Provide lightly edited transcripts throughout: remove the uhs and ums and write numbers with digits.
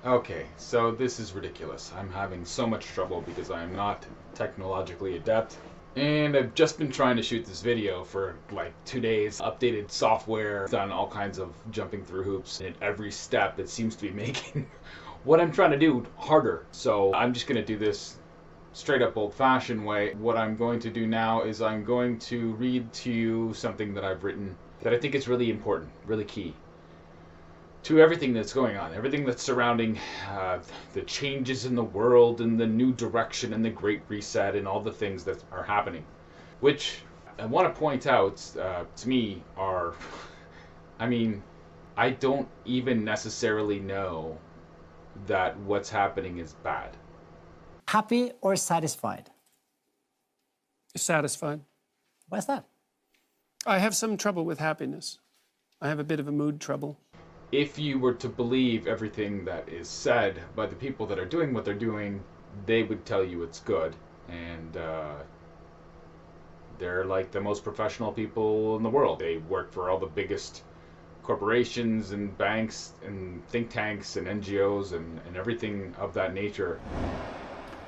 Okay, so this is ridiculous. I'm having so much trouble because I am not technologically adept. And I've just been trying to shoot this video for like 2 days. Updated software, done all kinds of jumping through hoops. And at every step, it seems to be making what I'm trying to do harder. So I'm just going to do this straight up old fashioned way. What I'm going to do now is I'm going to read to you something that I've written that I think is really important, really key to everything that's going on, everything that's surrounding the changes in the world and the new direction and the Great Reset and all the things that are happening, which I want to point out to me are, I mean, I don't even necessarily know that what's happening is bad. Happy or satisfied? Satisfied. Why's that? I have some trouble with happiness. I have a bit of a mood trouble. If you were to believe everything that is said by the people that are doing what they're doing, they would tell you it's good. And they're like the most professional people in the world. They work for all the biggest corporations and banks and think tanks and NGOs and everything of that nature.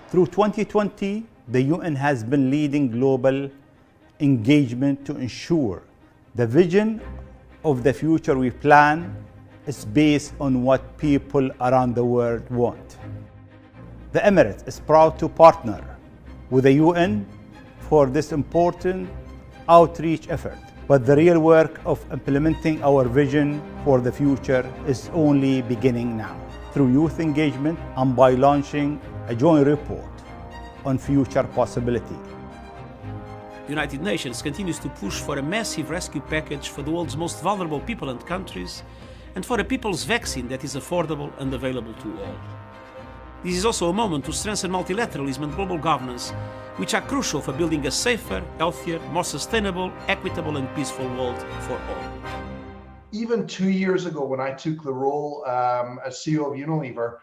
Through 2020, the UN has been leading global engagement to ensure the vision of the future we plan is based on what people around the world want. The Emirates is proud to partner with the UN for this important outreach effort, but the real work of implementing our vision for the future is only beginning now, through youth engagement and by launching a joint report on future possibility. The United Nations continues to push for a massive rescue package for the world's most vulnerable people and countries, and for a people's vaccine that is affordable and available to all. This is also a moment to strengthen multilateralism and global governance, which are crucial for building a safer, healthier, more sustainable, equitable and peaceful world for all. Even 2 years ago, when I took the role as CEO of Unilever,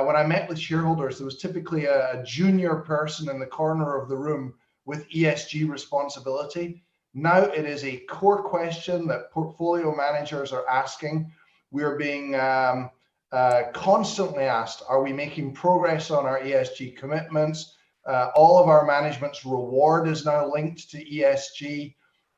when I met with shareholders, there was typically a junior person in the corner of the room with ESG responsibility. Now it is a core question that portfolio managers are asking. We're being constantly asked, are we making progress on our ESG commitments? All of our management's reward is now linked to ESG.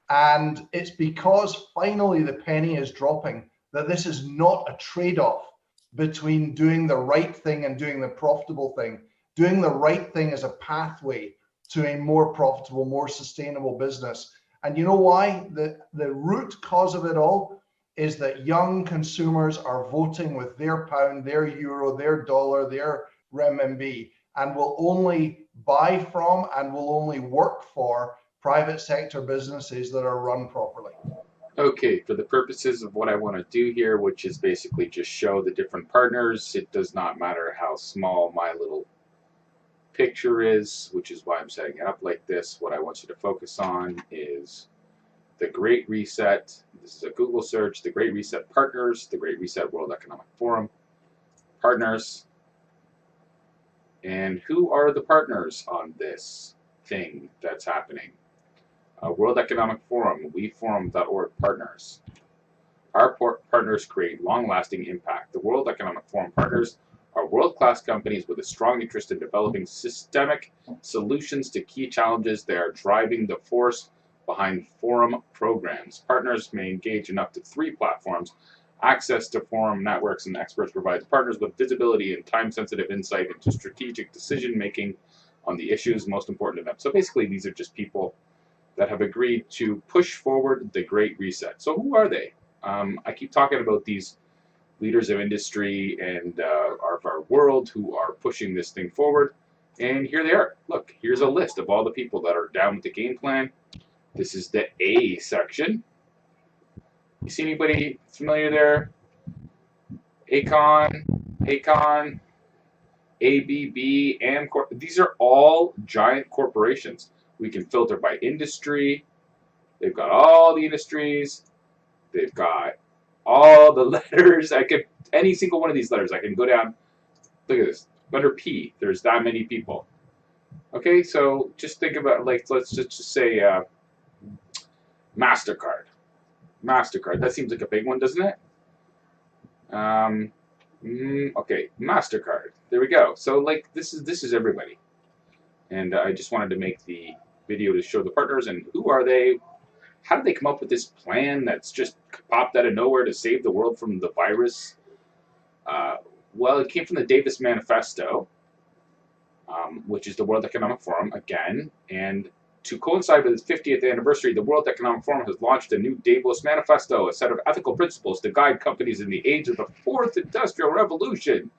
And it's because finally the penny is dropping that this is not a trade-off between doing the right thing and doing the profitable thing. Doing the right thing is a pathway to a more profitable, more sustainable business. And you know why? The root cause of it all is that young consumers are voting with their pound, their euro, their dollar, their renminbi, and will only buy from and will only work for private sector businesses that are run properly. Okay, for the purposes of what I want to do here, which is basically just show the different partners, it does not matter how small my little picture is, which is why I'm setting it up like this. What I want you to focus on is the Great Reset. This is a Google search, the Great Reset Partners, the Great Reset World Economic Forum Partners. And who are the partners on this thing that's happening? World Economic Forum, weforum.org partners. Our partners create long-lasting impact. The World Economic Forum partners are world-class companies with a strong interest in developing systemic solutions to key challenges. They are driving the force behind forum programs. Partners may engage in up to 3 platforms. Access to forum networks and experts provides partners with visibility and time-sensitive insight into strategic decision-making on the issues most important to them. So basically, these are just people that have agreed to push forward the Great Reset. So who are they? I keep talking about these leaders of industry and of our world who are pushing this thing forward. And here they are. Look, here's a list of all the people that are down with the game plan. This is the A section. You see anybody familiar there? Aecon, ABB, Amcor. These are all giant corporations. We can filter by industry. They've got all the industries. They've got all the letters. Any single one of these letters, I can go down. Look at this. Under P, there's that many people. Okay, so just think about, like, let's just say MasterCard. MasterCard, that seems like a big one, doesn't it? Okay, MasterCard. There we go. So like this is everybody, and I just wanted to make the video to show the partners and who are they. How did they come up with this plan that's just popped out of nowhere to save the world from the virus? Well, it came from the Davos Manifesto, which is the World Economic Forum again. And to coincide with its 50th anniversary, the World Economic Forum has launched a new Davos Manifesto, a set of ethical principles to guide companies in the age of the Fourth Industrial Revolution.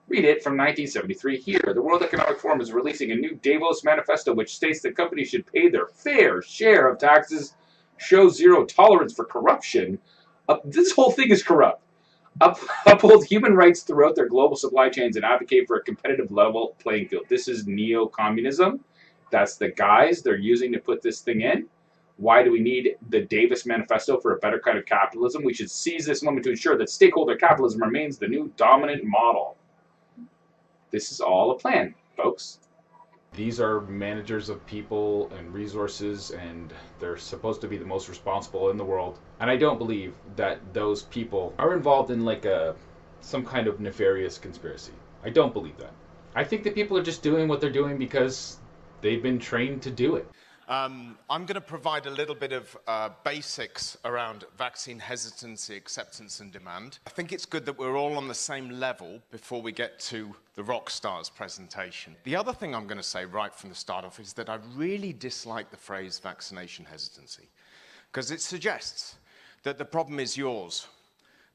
Read it from 1973 here. The World Economic Forum is releasing a new Davos Manifesto, which states that companies should pay their fair share of taxes, show zero tolerance for corruption. This whole thing is corrupt. Uphold human rights throughout their global supply chains and advocate for a competitive level playing field. This is neo-communism. That's the guise they're using to put this thing in. Why do we need the Davos Manifesto for a better kind of capitalism? We should seize this moment to ensure that stakeholder capitalism remains the new dominant model. This is all a plan, folks. These are managers of people and resources, and they're supposed to be the most responsible in the world. And I don't believe that those people are involved in like some kind of nefarious conspiracy. I don't believe that. I think that people are just doing what they're doing because they've been trained to do it. I'm going to provide a little bit of basics around vaccine hesitancy, acceptance and demand. I think it's good that we're all on the same level before we get to the Rockstars presentation. The other thing I'm going to say right from the start off is that I really dislike the phrase vaccination hesitancy, because it suggests that the problem is yours.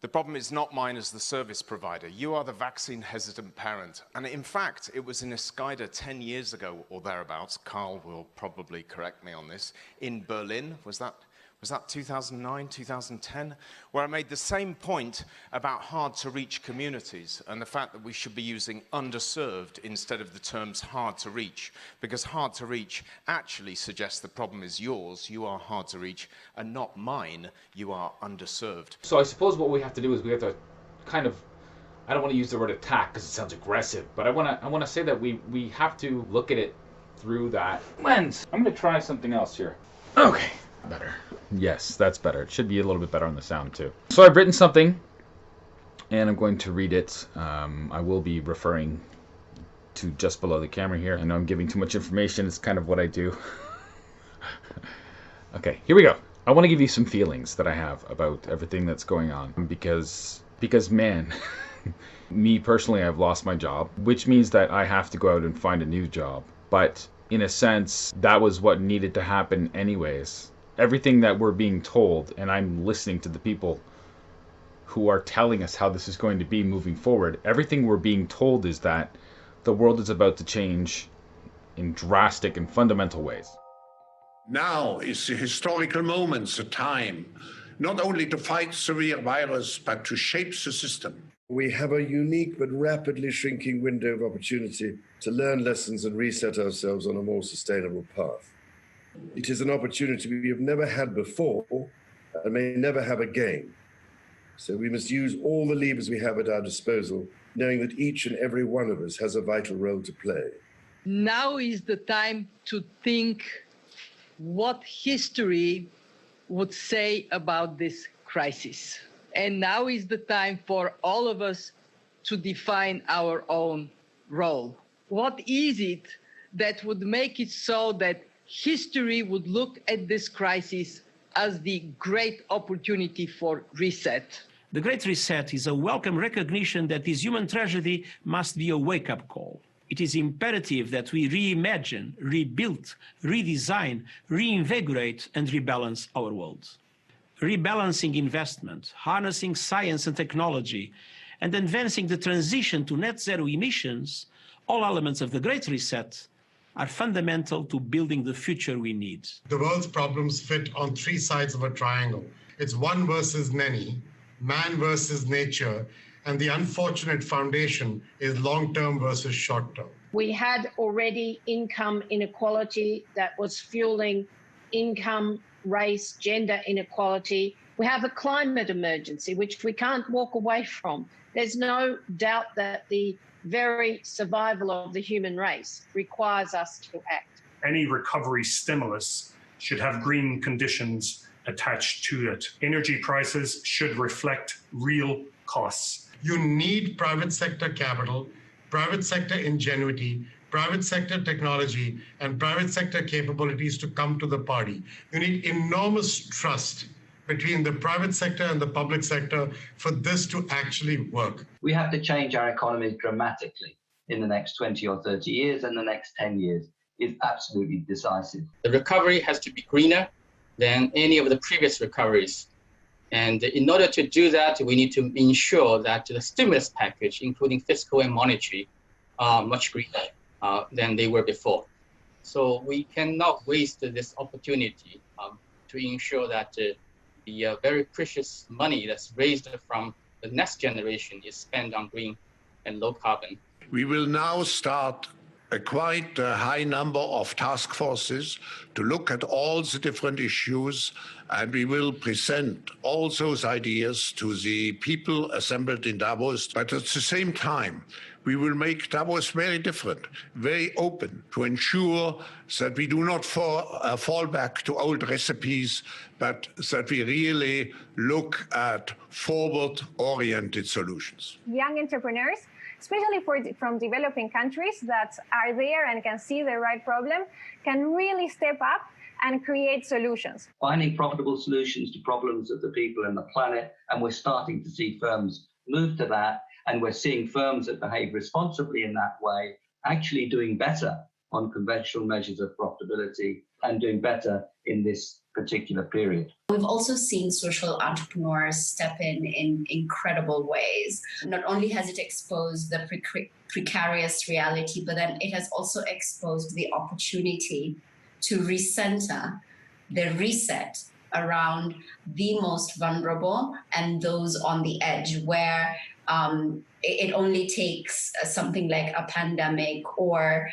The problem is not mine as the service provider. You are the vaccine hesitant parent. And in fact, it was in Escada 10 years ago or thereabouts, Carl will probably correct me on this, in Berlin, was that 2009, 2010, where I made the same point about hard to reach communities and the fact that we should be using underserved instead of the terms hard to reach, because hard to reach actually suggests the problem is yours, you are hard to reach, and not mine, you are underserved. So I suppose what we have to do is we have to kind of, I don't want to use the word attack because it sounds aggressive, but I want to say that we have to look at it through that lens. I'm going to try something else here. Okay. Better. Yes, that's better. It should be a little bit better on the sound too. So I've written something and I'm going to read it. I will be referring to just below the camera here. I know I'm giving too much information. It's kind of what I do. Okay, here we go. I want to give you some feelings that I have about everything that's going on because man, me personally, I've lost my job, which means that I have to go out and find a new job. But in a sense, that was what needed to happen anyways. Everything that we're being told, and I'm listening to the people who are telling us how this is going to be moving forward, everything we're being told is that the world is about to change in drastic and fundamental ways. Now is the historical moment, the time, not only to fight the severe virus, but to shape the system. We have a unique but rapidly shrinking window of opportunity to learn lessons and reset ourselves on a more sustainable path. It is an opportunity we have never had before and may never have again. So we must use all the levers we have at our disposal, knowing that each and every one of us has a vital role to play. Now is the time to think what history would say about this crisis. And now is the time for all of us to define our own role. What is it that would make it so that history would look at this crisis as the great opportunity for reset? The Great Reset is a welcome recognition that this human tragedy must be a wake-up call. It is imperative that we reimagine, rebuild, redesign, reinvigorate, and rebalance our world. Rebalancing investment, harnessing science and technology, and advancing the transition to net zero emissions, all elements of the Great Reset, are fundamental to building the future we need. The world's problems fit on three sides of a triangle. It's one versus many, man versus nature, and the unfortunate foundation is long-term versus short-term. We had already income inequality that was fueling income, race, gender inequality. We have a climate emergency, which we can't walk away from. There's no doubt that the very survival of the human race requires us to act. Any recovery stimulus should have green conditions attached to it. Energy prices should reflect real costs. You need private sector capital, private sector ingenuity, private sector technology, and private sector capabilities to come to the party. You need enormous trust between the private sector and the public sector for this to actually work. We have to change our economy dramatically in the next 20 or 30 years, and the next 10 years is absolutely decisive. The recovery has to be greener than any of the previous recoveries. And in order to do that, we need to ensure that the stimulus package, including fiscal and monetary, are much greener than they were before. So we cannot waste this opportunity to ensure that the very precious money that's raised from the next generation is spent on green and low carbon. We will now start a quite high number of task forces to look at all the different issues, and we will present all those ideas to the people assembled in Davos. But at the same time, we will make Davos very different, very open, to ensure that we do not fall back to old recipes, but that we really look at forward-oriented solutions. Young entrepreneurs, especially from developing countries that are there and can see the right problem, can really step up and create solutions. Finding profitable solutions to problems of the people and the planet, and we're starting to see firms move to that, and we're seeing firms that behave responsibly in that way actually doing better on conventional measures of profitability and doing better in this particular period. We've also seen social entrepreneurs step in incredible ways. Not only has it exposed the precarious reality, but then it has also exposed the opportunity to recenter the reset around the most vulnerable and those on the edge, where it only takes something like a pandemic or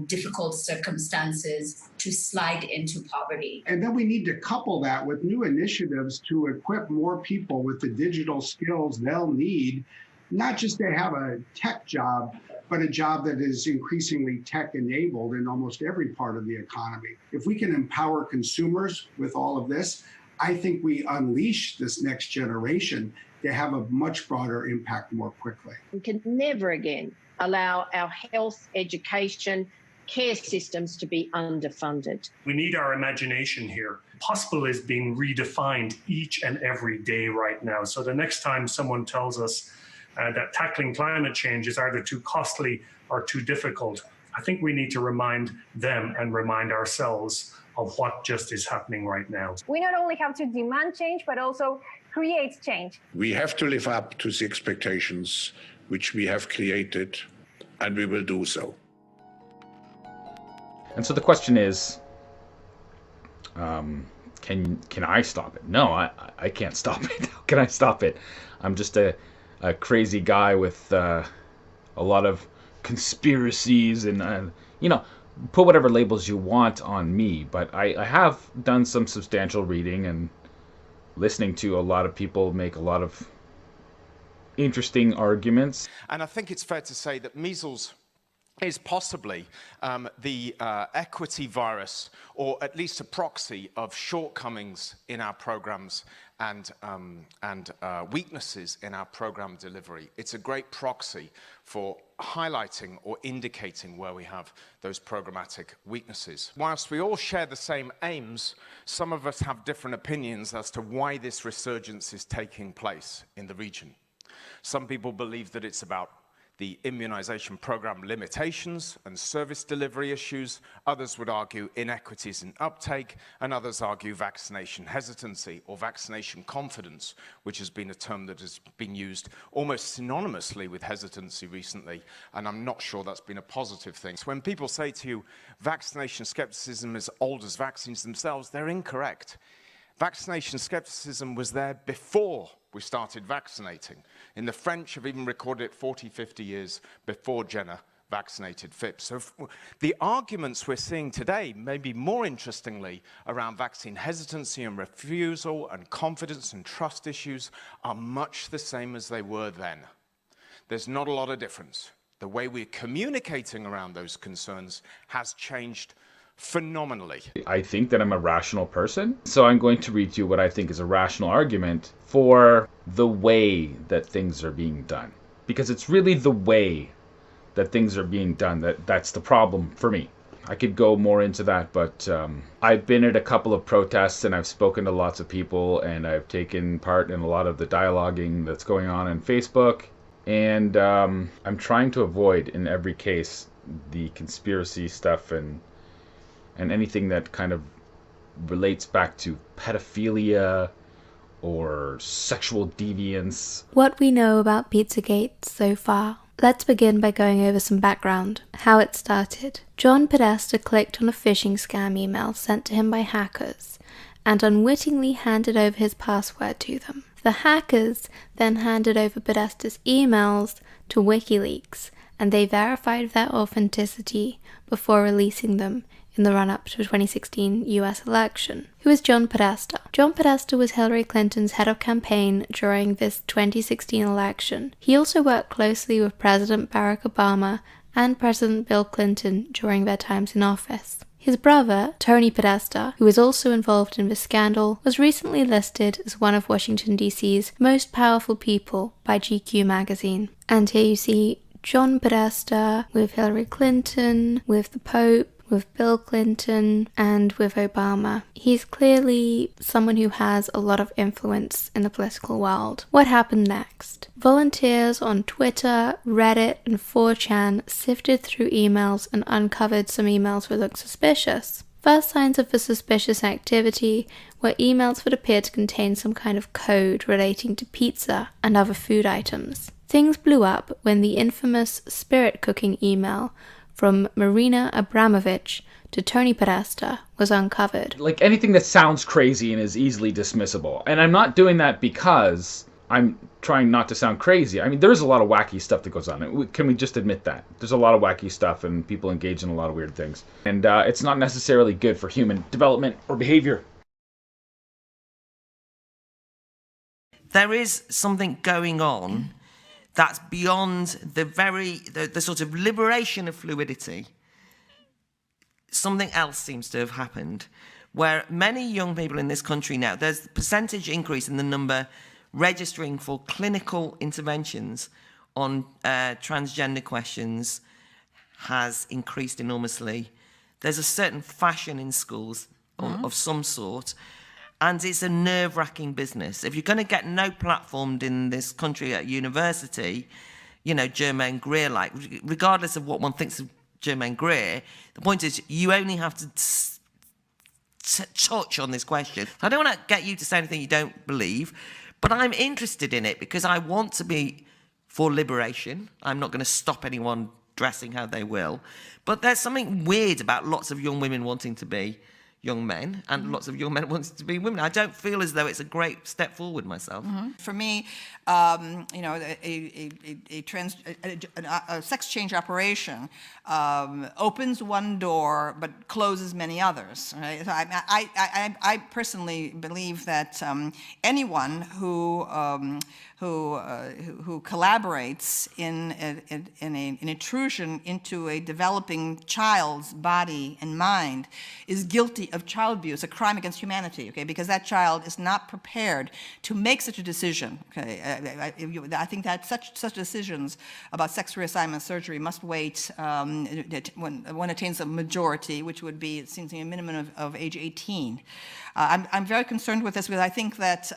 difficult circumstances to slide into poverty. And then we need to couple that with new initiatives to equip more people with the digital skills they'll need, not just to have a tech job, but a job that is increasingly tech-enabled in almost every part of the economy. If we can empower consumers with all of this, I think we unleash this next generation to have a much broader impact more quickly. We can never again allow our health, education, care systems to be underfunded. We need our imagination here. Possible is being redefined each and every day right now. So the next time someone tells us that tackling climate change is either too costly or too difficult, I think we need to remind them and remind ourselves of what just is happening right now. We not only have to demand change, but also create change. We have to live up to the expectations which we have created, and we will do so. And so the question is, can I stop it? No, I can't stop it. How can I stop it? I'm just a crazy guy with a lot of conspiracies and, put whatever labels you want on me. But I have done some substantial reading and listening to a lot of people make a lot of interesting arguments. And I think it's fair to say that measles is possibly the equity virus, or at least a proxy of shortcomings in our programs and weaknesses in our program delivery. It's a great proxy for highlighting or indicating where we have those programmatic weaknesses. Whilst we all share the same aims, some of us have different opinions as to why this resurgence is taking place in the region. Some people believe that it's about the immunization program limitations and service delivery issues. Others would argue inequities in uptake, and others argue vaccination hesitancy or vaccination confidence, which has been a term that has been used almost synonymously with hesitancy recently, and I'm not sure that's been a positive thing. So when people say to you, vaccination skepticism is old as vaccines themselves, they're incorrect. Vaccination skepticism was there before we started vaccinating. And the French have even recorded it 40, 50 years before Jenner vaccinated Phipps. So the arguments we're seeing today, maybe more interestingly, around vaccine hesitancy and refusal and confidence and trust issues are much the same as they were then. There's not a lot of difference. The way we're communicating around those concerns has changed phenomenally. I think that I'm a rational person, so I'm going to read you what I think is a rational argument for the way that things are being done. Because it's really the way that things are being done that's the problem for me. I could go more into that, but I've been at a couple of protests and I've spoken to lots of people and I've taken part in a lot of the dialoguing that's going on Facebook. And I'm trying to avoid, in every case, the conspiracy stuff and anything that kind of relates back to pedophilia or sexual deviance. What we know about Pizzagate so far. Let's begin by going over some background, how it started. John Podesta clicked on a phishing scam email sent to him by hackers and unwittingly handed over his password to them. The hackers then handed over Podesta's emails to WikiLeaks, and they verified their authenticity before releasing them in the run-up to the 2016 US election. Who is John Podesta? John Podesta was Hillary Clinton's head of campaign during this 2016 election. He also worked closely with President Barack Obama and President Bill Clinton during their times in office. His brother, Tony Podesta, who was also involved in this scandal, was recently listed as one of Washington, D.C.'s most powerful people by GQ magazine. And here you see John Podesta with Hillary Clinton, with the Pope, with Bill Clinton, and with Obama. He's clearly someone who has a lot of influence in the political world. What happened next? Volunteers on Twitter, Reddit, and 4chan sifted through emails and uncovered some emails that looked suspicious. First signs of the suspicious activity were emails that appeared to contain some kind of code relating to pizza and other food items. Things blew up when the infamous spirit cooking email from Marina Abramovich to Tony Podesta was uncovered. Like anything that sounds crazy and is easily dismissible. And I'm not doing that because I'm trying not to sound crazy. I mean, there's a lot of wacky stuff that goes on. Can we just admit that? There's a lot of wacky stuff and people engage in a lot of weird things. And it's not necessarily good for human development or behavior. There is something going on that's beyond the sort of liberation of fluidity. Something else seems to have happened, where many young people in this country now, there's a percentage increase in the number registering for clinical interventions on transgender questions has increased enormously. There's a certain fashion in schools of some sort, and it's a nerve-wracking business. If you're going to get no platformed in this country at university, you know, Germaine Greer, like, regardless of what one thinks of Germaine Greer, the point is you only have to touch on this question. I don't want to get you to say anything you don't believe, but I'm interested in it because I want to be for liberation. I'm not going to stop anyone dressing how they will. But there's something weird about lots of young women wanting to be young men and lots of young men wanting to be women. I don't feel as though it's a great step forward myself. For me, you know, a sex change operation opens one door but closes many others. Right? So I personally believe that anyone who collaborates in an intrusion into a developing child's body and mind is guilty of child abuse, a crime against humanity, okay, because that child is not prepared to make such a decision, okay. I think that such decisions about sex reassignment surgery must wait when one attains a majority, which would be, it seems to me, a minimum of age 18. I'm very concerned with this because I think that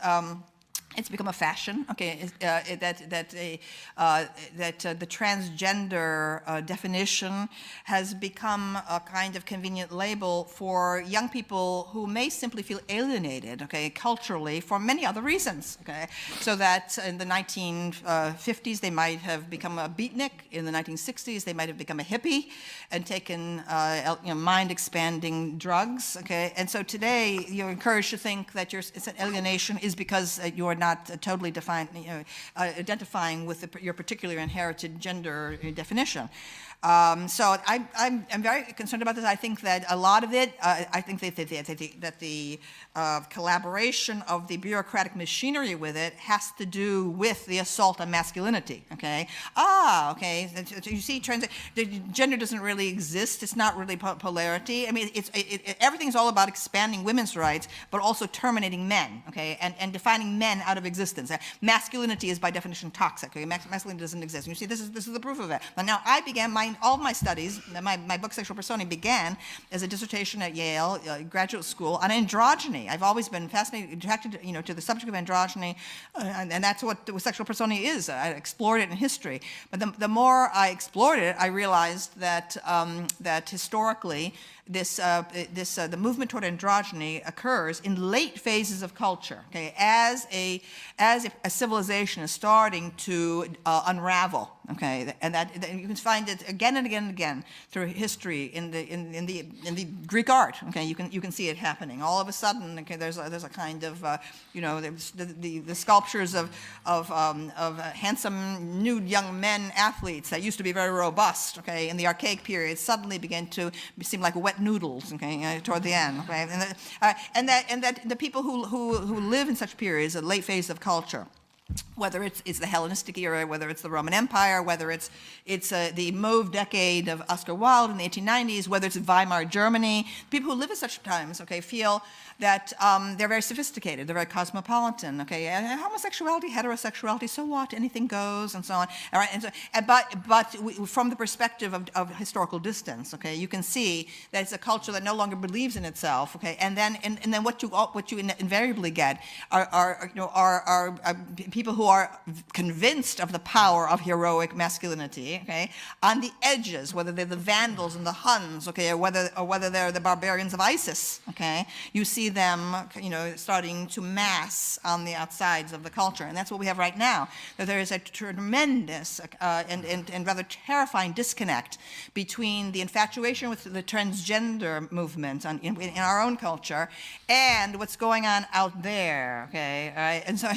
it's become a fashion, okay, that the transgender definition has become a kind of convenient label for young people who may simply feel alienated, okay, culturally for many other reasons, okay. So that in the 1950s they might have become a beatnik, in the 1960s they might have become a hippie and taken mind-expanding drugs, okay. And so today you're encouraged to think that it's an alienation is because you're not totally identifying with your particular inherited gender definition. So I'm very concerned about this. I think that a lot of it, I think that the collaboration of the bureaucratic machinery with it has to do with the assault on masculinity, okay? Okay, so you see, gender doesn't really exist. It's not really polarity. I mean, everything's all about expanding women's rights, but also terminating men, okay, and defining men out of existence. Masculinity is by definition toxic, okay? Masculinity doesn't exist. And you see, this is the proof of it. Now I began all of my studies, my book Sexual Personae began as a dissertation at Yale graduate school on androgyny. I've always been fascinated, attracted, to the subject of androgyny, and that's what the sexual persona is. I explored it in history, but the more I explored it, I realized that that historically, the movement toward androgyny occurs in late phases of culture, okay, as a civilization is starting to unravel, okay, and that you can find it again and again and again through history in the Greek art, okay, you can see it happening. All of a sudden, okay, there's a kind of the sculptures of handsome nude young men athletes that used to be very robust, okay, in the archaic period suddenly began to seem like wet noodles, okay, toward the end, okay, and that the people who live in such periods, a late phase of culture, whether it's the Hellenistic era, whether it's the Roman Empire, whether it's the Mauve decade of Oscar Wilde in the 1890s, whether it's Weimar Germany, people who live at such times, okay, feel that they're very sophisticated, they're very cosmopolitan, okay, and homosexuality, heterosexuality, so what, anything goes, and so on, all right, and so, but from the perspective of historical distance, okay, you can see that it's a culture that no longer believes in itself, okay, and then what you invariably get are people who are convinced of the power of heroic masculinity, okay, on the edges, whether they're the Vandals and the Huns, okay, or whether they're the barbarians of ISIS, okay, you see them, starting to mass on the outsides of the culture, and that's what we have right now. That there is a tremendous and rather terrifying disconnect between the infatuation with the transgender movement in our own culture and what's going on out there, okay, all right? And so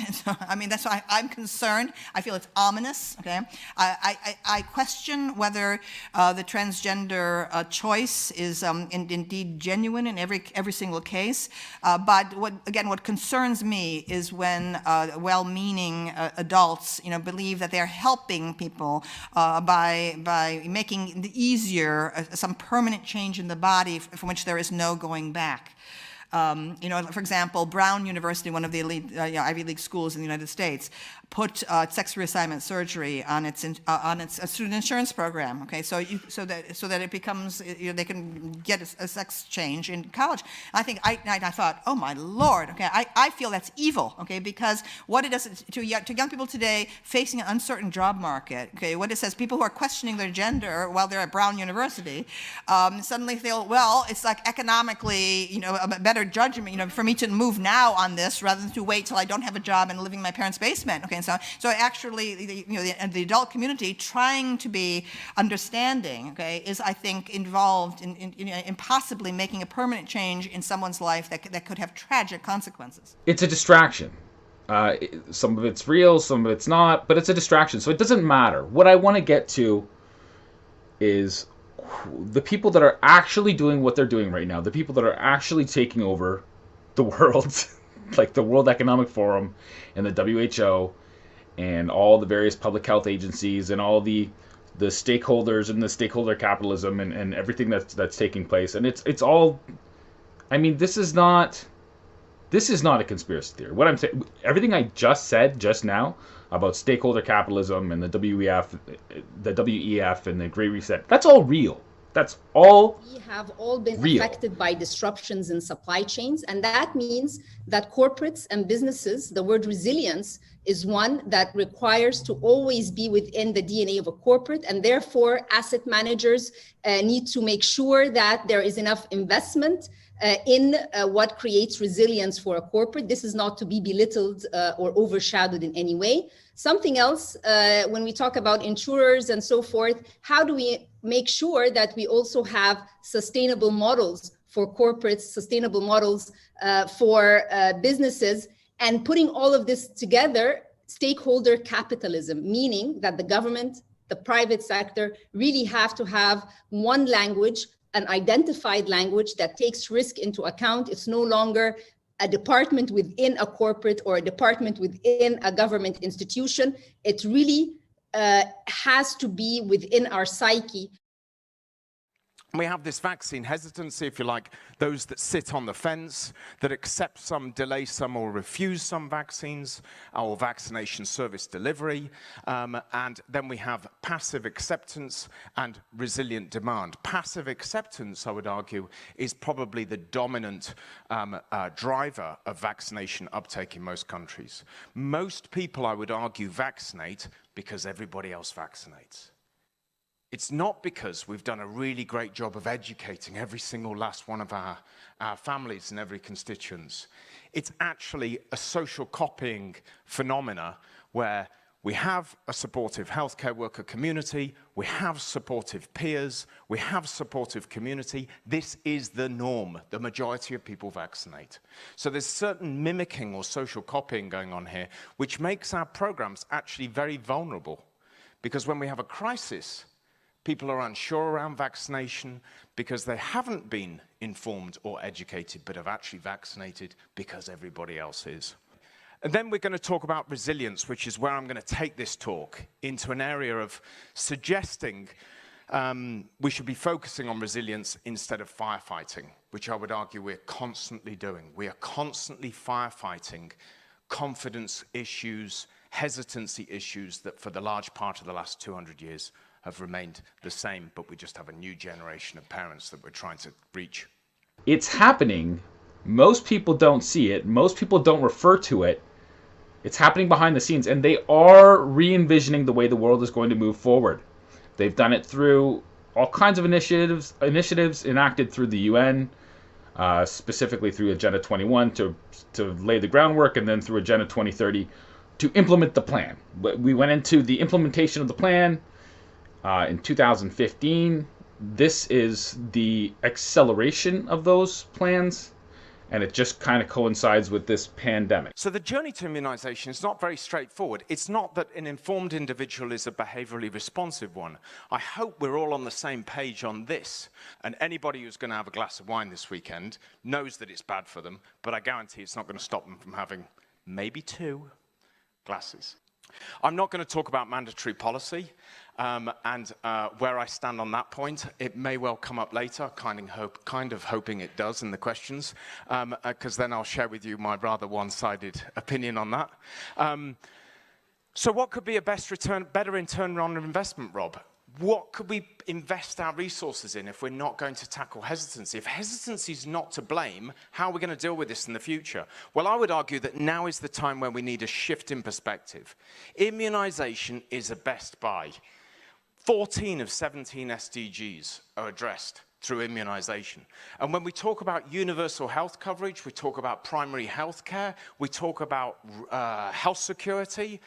I mean, that's why I'm concerned. I feel it's ominous, okay? I question whether the transgender choice is indeed genuine in every single case. But what concerns me is when well-meaning adults, believe that they're helping people by making it easier some permanent change in the body from which there is no going back. For example, Brown University, one of the elite Ivy League schools in the United States, put sex reassignment surgery on its student insurance program. Okay, so that it becomes they can get a sex change in college. And I thought, oh my Lord, okay, I feel that's evil. Okay, because what it does to young people today facing an uncertain job market. Okay, what it says, people who are questioning their gender while they're at Brown University suddenly feel, well, it's like economically, a better judgment, for me to move now on this rather than to wait till I don't have a job and living in my parents' basement. Okay, so actually, the adult community trying to be understanding, okay, is, I think, involved in possibly making a permanent change in someone's life that could have tragic consequences. It's a distraction. Some of it's real, some of it's not, but it's a distraction, so it doesn't matter. What I want to get to is the people that are actually doing what they're doing right now, the people that are actually taking over the world, like the World Economic Forum and the WHO and all the various public health agencies and all the stakeholders and the stakeholder capitalism and everything that's taking place. And it's all, I mean, this is not a conspiracy theory. What I'm saying, everything I just said just now about stakeholder capitalism and the WEF and the Great Reset, that's all real. That's all We have all been real. affected by disruptions in supply chains, and that means that corporates and businesses, the word resilience is one that requires to always be within the DNA of a corporate, and therefore asset managers need to make sure that there is enough investment in what creates resilience for a corporate. This is not to be belittled or overshadowed in any way. Something else, when we talk about insurers and so forth, how do we make sure that we also have sustainable models for corporates, sustainable models for businesses, And putting all of this together, stakeholder capitalism, meaning that the government, the private sector really have to have one language, an identified language that takes risk into account. It's no longer a department within a corporate or a department within a government institution. It really has to be within our psyche. We have this vaccine hesitancy, if you like, those that sit on the fence, that accept some, delay some, or refuse some vaccines, or vaccination service delivery. And then we have passive acceptance and resilient demand. Passive acceptance, I would argue, is probably the dominant driver of vaccination uptake in most countries. Most people, I would argue, vaccinate because everybody else vaccinates. It's not because we've done a really great job of educating every single last one of our families and every constituents. It's actually a social copying phenomena where we have a supportive healthcare worker community, we have supportive peers, we have supportive community. This is the norm. The majority of people vaccinate. So there's certain mimicking or social copying going on here, which makes our programs actually very vulnerable. Because when we have a crisis, people are unsure around vaccination because they haven't been informed or educated, but have actually vaccinated because everybody else is. And then we're going to talk about resilience, which is where I'm going to take this talk into an area of suggesting we should be focusing on resilience instead of firefighting, which I would argue we're constantly doing. We are constantly firefighting confidence issues, hesitancy issues that for the large part of the last 200 years have remained the same, but we just have a new generation of parents that we're trying to reach. It's happening. Most people don't see it. Most people don't refer to it. It's happening behind the scenes, and they are re-envisioning the way the world is going to move forward. They've done it through all kinds of initiatives enacted through the UN, specifically through Agenda 21 to lay the groundwork, and then through Agenda 2030 to implement the plan. We went into the implementation of the plan in 2015. This is the acceleration of those plans, and it just kind of coincides with this pandemic. So the journey to immunization is not very straightforward. It's not that an informed individual is a behaviorally responsive one. I hope we're all on the same page on this, and anybody who's going to have a glass of wine this weekend knows that it's bad for them, but I guarantee it's not going to stop them from having maybe 2 glasses. I'm not going to talk about mandatory policy and where I stand on that point. It may well come up later, kind of hoping it does in the questions, because then I'll share with you my rather one-sided opinion on that. So what could be a better return on investment, Rob? What could we invest our resources in if we're not going to tackle hesitancy? If hesitancy is not to blame, how are we going to deal with this in the future? Well, I would argue that now is the time when we need a shift in perspective. Immunization is a best buy. 14 of 17 SDGs are addressed through immunization. And when we talk about universal health coverage, we talk about primary health care, we talk about health security.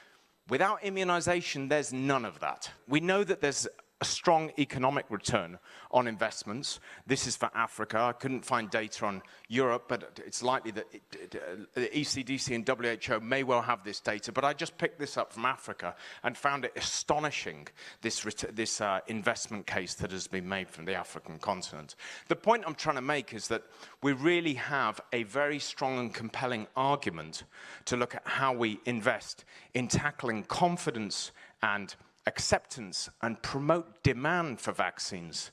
Without immunization, there's none of that. We know that there's a strong economic return on investments. This is for Africa. I couldn't find data on Europe, but it's likely that the ECDC and WHO may well have this data. But I just picked this up from Africa and found it astonishing, this investment case that has been made from the African continent. The point I'm trying to make is that we really have a very strong and compelling argument to look at how we invest in tackling confidence and acceptance and promote demand for vaccines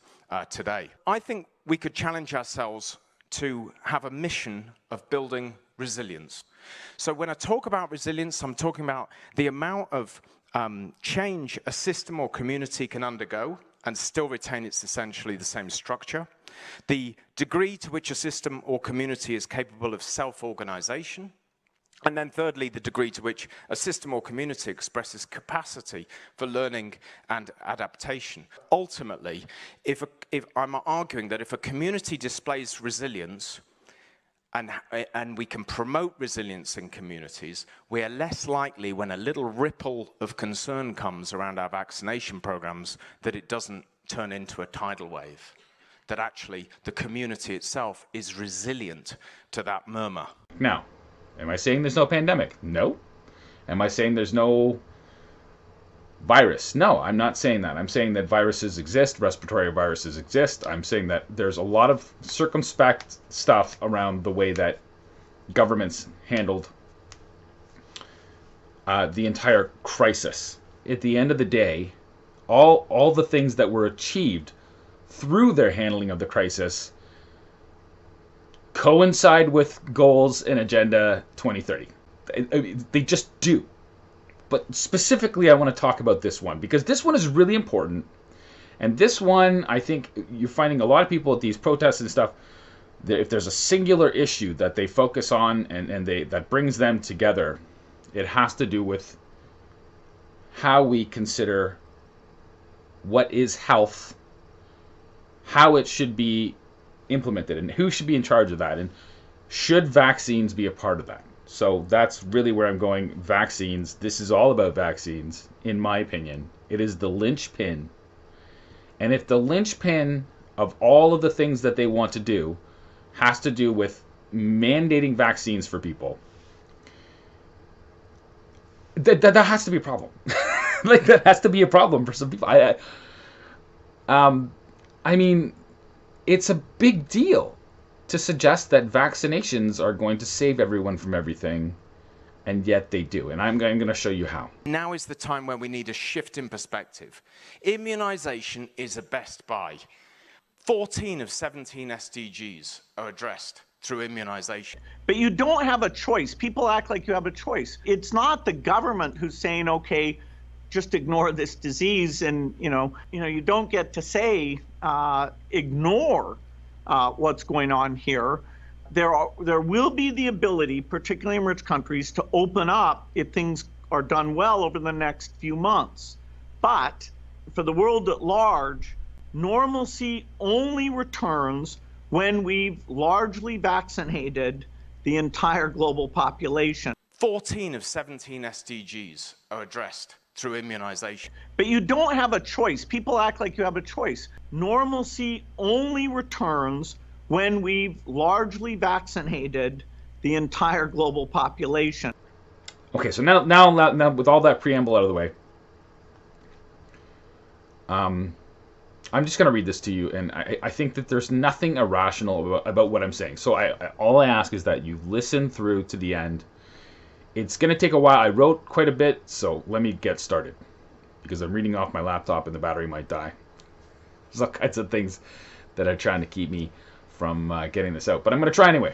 today. I think we could challenge ourselves to have a mission of building resilience. So when I talk about resilience, I'm talking about the amount of change a system or community can undergo and still retain its essentially the same structure, the degree to which a system or community is capable of self-organization, and then thirdly, the degree to which a system or community expresses capacity for learning and adaptation. Ultimately, if I'm arguing that if a community displays resilience, and we can promote resilience in communities, we are less likely when a little ripple of concern comes around our vaccination programs that it doesn't turn into a tidal wave, that actually the community itself is resilient to that murmur. Now, Am I saying there's no pandemic? No. Am I saying there's no virus? No, I'm not saying that. I'm saying that viruses exist, respiratory viruses exist. I'm saying that there's a lot of circumspect stuff around the way that governments handled the entire crisis. At the end of the day, all the things that were achieved through their handling of the crisis coincide with goals in Agenda 2030. They just do. But specifically, I want to talk about this one, because this one is really important. And this one, I think you're finding a lot of people at these protests and stuff, that if there's a singular issue that they focus on and that brings them together, it has to do with how we consider what is health, how it should be implemented, and who should be in charge of that, and should vaccines be a part of that. So that's really where I'm going. Vaccines. This is all about vaccines, in my opinion. It is the linchpin. And if the linchpin of all of the things that they want to do has to do with mandating vaccines for people, that has to be a problem. Like, that has to be a problem for some people. I mean, it's a big deal to suggest that vaccinations are going to save everyone from everything, and yet they do. And I'm going to show you how. Now is the time when we need a shift in perspective. Immunization is a best buy. 14 of 17 SDGs are addressed through immunization. But you don't have a choice. People act like you have a choice. It's not the government who's saying, okay, just ignore this disease, and you don't get to say ignore what's going on here. There will be the ability, particularly in rich countries, to open up if things are done well over the next few months. But for the world at large, normalcy only returns when we've largely vaccinated the entire global population. 14 of 17 SDGs are addressed through immunization. But you don't have a choice. People act like you have a choice. Normalcy only returns when we've largely vaccinated the entire global population. Okay, so now with all that preamble out of the way, I'm just going to read this to you, and I think that there's nothing irrational about what I'm saying. So all I ask is that you listen through to the end. It's going to take a while. I wrote quite a bit, so let me get started, because I'm reading off my laptop and the battery might die. There's all kinds of things that are trying to keep me from getting this out, but I'm going to try anyway.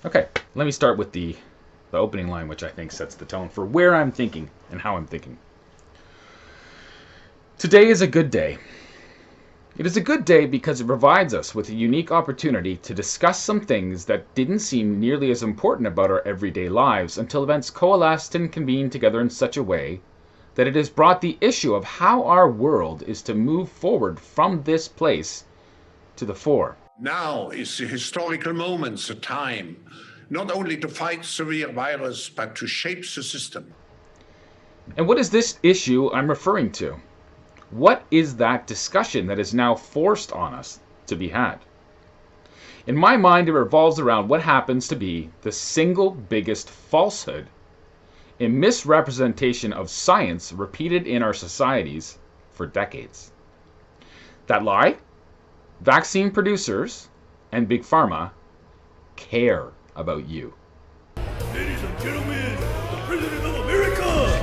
Okay, let me start with the opening line, which I think sets the tone for where I'm thinking and how I'm thinking. Today is a good day. It is a good day because it provides us with a unique opportunity to discuss some things that didn't seem nearly as important about our everyday lives until events coalesced and convened together in such a way that it has brought the issue of how our world is to move forward from this place to the fore. Now is the historical moment, the time, not only to fight severe virus, but to shape the system. And what is this issue I'm referring to? What is that discussion that is now forced on us to be had? In my mind, it revolves around what happens to be the single biggest falsehood in misrepresentation of science repeated in our societies for decades. That lie? Vaccine producers and Big Pharma care about you. Ladies and gentlemen, the President of America!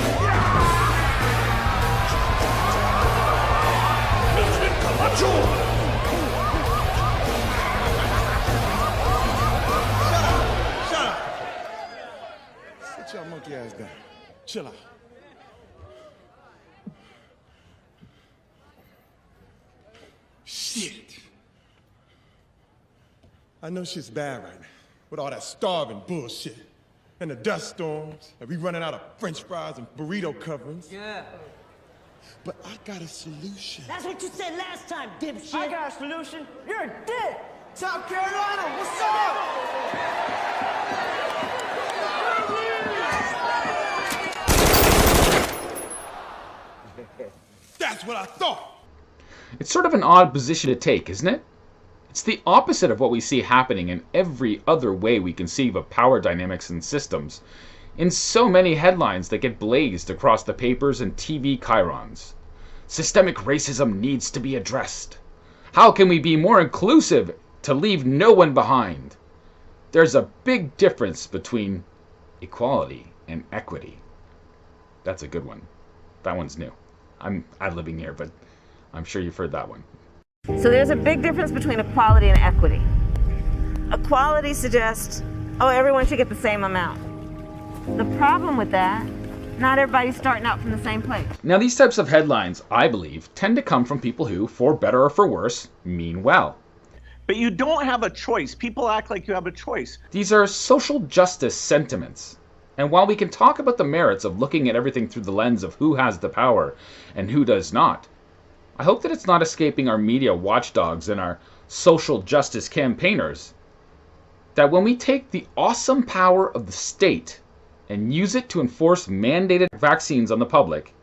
President Camacho! Shut up! Sit your monkey ass down. Chill out. Shit. I know shit's bad right now, with all that starving bullshit, and the dust storms, and we running out of French fries and burrito coverings. Yeah. But I got a solution. That's what you said last time, dipshit. I got a solution. You're a dick. South Carolina, what's up? That's what I thought. It's sort of an odd position to take, isn't it? It's the opposite of what we see happening in every other way we conceive of power dynamics and systems, in so many headlines that get blazed across the papers and TV chyrons. Systemic racism needs to be addressed. How can we be more inclusive to leave no one behind? There's a big difference between equality and equity. That's a good one. That one's new. I'm ad-libbing here, but I'm sure you've heard that one. So there's a big difference between equality and equity. Equality suggests, oh, everyone should get the same amount. The problem with that, not everybody's starting out from the same place. Now, these types of headlines, I believe, tend to come from people who, for better or for worse, mean well. But you don't have a choice. People act like you have a choice. These are social justice sentiments. And while we can talk about the merits of looking at everything through the lens of who has the power and who does not, I hope that it's not escaping our media watchdogs and our social justice campaigners that when we take the awesome power of the state and use it to enforce mandated vaccines on the public,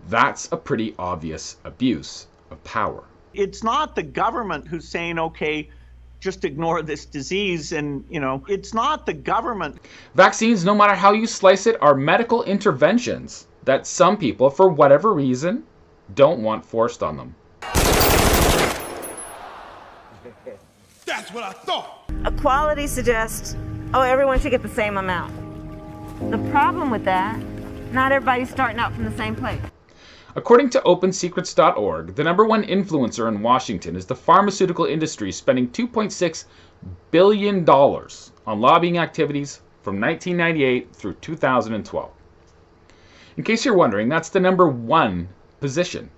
that's a pretty obvious abuse of power. It's not the government who's saying, okay, just ignore this disease and, it's not the government. Vaccines, no matter how you slice it, are medical interventions that some people, for whatever reason, don't want forced on them. That's what I thought. Equality suggests, oh, everyone should get the same amount. The problem with that, not everybody's starting out from the same place. According to OpenSecrets.org, the #1 influencer in Washington is the pharmaceutical industry, spending $2.6 billion on lobbying activities from 1998 through 2012. In case you're wondering, that's the #1 position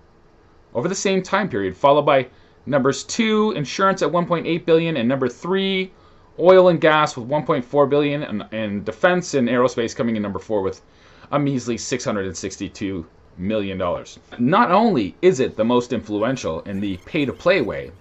over the same time period, followed by numbers 2, insurance at $1.8 billion, and 3, oil and gas with $1.4 billion, and defense and aerospace coming in #4 with a measly $662 million. Not only is it the most influential in the pay-to-play way,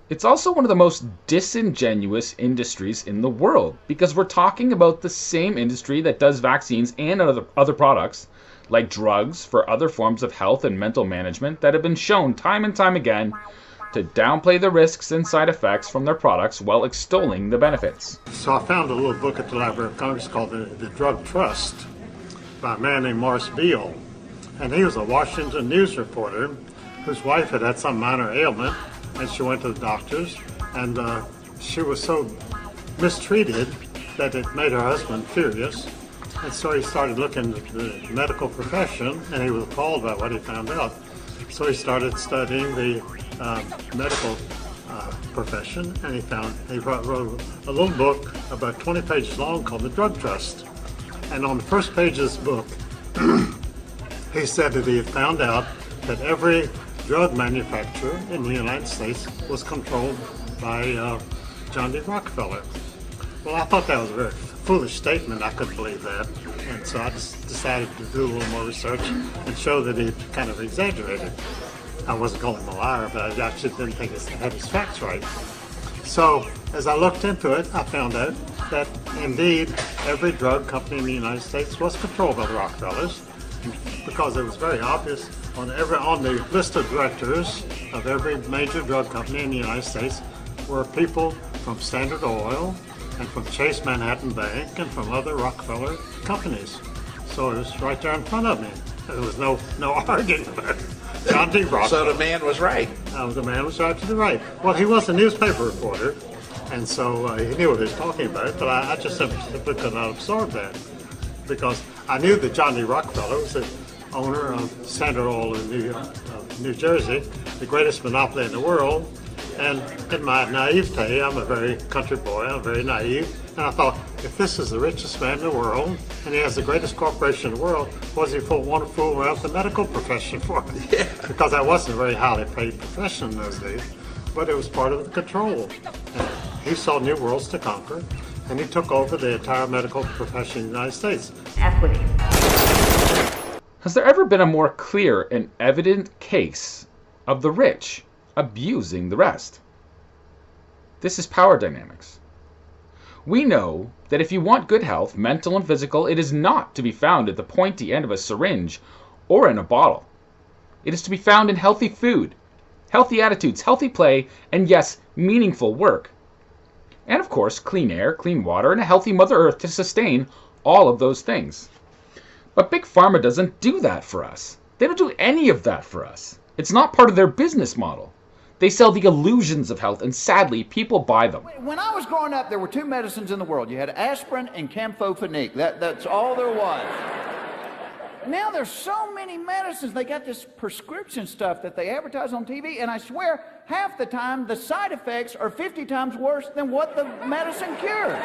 it's also one of the most disingenuous industries in the world, because we're talking about the same industry that does vaccines and other products, like drugs for other forms of health and mental management, that have been shown time and time again to downplay the risks and side effects from their products while extolling the benefits. So I found a little book at the Library of Congress called The Drug Trust by a man named Morris Beall. And he was a Washington news reporter whose wife had some minor ailment, and she went to the doctors, and she was so mistreated that it made her husband furious. And so he started looking at the medical profession, and he was appalled by what he found out. So he started studying the medical profession, and he wrote a little book about 20 pages long called The Drug Trust. And on the first page of this book, he said that he had found out that every drug manufacturer in the United States was controlled by John D. Rockefeller. Well, I thought that was a very foolish statement. I couldn't believe that. And so I just decided to do a little more research and show that he kind of exaggerated. I wasn't calling him a liar, but I actually didn't think he had his facts right. So as I looked into it, I found out that indeed every drug company in the United States was controlled by the Rockefellers, because it was very obvious on the list of directors of every major drug company in the United States were people from Standard Oil and from Chase Manhattan Bank and from other Rockefeller companies. So it was right there in front of me. There was no arguing about it. John D. Rockefeller. So the man was right. The man was absolutely right. Well, he was a newspaper reporter, and so he knew what he was talking about, but I just simply could not absorb that, because I knew that John D. Rockefeller was the owner of Standard Oil in New Jersey, the greatest monopoly in the world. And in my naivete, I'm a very country boy, I'm very naive, and I thought, if this is the richest man in the world, and he has the greatest corporation in the world, what does he want to fool around with the medical profession for? Yeah. Because that wasn't a very highly paid profession in those days, but it was part of the control. And he saw new worlds to conquer, and he took over the entire medical profession in the United States. Equity. Has there ever been a more clear and evident case of the rich abusing the rest? This is power dynamics. We know that if you want good health, mental and physical, it is not to be found at the pointy end of a syringe or in a bottle. It is to be found in healthy food, healthy attitudes, healthy play, and yes, meaningful work. And of course, clean air, clean water, and a healthy Mother Earth to sustain all of those things. But Big Pharma doesn't do that for us. They don't do any of that for us. It's not part of their business model. They sell the illusions of health, and sadly, people buy them. When I was growing up, there were two medicines in the world. You had aspirin and campho-phenique. That's all there was. Now there's so many medicines. They got this prescription stuff that they advertise on TV, and I swear, half the time, the side effects are 50 times worse than what the medicine cures.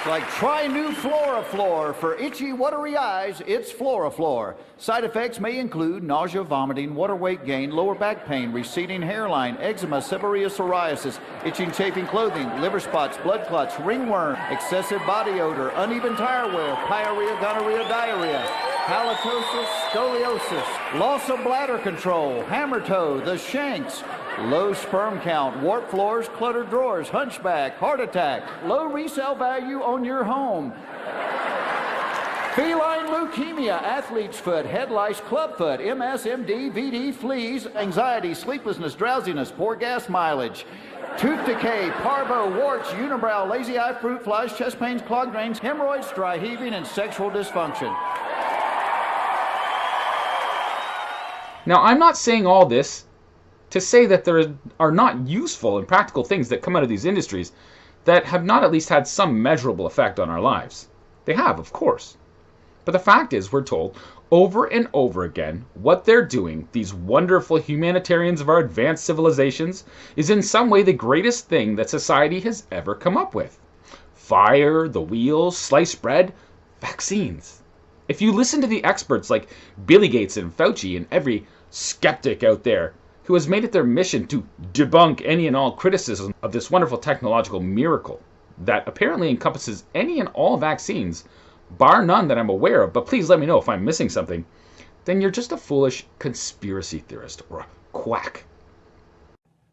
Like, try new Floraflor for itchy, watery eyes. It's Floraflor. Side effects may include nausea, vomiting, water weight gain, lower back pain, receding hairline, eczema, seborrheic psoriasis, itching, chafing clothing, liver spots, blood clots, ringworm, excessive body odor, uneven tire wear, pyorrhea, gonorrhea, diarrhea, halitosis, scoliosis, loss of bladder control, hammer toe, the shanks, low sperm count, warped floors, cluttered drawers, hunchback, heart attack, low resale value on your home, feline leukemia, athlete's foot, head lice, clubfoot, MS, MD, VD, fleas, anxiety, sleeplessness, drowsiness, poor gas mileage, tooth decay, parvo, warts, unibrow, lazy eye, fruit flies, chest pains, clogged drains, hemorrhoids, dry heaving, and sexual dysfunction. Now, I'm not saying all this to say that there are not useful and practical things that come out of these industries that have not at least had some measurable effect on our lives. They have, of course. But the fact is, we're told over and over again what they're doing, these wonderful humanitarians of our advanced civilizations, is in some way the greatest thing that society has ever come up with. Fire, the wheels, sliced bread, vaccines. If you listen to the experts like Billy Gates and Fauci and every skeptic out there who has made it their mission to debunk any and all criticism of this wonderful technological miracle that apparently encompasses any and all vaccines, bar none that I'm aware of, but please let me know if I'm missing something, then you're just a foolish conspiracy theorist or a quack.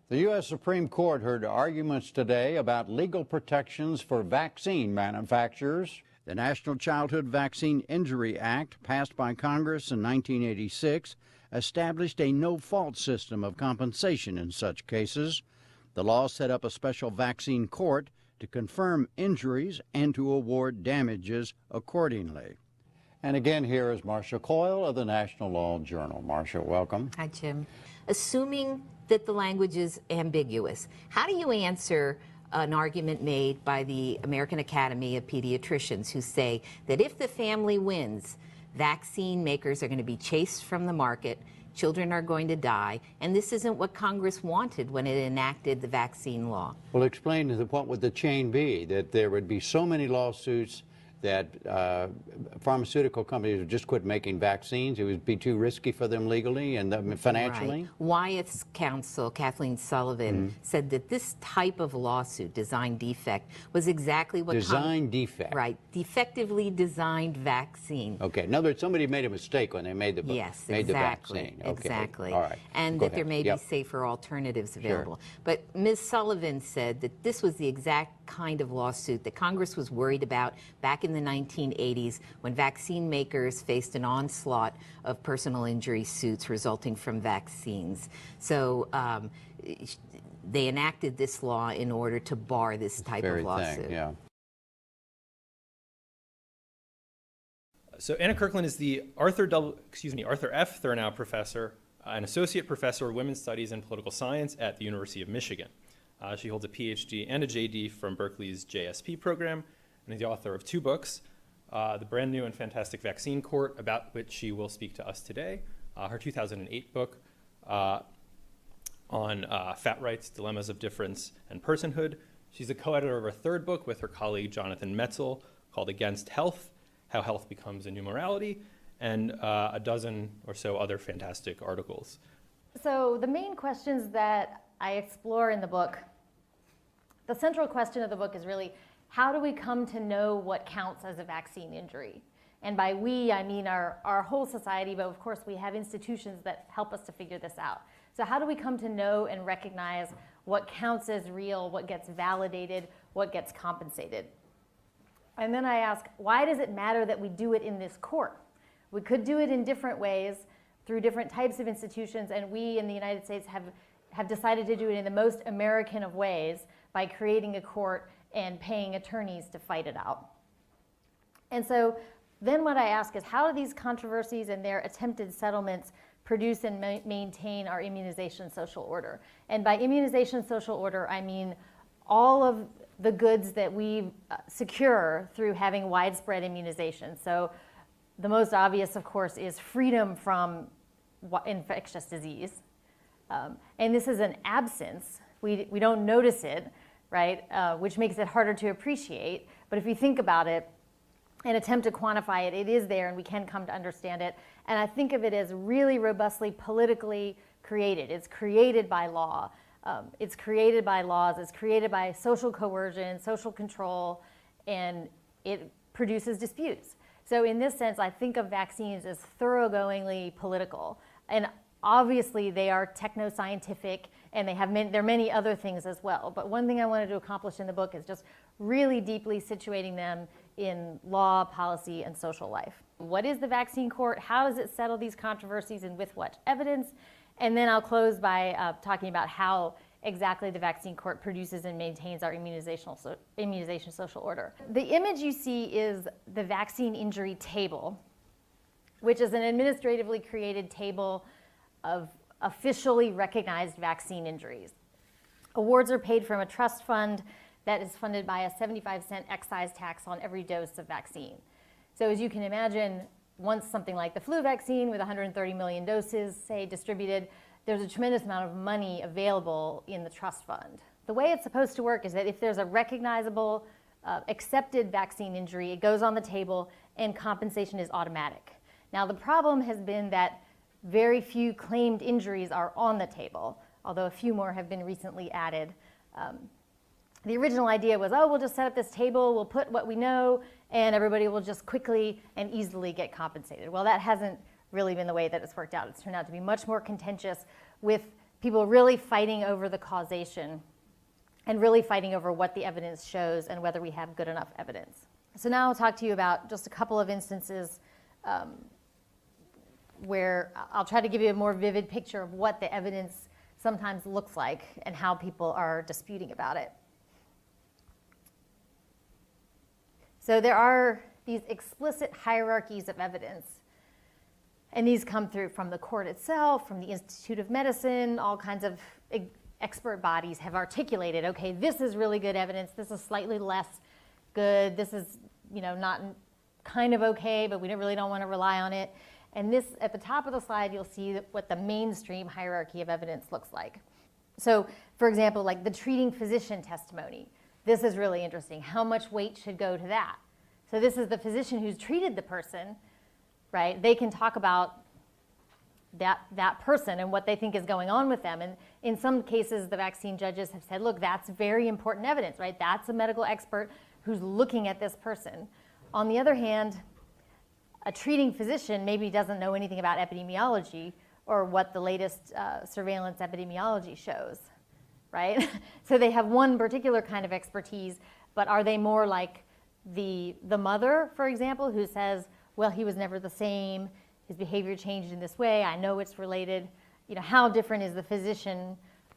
The U.S. Supreme Court heard arguments today about legal protections for vaccine manufacturers. The National Childhood Vaccine Injury Act, passed by Congress in 1986, established a no-fault system of compensation in such cases. The law set up a special vaccine court to confirm injuries and to award damages accordingly. And again, here is Marcia Coyle of the National Law Journal. Marcia, welcome. Hi, Jim. Assuming that the language is ambiguous, how do you answer an argument made by the American Academy of Pediatricians who say that if the family wins, vaccine makers are going to be chased from the market, children are going to die, and this isn't what Congress wanted when it enacted the vaccine law? Well, explain what would the chain be, that there would be so many lawsuits that pharmaceutical companies would just quit making vaccines? It would be too risky for them legally and financially? Right. Wyeth's counsel, Kathleen Sullivan, said that this type of lawsuit, design defect, was exactly what design defect. Right. Defectively designed vaccine. Okay. In other words, somebody made a mistake when they made the exactly. the vaccine. Okay. Exactly. All right. And Go that ahead. there may be safer alternatives available. Sure. But Ms. Sullivan said that this was the exact kind of lawsuit that Congress was worried about back in the 1980s when vaccine makers faced an onslaught of personal injury suits resulting from vaccines. So they enacted this law in order to bar this type of lawsuit. Yeah. So Anna Kirkland is the Arthur F. Thurnow Professor, an Associate Professor of Women's Studies and Political Science at the University of Michigan. She holds a PhD and a JD from Berkeley's JSP program, and is the author of 2 books, The Brand New and Fantastic Vaccine Court, about which she will speak to us today, her 2008 book on fat rights, dilemmas of difference and personhood. She's a co-editor of her 3rd book with her colleague Jonathan Metzl called Against Health, How Health Becomes a New Morality, and a dozen or so other fantastic articles. So the main questions that I explore in the book, the central question of the book is really, how do we come to know what counts as a vaccine injury? And by we, I mean our whole society, but of course we have institutions that help us to figure this out. So how do we come to know and recognize what counts as real, what gets validated, what gets compensated? And then I ask, why does it matter that we do it in this court? We could do it in different ways through different types of institutions, and we in the United States have decided to do it in the most American of ways by creating a court and paying attorneys to fight it out. And so then what I ask is, how do these controversies and their attempted settlements produce and maintain our immunization social order? And by immunization social order, I mean all of the goods that we secure through having widespread immunization. So the most obvious, of course, is freedom from infectious disease. And this is an absence. We don't notice it, right? Which makes it harder to appreciate. But if you think about it and attempt to quantify it, it is there and we can come to understand it. And I think of it as really robustly politically created. It's created by law. It's created by laws. It's created by social coercion, social control, and it produces disputes. So in this sense, I think of vaccines as thoroughgoingly political. And obviously they are techno-scientific and there are many other things as well. But one thing I wanted to accomplish in the book is just really deeply situating them in law, policy, and social life. What is the vaccine court? How does it settle these controversies and with what evidence? And then I'll close by talking about how exactly the vaccine court produces and maintains our immunization social order. The image you see is the vaccine injury table, which is an administratively created table of officially recognized vaccine injuries. Awards are paid from a trust fund that is funded by a 75-cent excise tax on every dose of vaccine. So as you can imagine, once something like the flu vaccine with 130 million doses, say, distributed, there's a tremendous amount of money available in the trust fund. The way it's supposed to work is that if there's a recognizable, accepted vaccine injury, it goes on the table and compensation is automatic. Now the problem has been that very few claimed injuries are on the table, although a few more have been recently added. The original idea was, oh, we'll just set up this table, we'll put what we know, and everybody will just quickly and easily get compensated. Well, that hasn't really been the way that it's worked out. It's turned out to be much more contentious, with people really fighting over the causation and really fighting over what the evidence shows and whether we have good enough evidence. So now I'll talk to you about just a couple of instances where I'll try to give you a more vivid picture of what the evidence sometimes looks like and how people are disputing about it. So there are these explicit hierarchies of evidence, and these come through from the court itself, from the Institute of Medicine. All kinds of expert bodies have articulated, okay, this is really good evidence, this is slightly less good, this is, not kind of okay, but we really don't want to rely on it. And this, at the top of the slide, you'll see what the mainstream hierarchy of evidence looks like. So, for example, like the treating physician testimony. This is really interesting. How much weight should go to that? So this is the physician who's treated the person, right? They can talk about that person and what they think is going on with them. And in some cases, the vaccine judges have said, look, that's very important evidence, right? That's a medical expert who's looking at this person. On the other hand, a treating physician maybe doesn't know anything about epidemiology or what the latest surveillance epidemiology shows, right? So they have one particular kind of expertise, but are they more like the mother, for example, who says, well, he was never the same, his behavior changed in this way, I know it's related. How different is the physician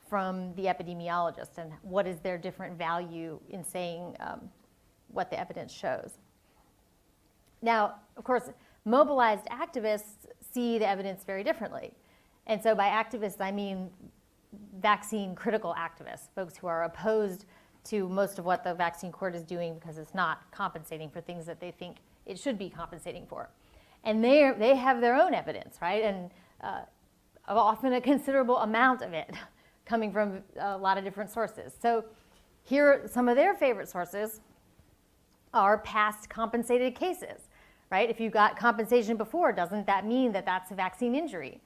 from the epidemiologist, and what is their different value in saying what the evidence shows? Now, of course, mobilized activists see the evidence very differently. And so by activists, I mean vaccine critical activists, folks who are opposed to most of what the vaccine court is doing because it's not compensating for things that they think it should be compensating for. And they have their own evidence, right? And often a considerable amount of it coming from a lot of different sources. So here, some of their favorite sources are past compensated cases, right? If you got compensation before, doesn't that mean that that's a vaccine injury,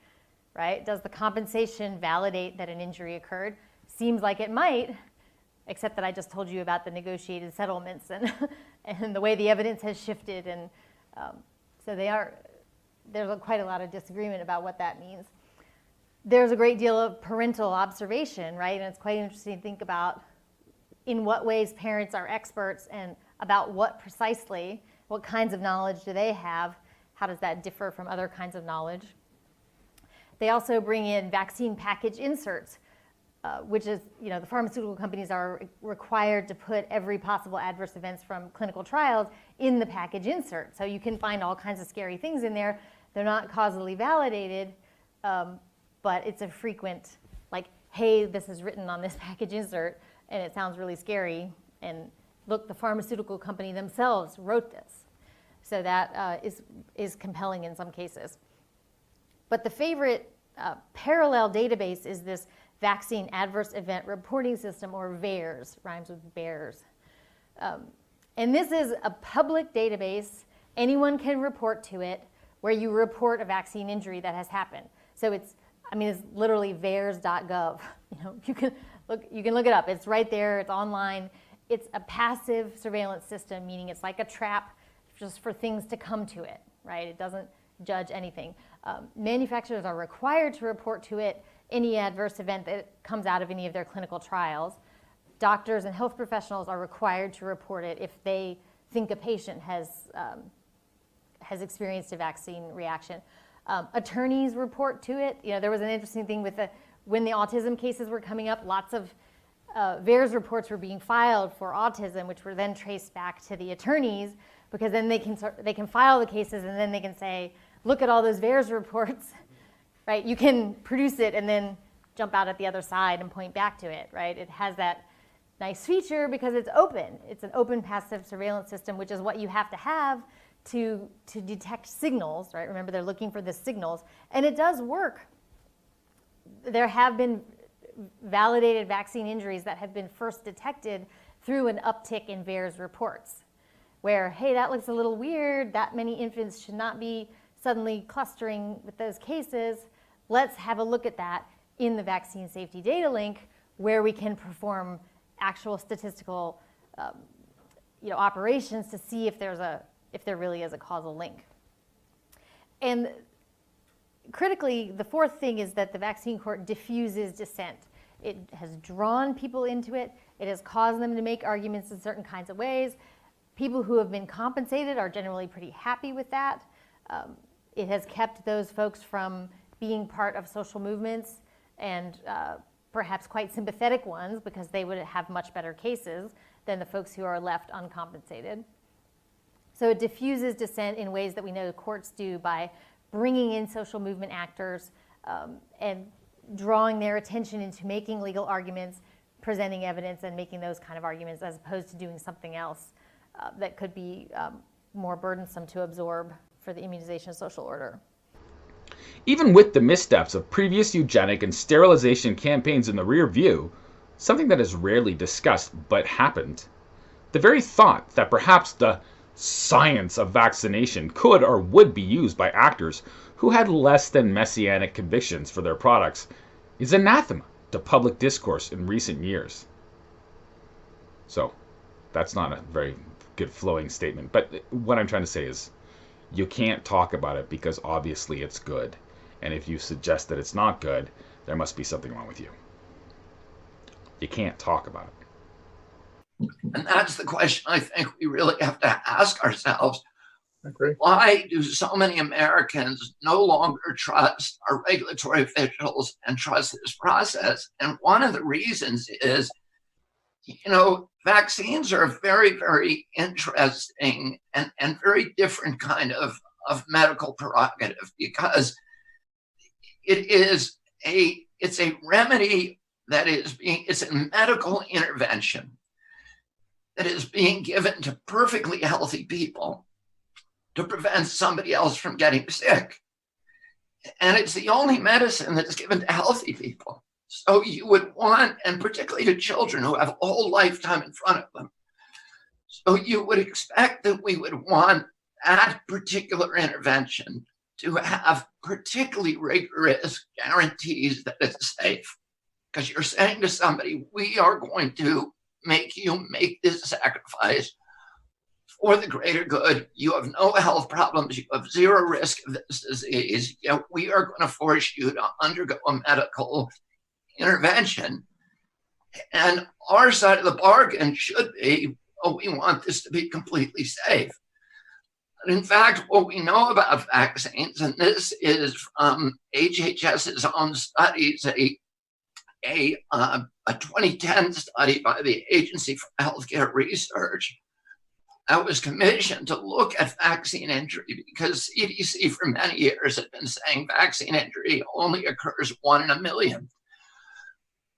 right? Does the compensation validate that an injury occurred? Seems like it might, except that I just told you about the negotiated settlements and the way the evidence has shifted. And so there's quite a lot of disagreement about what that means. There's a great deal of parental observation, right? And it's quite interesting to think about in what ways parents are experts and about what precisely, what kinds of knowledge do they have, how does that differ from other kinds of knowledge? They also bring in vaccine package inserts, which is, the pharmaceutical companies are required to put every possible adverse events from clinical trials in the package insert. So you can find all kinds of scary things in there. They're not causally validated, but it's a frequent, like, hey, this is written on this package insert, and it sounds really scary. And look, the pharmaceutical company themselves wrote this. So that is compelling in some cases. But the favorite parallel database is this Vaccine Adverse Event Reporting System, or VAERS, rhymes with bears. And this is a public database. Anyone can report to it, where you report a vaccine injury that has happened. So it's literally vaers.gov. You can look it up. It's right there. It's online. It's a passive surveillance system, meaning it's like a trap just for things to come to it, right? It doesn't judge anything. Manufacturers are required to report to it any adverse event that comes out of any of their clinical trials. Doctors and health professionals are required to report it if they think a patient has experienced a vaccine reaction. Attorneys report to it. There was an interesting thing with when the autism cases were coming up, lots of VAERS reports were being filed for autism, which were then traced back to the attorneys, because then they can file the cases, and then they can say, look at all those VAERS reports, right? You can produce it and then jump out at the other side and point back to it, right? It has that nice feature because it's open. It's an open passive surveillance system, which is what you have to detect signals, right? Remember, they're looking for the signals, and it does work. There have been validated vaccine injuries that have been first detected through an uptick in VAERS reports, where, hey, that looks a little weird, that many infants should not be suddenly clustering with those cases. Let's have a look at that in the Vaccine Safety Data Link, where we can perform actual statistical operations to see if there really is a causal link. And critically, the fourth thing is that the vaccine court diffuses dissent. It has drawn people into it. It has caused them to make arguments in certain kinds of ways. People who have been compensated are generally pretty happy with that. It has kept those folks from being part of social movements, and perhaps quite sympathetic ones, because they would have much better cases than the folks who are left uncompensated. So it diffuses dissent in ways that we know the courts do by bringing in social movement actors and drawing their attention into making legal arguments, presenting evidence, and making those kind of arguments, as opposed to doing something else that could be more burdensome to absorb for the immunization social order. Even with the missteps of previous eugenic and sterilization campaigns in the rear view, something that is rarely discussed but happened, the very thought that perhaps the science of vaccination could or would be used by actors who had less than messianic convictions for their products is anathema to public discourse in recent years. So, that's not a very good flowing statement, but what I'm trying to say is, you can't talk about it because obviously it's good. And if you suggest that it's not good, there must be something wrong with you. You can't talk about it. And that's the question I think we really have to ask ourselves. Why do so many Americans no longer trust our regulatory officials and trust this process? And one of the reasons is, vaccines are a very, very interesting and very different kind of medical prerogative, because it's a remedy that it's a medical intervention that is being given to perfectly healthy people to prevent somebody else from getting sick. And it's the only medicine that's given to healthy people. So you would want, and particularly to children who have a whole lifetime in front of them, so you would expect that we would want that particular intervention to have particularly rigorous guarantees that it's safe. Because you're saying to somebody, we are going to make you make this sacrifice for the greater good. You have no health problems. You have zero risk of this disease. Yet we are going to force you to undergo a medical intervention. And our side of the bargain should be, we want this to be completely safe. In fact, what we know about vaccines, and this is from HHS's own studies, a 2010 study by the Agency for Healthcare Research that was commissioned to look at vaccine injury, because CDC for many years had been saying vaccine injury only occurs 1 in a million.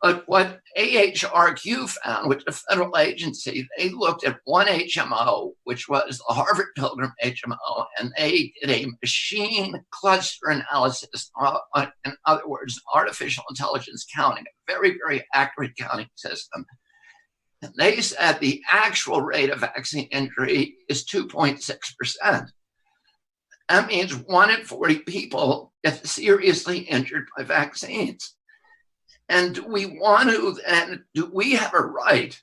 But what AHRQ found, which is a federal agency, they looked at one HMO, which was the Harvard Pilgrim HMO, and they did a machine cluster analysis, in other words, artificial intelligence counting, a very, very accurate counting system. And they said the actual rate of vaccine injury is 2.6%. That means 1 in 40 people get seriously injured by vaccines. And do we have a right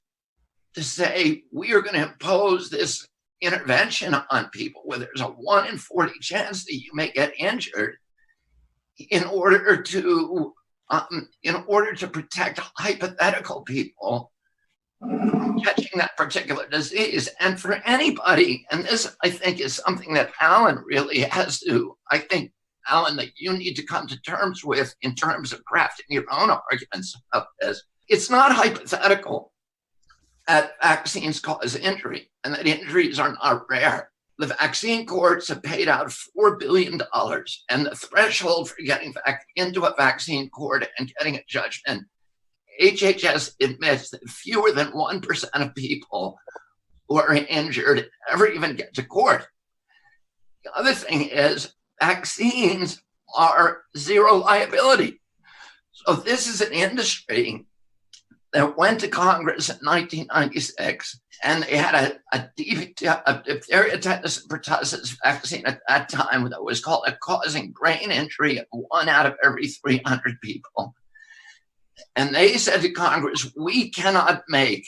to say we are going to impose this intervention on people where there's a 1 in 40 chance that you may get injured in order to protect hypothetical people catching that particular disease? And for anybody, and this I think is something that Alan really has to, I think, Alan, that you need to come to terms with in terms of crafting your own arguments about this. It's not hypothetical that vaccines cause injury and that injuries are not rare. The vaccine courts have paid out $4 billion, and the threshold for getting back into a vaccine court and getting a judgment, HHS admits that fewer than 1% of people who are injured ever even get to court. The other thing is, vaccines are zero liability. So this is an industry that went to Congress in 1996, and they had a diphtheria, tetanus, and pertussis vaccine at that time that was called causing brain injury in 1 out of every 300 people. And they said to Congress, we cannot make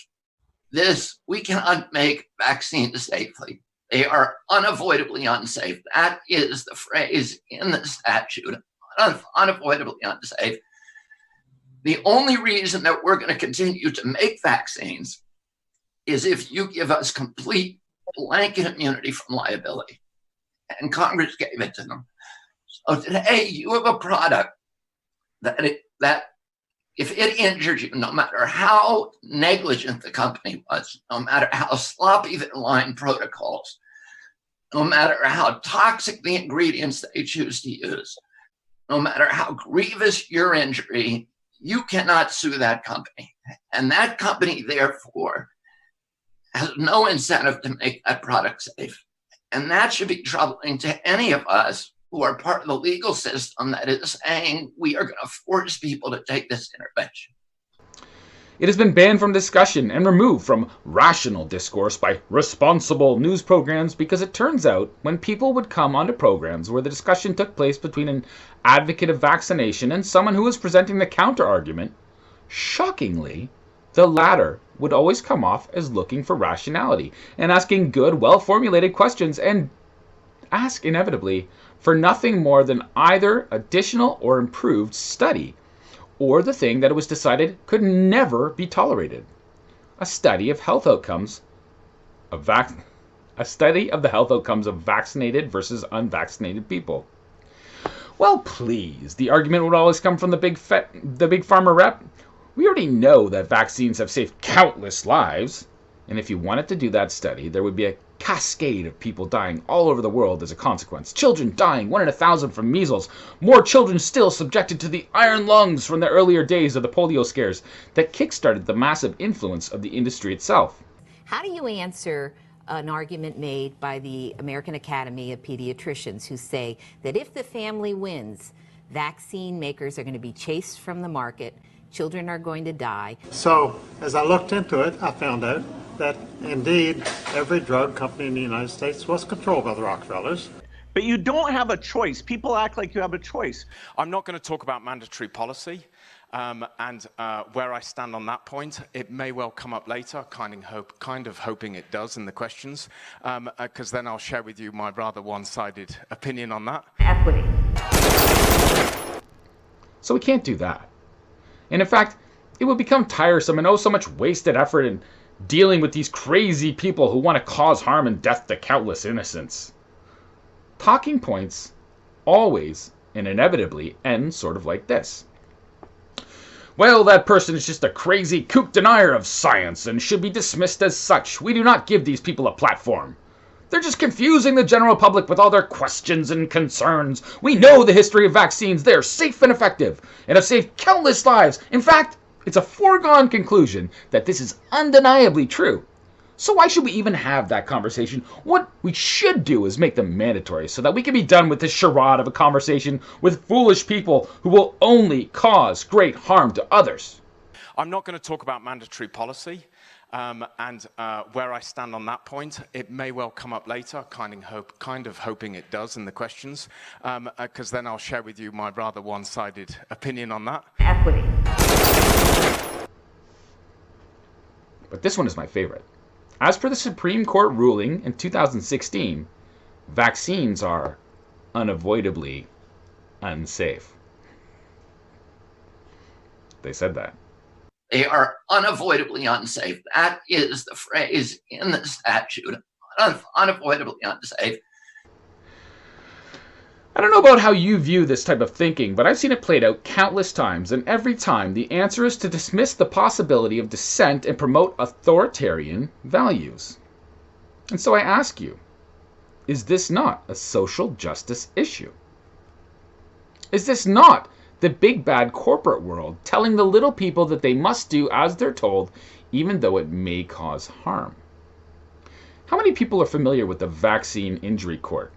vaccines safely. They are unavoidably unsafe. That is the phrase in the statute, unavoidably unsafe. The only reason that we're going to continue to make vaccines is if you give us complete blanket immunity from liability. And Congress gave it to them. So today you have a product that if it injured you, no matter how negligent the company was, no matter how sloppy their line protocols, no matter how toxic the ingredients they choose to use, no matter how grievous your injury, you cannot sue that company. And that company, therefore, has no incentive to make that product safe. And that should be troubling to any of us who are part of the legal system that is saying we are going to force people to take this intervention. It has been banned from discussion and removed from rational discourse by responsible news programs because it turns out when people would come onto programs where the discussion took place between an advocate of vaccination and someone who was presenting the counter-argument, shockingly, the latter would always come off as looking for rationality and asking good, well-formulated questions and ask, inevitably, for nothing more than either additional or improved study, or the thing that it was decided could never be tolerated. A study of health outcomes of the health outcomes of vaccinated versus unvaccinated people. Well, please, the argument would always come from the big pharma rep. We already know that vaccines have saved countless lives, and if you wanted to do that study, there would be a cascade of people dying all over the world as a consequence. Children dying 1 in 1,000 from measles. More children still subjected to the iron lungs from the earlier days of the polio scares that kickstarted the massive influence of the industry itself. How do you answer an argument made by the American Academy of Pediatricians who say that if the family wins, vaccine makers are going to be chased from the market, children are going to die? So as I looked into it, I found out that indeed every drug company in the United States was controlled by the Rockefellers. But you don't have a choice. People act like you have a choice. I'm not going to talk about mandatory policy and where I stand on that point. It may well come up later, kind of hoping it does in the questions, because then I'll share with you my rather one-sided opinion on that. Equity. So we can't do that. And in fact, it would become tiresome and so much wasted effort in dealing with these crazy people who want to cause harm and death to countless innocents. talking points always and inevitably end sort of like this. Well, that person is just a crazy kook denier of science and should be dismissed as such. We do not give these people a platform. They're just confusing the general public with all their questions and concerns. We know the history of vaccines. They're safe and effective and have saved countless lives. In fact, it's a foregone conclusion that this is undeniably true. So why should we even have that conversation? What we should do is make them mandatory so that we can be done with this charade of a conversation with foolish people who will only cause great harm to others. I'm not going to talk about mandatory policy and where I stand on that point. It may well come up later, kind of hoping it does in the questions, because then I'll share with you my rather one-sided opinion on that. Equity. But this one is my favorite. As per the Supreme Court ruling in 2016, vaccines are unavoidably unsafe. They said that. They are unavoidably unsafe. That is the phrase in the statute. Unavoidably unsafe. I don't know about how you view this type of thinking, but I've seen it played out countless times, and every time the answer is to dismiss the possibility of dissent and promote authoritarian values. And so I ask you, is this not a social justice issue? Is this not the big bad corporate world telling the little people that they must do as they're told, even though it may cause harm? How many people are familiar with the Vaccine Injury Court?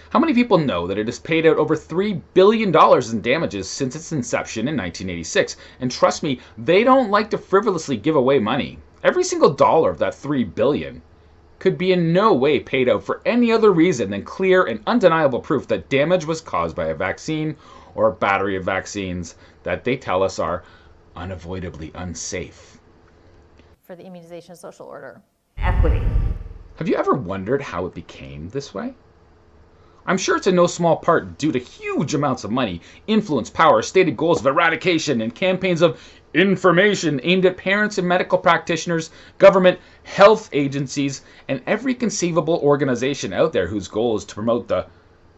How many people know that it has paid out over $3 billion in damages since its inception in 1986? And trust me, they don't like to frivolously give away money. Every single dollar of that $3 billion could be in no way paid out for any other reason than clear and undeniable proof that damage was caused by a vaccine or a battery of vaccines that they tell us are unavoidably unsafe. For the immunization social order. Equity. Have you ever wondered how it became this way? I'm sure it's in no small part due to huge amounts of money, influence, power, stated goals of eradication, and campaigns of information aimed at parents and medical practitioners, government, health agencies, and every conceivable organization out there whose goal is to promote the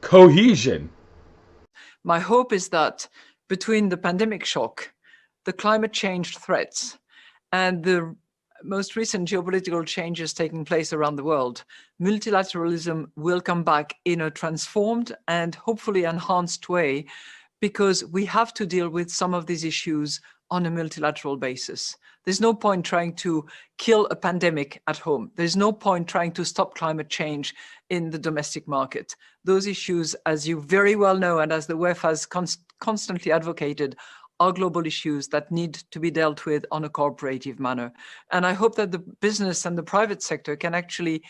cohesion. My hope is that between the pandemic shock, the climate change threats, and the most recent geopolitical changes taking place around the world, multilateralism will come back in a transformed and hopefully enhanced way, because we have to deal with some of these issues on a multilateral basis. There's no point trying to kill a pandemic at home. There's no point trying to stop climate change in the domestic market. Those issues, as you very well know, and as the WEF has constantly advocated, are global issues that need to be dealt with on a cooperative manner. And I hope that the business and the private sector can actually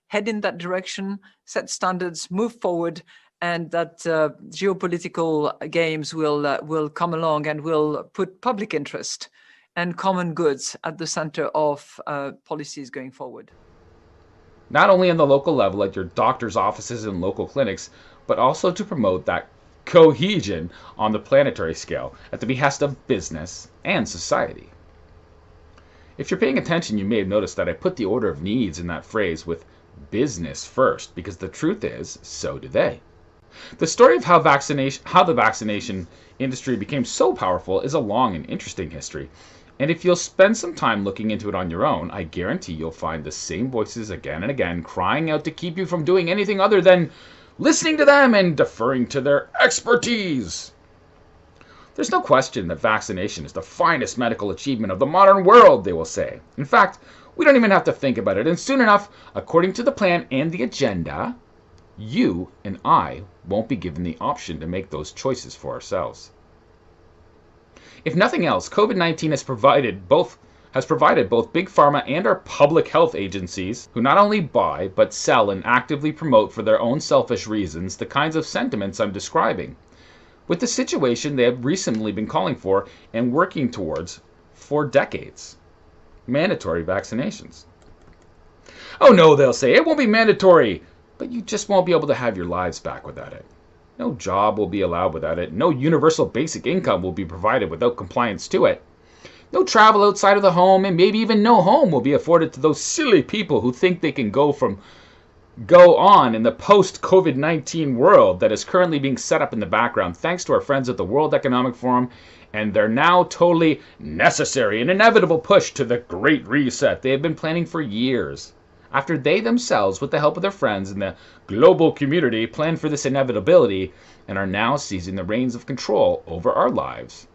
head in that direction, set standards, move forward, and that geopolitical games will come along and will put public interest and common goods at the center of policies going forward. Not only on the local level at your doctor's offices and local clinics, but also to promote that cohesion on the planetary scale at the behest of business and society. If you're paying attention, you may have noticed that I put the order of needs in that phrase with business first, because the truth is, so do they. The story of how the vaccination industry became so powerful is a long and interesting history, and if you'll spend some time looking into it on your own, I guarantee you'll find the same voices again and again crying out to keep you from doing anything other than listening to them and deferring to their expertise. There's no question that vaccination is the finest medical achievement of the modern world, they will say. In fact, we don't even have to think about it, and soon enough, according to the plan and the agenda, you and I won't be given the option to make those choices for ourselves. If nothing else, COVID-19 has provided both big pharma and our public health agencies, who not only buy but sell and actively promote for their own selfish reasons the kinds of sentiments I'm describing, with the situation they have recently been calling for and working towards for decades: mandatory vaccinations. Oh no, they'll say, it won't be mandatory, but you just won't be able to have your lives back without it. No job will be allowed without it. No universal basic income will be provided without compliance to it. No travel outside of the home, and maybe even no home will be afforded to those silly people who think they can go from go on in the post-COVID-19 world that is currently being set up in the background thanks to our friends at the World Economic Forum and their now totally necessary and inevitable push to the Great Reset they have been planning for years. After they themselves, with the help of their friends in the global community, planned for this inevitability and are now seizing the reins of control over our lives.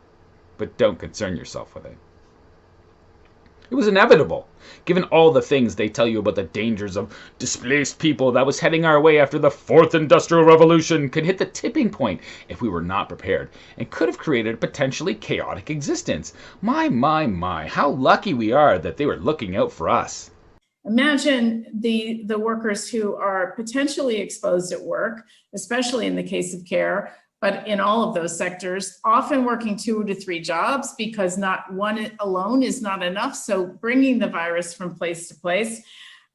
But don't concern yourself with it. It was inevitable, given all the things they tell you about the dangers of displaced people that was heading our way after the Fourth Industrial Revolution could hit the tipping point if we were not prepared, and could have created a potentially chaotic existence. My, how lucky we are that they were looking out for us. Imagine the workers who are potentially exposed at work, especially in the case of care, but in all of those sectors, often working 2 to 3 jobs because not one alone is not enough. So bringing the virus from place to place.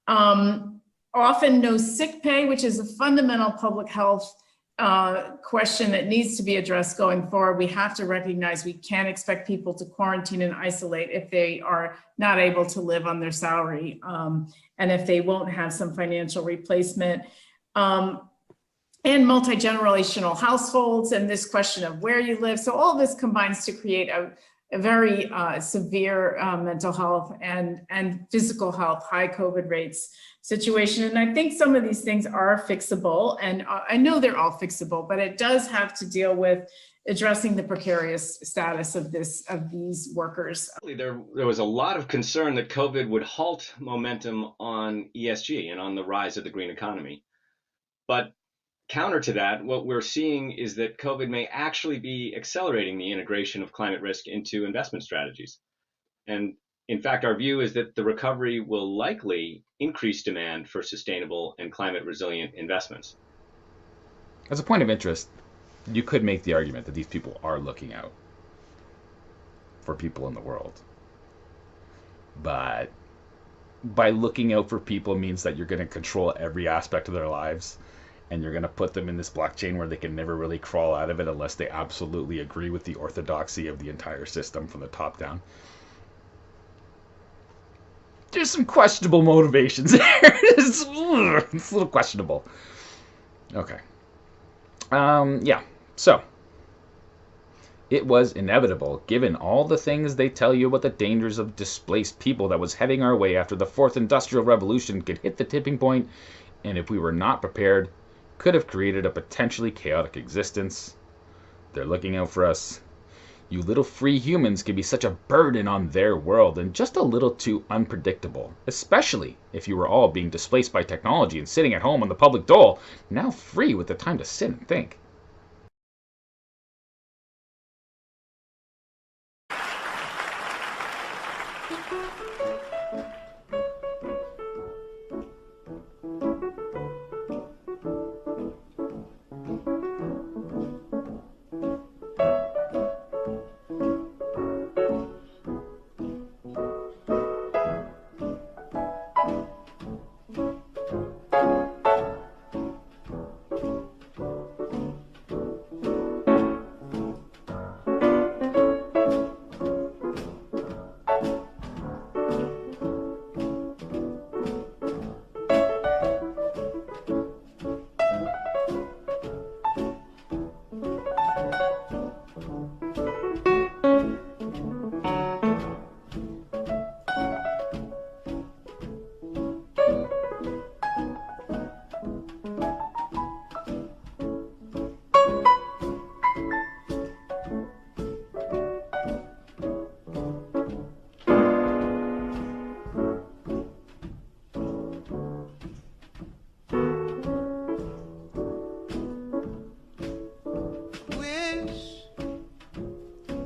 Often no sick pay, which is a fundamental public health question that needs to be addressed going forward. We have to recognize we can't expect people to quarantine and isolate if they are not able to live on their salary and if they won't have some financial replacement. And multi-generational households and this question of where you live. So all this combines to create a very severe mental health and physical health, high COVID rates situation. And I think some of these things are fixable, and I know they're all fixable, but it does have to deal with addressing the precarious status of these workers. There was a lot of concern that COVID would halt momentum on ESG and on the rise of the green economy. But counter to that, what we're seeing is that COVID may actually be accelerating the integration of climate risk into investment strategies. And in fact, our view is that the recovery will likely increase demand for sustainable and climate resilient investments. As a point of interest, you could make the argument that these people are looking out for people in the world. But by looking out for people means that you're going to control every aspect of their lives. And you're going to put them in this blockchain where they can never really crawl out of it unless they absolutely agree with the orthodoxy of the entire system from the top down. There's some questionable motivations there. It's a little questionable. Okay. Yeah. So, it was inevitable, given all the things they tell you about the dangers of displaced people that was heading our way after the Fourth Industrial Revolution could hit the tipping point, and if we were not prepared, could have created a potentially chaotic existence. They're looking out for us. You little free humans can be such a burden on their world and just a little too unpredictable, especially if you were all being displaced by technology and sitting at home on the public dole, now free with the time to sit and think.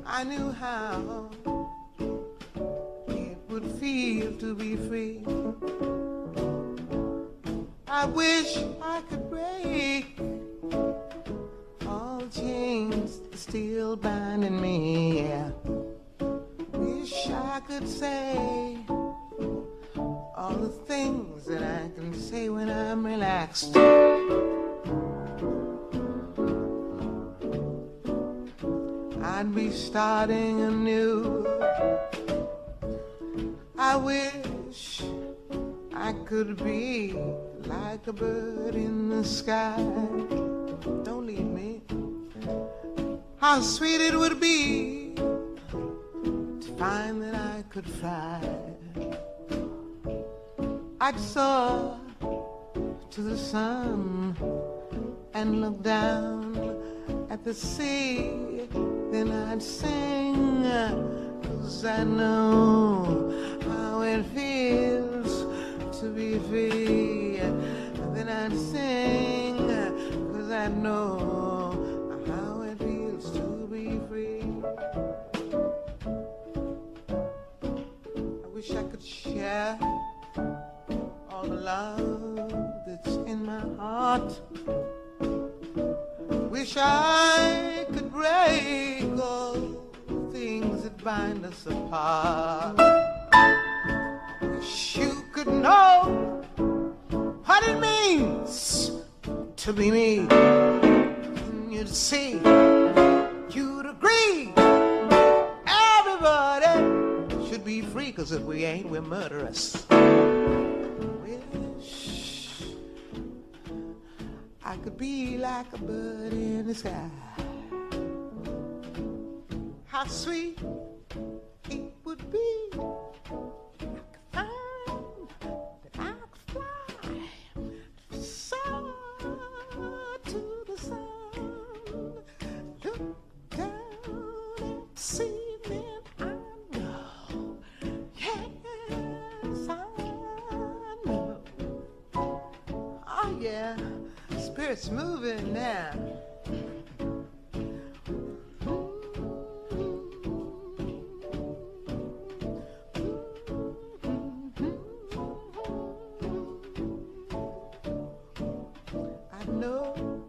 I knew how it would feel to be free. I wish I could break all chains still binding me. Yeah. Wish I could say all the things that I can say when I'm relaxed. I'd be starting anew. I wish I could be like a bird in the sky. Don't leave me. How sweet it would be to find that I could fly. I'd soar to the sun and look down at the sea. Then I'd sing, 'cause I know how it feels to be free. Then I'd sing, 'cause I know how it feels to be free. I wish I could share all the love that's in my heart. Wish I could break all the things that bind us apart. Wish you could know what it means to be me. And you'd see, you'd agree, everybody should be free, 'cause if we ain't, we're murderous. Wish I could be like a bird in the sky. How sweet it would be that I could fly, soar to the sun, look down and see, then I know, yes I know. Oh yeah, spirit's moving now. I know,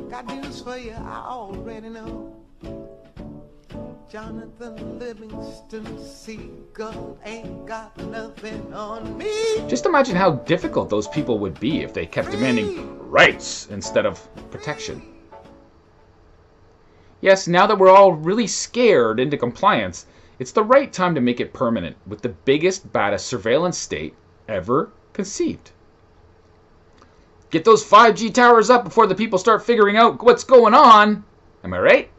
got news for you, I already know. Jonathan Livingston Seagull ain't got nothing on me. Just imagine how difficult those people would be if they kept demanding rights instead of protection. Yes, now that we're all really scared into compliance, it's the right time to make it permanent with the biggest, baddest surveillance state ever conceived. Get those 5G towers up before the people start figuring out what's going on. Am I right?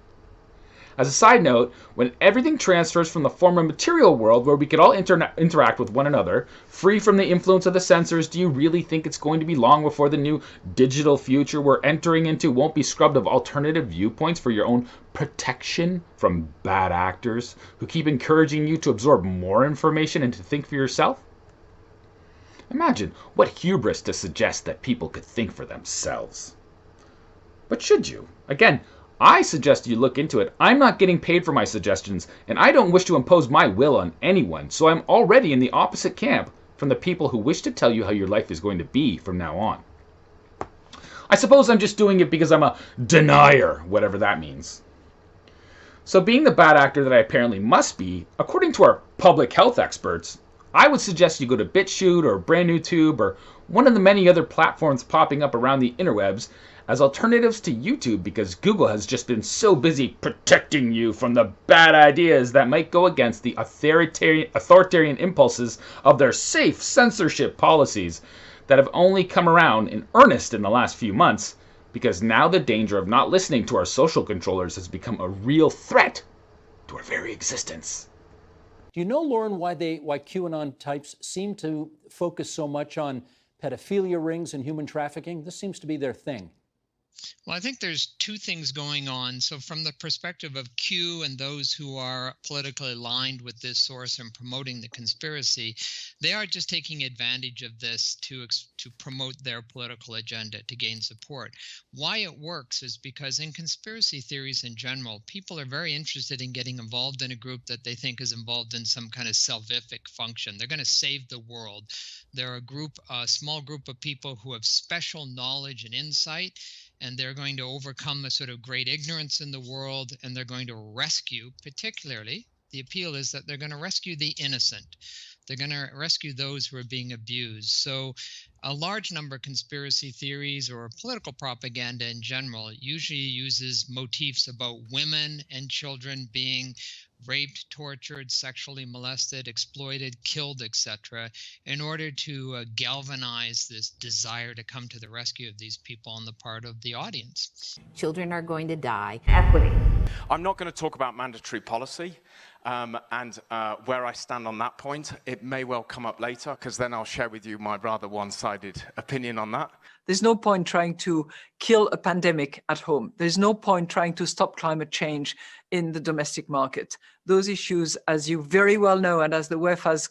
As a side note, when everything transfers from the former material world where we could all interact with one another, free from the influence of the censors, do you really think it's going to be long before the new digital future we're entering into won't be scrubbed of alternative viewpoints for your own protection from bad actors who keep encouraging you to absorb more information and to think for yourself? Imagine what hubris to suggest that people could think for themselves. But should you? Again, I suggest you look into it. I'm not getting paid for my suggestions, and I don't wish to impose my will on anyone, so I'm already in the opposite camp from the people who wish to tell you how your life is going to be from now on. I suppose I'm just doing it because I'm a denier, whatever that means. So being the bad actor that I apparently must be, according to our public health experts, I would suggest you go to BitChute or BrandNewTube or one of the many other platforms popping up around the interwebs as alternatives to YouTube, because Google has just been so busy protecting you from the bad ideas that might go against the authoritarian impulses of their safe censorship policies that have only come around in earnest in the last few months, because now the danger of not listening to our social controllers has become a real threat to our very existence. Do you know, Lauren, why QAnon types seem to focus so much on pedophilia rings and human trafficking? This seems to be their thing. Well, I think there's two things going on. So from the perspective of Q and those who are politically aligned with this source and promoting the conspiracy, they are just taking advantage of this to promote their political agenda, to gain support. Why it works is because in conspiracy theories in general, people are very interested in getting involved in a group that they think is involved in some kind of salvific function. They're going to save the world. They're a small group of people who have special knowledge and insight, and they're going to overcome a sort of great ignorance in the world, and they're going to rescue, particularly, the appeal is that they're going to rescue the innocent. They're going to rescue those who are being abused. So a large number of conspiracy theories or political propaganda in general usually uses motifs about women and children being raped, tortured, sexually molested, exploited, killed, etc., in order to galvanize this desire to come to the rescue of these people on the part of the audience. Children are going to die. Equity. I'm not going to talk about mandatory policy and where I stand on that point. It may well come up later, because then I'll share with you my rather one-sided opinion on that. There's no point trying to kill a pandemic at home. There's no point trying to stop climate change in the domestic market. Those issues, as you very well know, and as the WEF has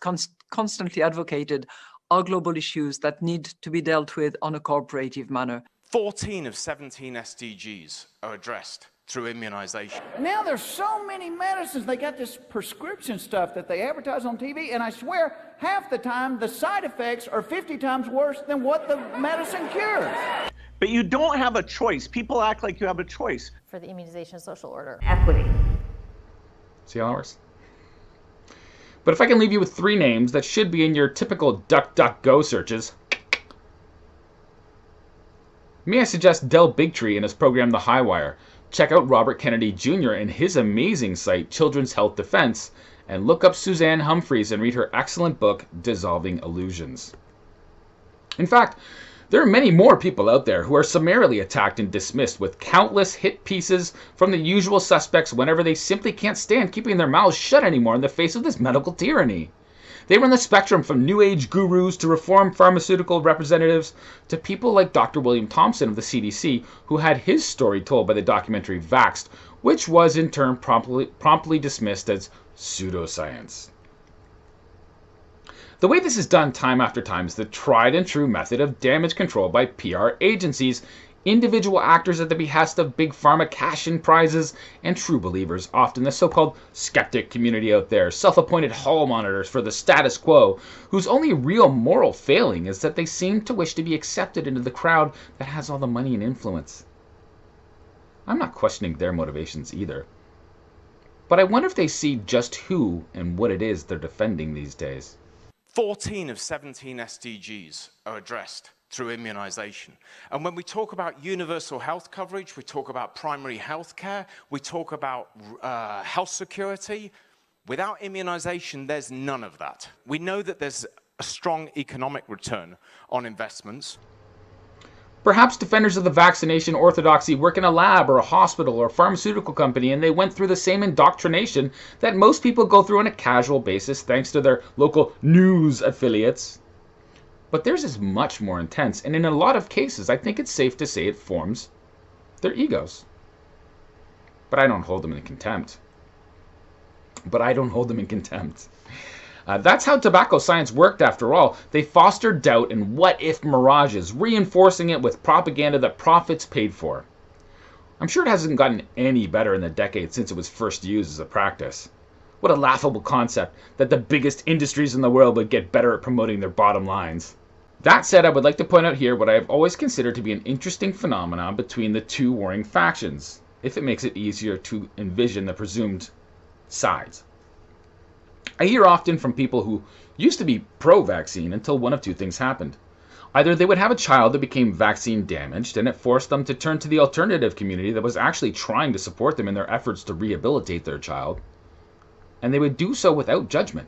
constantly advocated, are global issues that need to be dealt with on a cooperative manner. 14 of 17 SDGs are addressed through immunization. Now there's so many medicines. They got this prescription stuff that they advertise on TV, and I swear half the time the side effects are 50 times worse than what the medicine cures. But you don't have a choice. People act like you have a choice. For the immunization social order. Equity. See how that works? But if I can leave you with 3 names that should be in your typical DuckDuckGo searches, may I suggest Del Bigtree and his program The Highwire. Check out Robert Kennedy Jr. and his amazing site, Children's Health Defense, and look up Suzanne Humphreys and read her excellent book, Dissolving Illusions. In fact, there are many more people out there who are summarily attacked and dismissed with countless hit pieces from the usual suspects whenever they simply can't stand keeping their mouths shut anymore in the face of this medical tyranny. They run the spectrum from New Age gurus to reform pharmaceutical representatives to people like Dr. William Thompson of the CDC, who had his story told by the documentary Vaxxed, which was in turn promptly dismissed as pseudoscience. The way this is done time after time is the tried and true method of damage control by PR agencies, individual actors at the behest of big pharma cash-in prizes, and true believers, often the so-called skeptic community out there, self-appointed hall monitors for the status quo, whose only real moral failing is that they seem to wish to be accepted into the crowd that has all the money and influence. I'm not questioning their motivations either, but I wonder if they see just who and what it is they're defending these days. 14 of 17 SDGs are addressed through immunization. And when we talk about universal health coverage, we talk about primary health care, we talk about health security. Without immunization, there's none of that. We know that there's a strong economic return on investments. Perhaps defenders of the vaccination orthodoxy work in a lab or a hospital or a pharmaceutical company, and they went through the same indoctrination that most people go through on a casual basis thanks to their local news affiliates. But theirs is much more intense, and in a lot of cases, I think it's safe to say it forms their egos. But I don't hold them in contempt. That's how tobacco science worked after all. They fostered doubt and what-if mirages, reinforcing it with propaganda that profits paid for. I'm sure it hasn't gotten any better in the decades since it was first used as a practice. What a laughable concept that the biggest industries in the world would get better at promoting their bottom lines. That said, I would like to point out here what I have always considered to be an interesting phenomenon between the two warring factions, if it makes it easier to envision the presumed sides. I hear often from people who used to be pro-vaccine until one of two things happened. Either they would have a child that became vaccine damaged, and it forced them to turn to the alternative community that was actually trying to support them in their efforts to rehabilitate their child, and they would do so without judgment.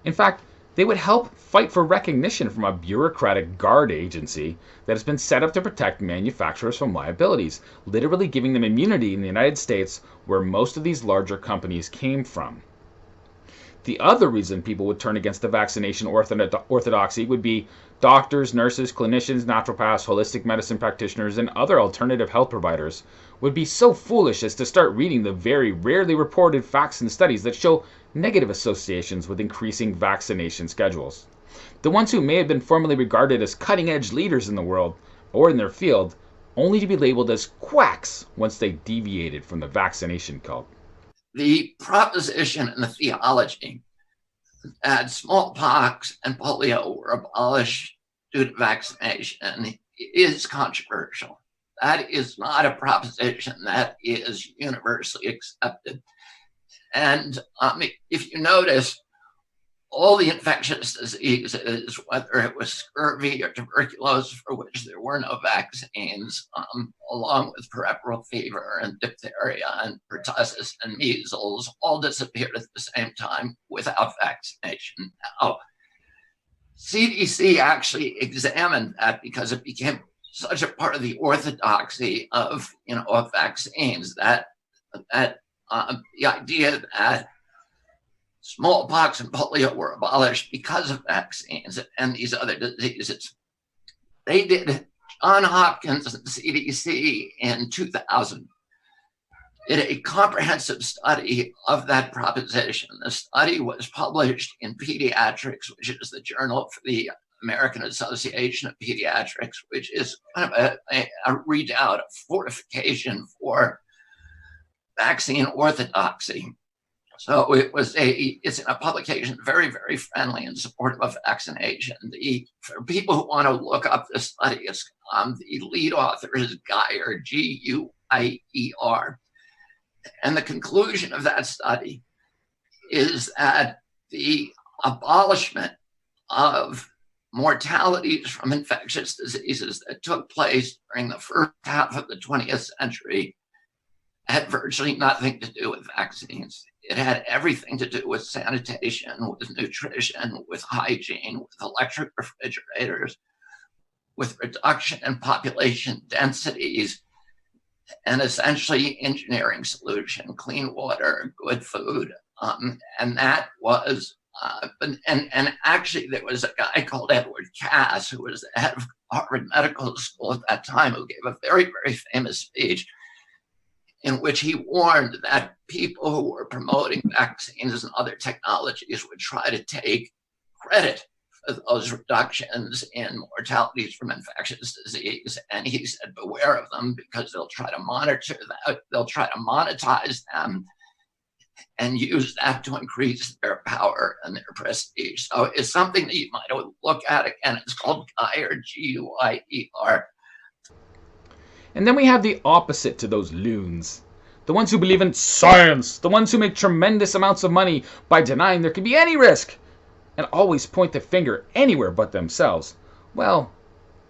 In fact, they would help fight for recognition from a bureaucratic guard agency that has been set up to protect manufacturers from liabilities, literally giving them immunity in the United States, where most of these larger companies came from. The other reason people would turn against the vaccination orthodoxy would be doctors, nurses, clinicians, naturopaths, holistic medicine practitioners, and other alternative health providers would be so foolish as to start reading the very rarely reported facts and studies that show negative associations with increasing vaccination schedules. The ones who may have been formerly regarded as cutting-edge leaders in the world or in their field, only to be labeled as quacks once they deviated from the vaccination cult. The proposition and the theology that smallpox and polio were abolished due to vaccination is controversial. That is not a proposition that is universally accepted. And if you notice, all the infectious diseases, whether it was scurvy or tuberculosis, for which there were no vaccines, along with peripheral fever and diphtheria and pertussis and measles, all disappeared at the same time without vaccination. Now, CDC actually examined that because it became such a part of the orthodoxy of vaccines that the idea that smallpox and polio were abolished because of vaccines and these other diseases. They did, John Hopkins and CDC in 2000 did a comprehensive study of that proposition. The study was published in Pediatrics, which is the journal for the American Association of Pediatrics, which is kind of a redoubt, a fortification for vaccine orthodoxy. So it's a publication very, very friendly and supportive of vaccination. For people who want to look up the study, the lead author is Guyer, Guier. And the conclusion of that study is that the abolishment of mortalities from infectious diseases that took place during the first half of the 20th century had virtually nothing to do with vaccines. It had everything to do with sanitation, with nutrition, with hygiene, with electric refrigerators, with reduction in population densities, and essentially engineering solution, clean water, good food. And that was, and actually there was a guy called Edward Cass, who was the head of Harvard Medical School at that time, who gave a very, very famous speech in which he warned that people who were promoting vaccines and other technologies would try to take credit for those reductions in mortalities from infectious disease. And he said, beware of them, because they'll try to monitor that, they'll try to monetize them and use that to increase their power and their prestige. So it's something that you might look at. Again, it's called Guyer, Guier. And then we have the opposite to those loons. The ones who believe in science. The ones who make tremendous amounts of money by denying there can be any risk. And always point the finger anywhere but themselves. Well,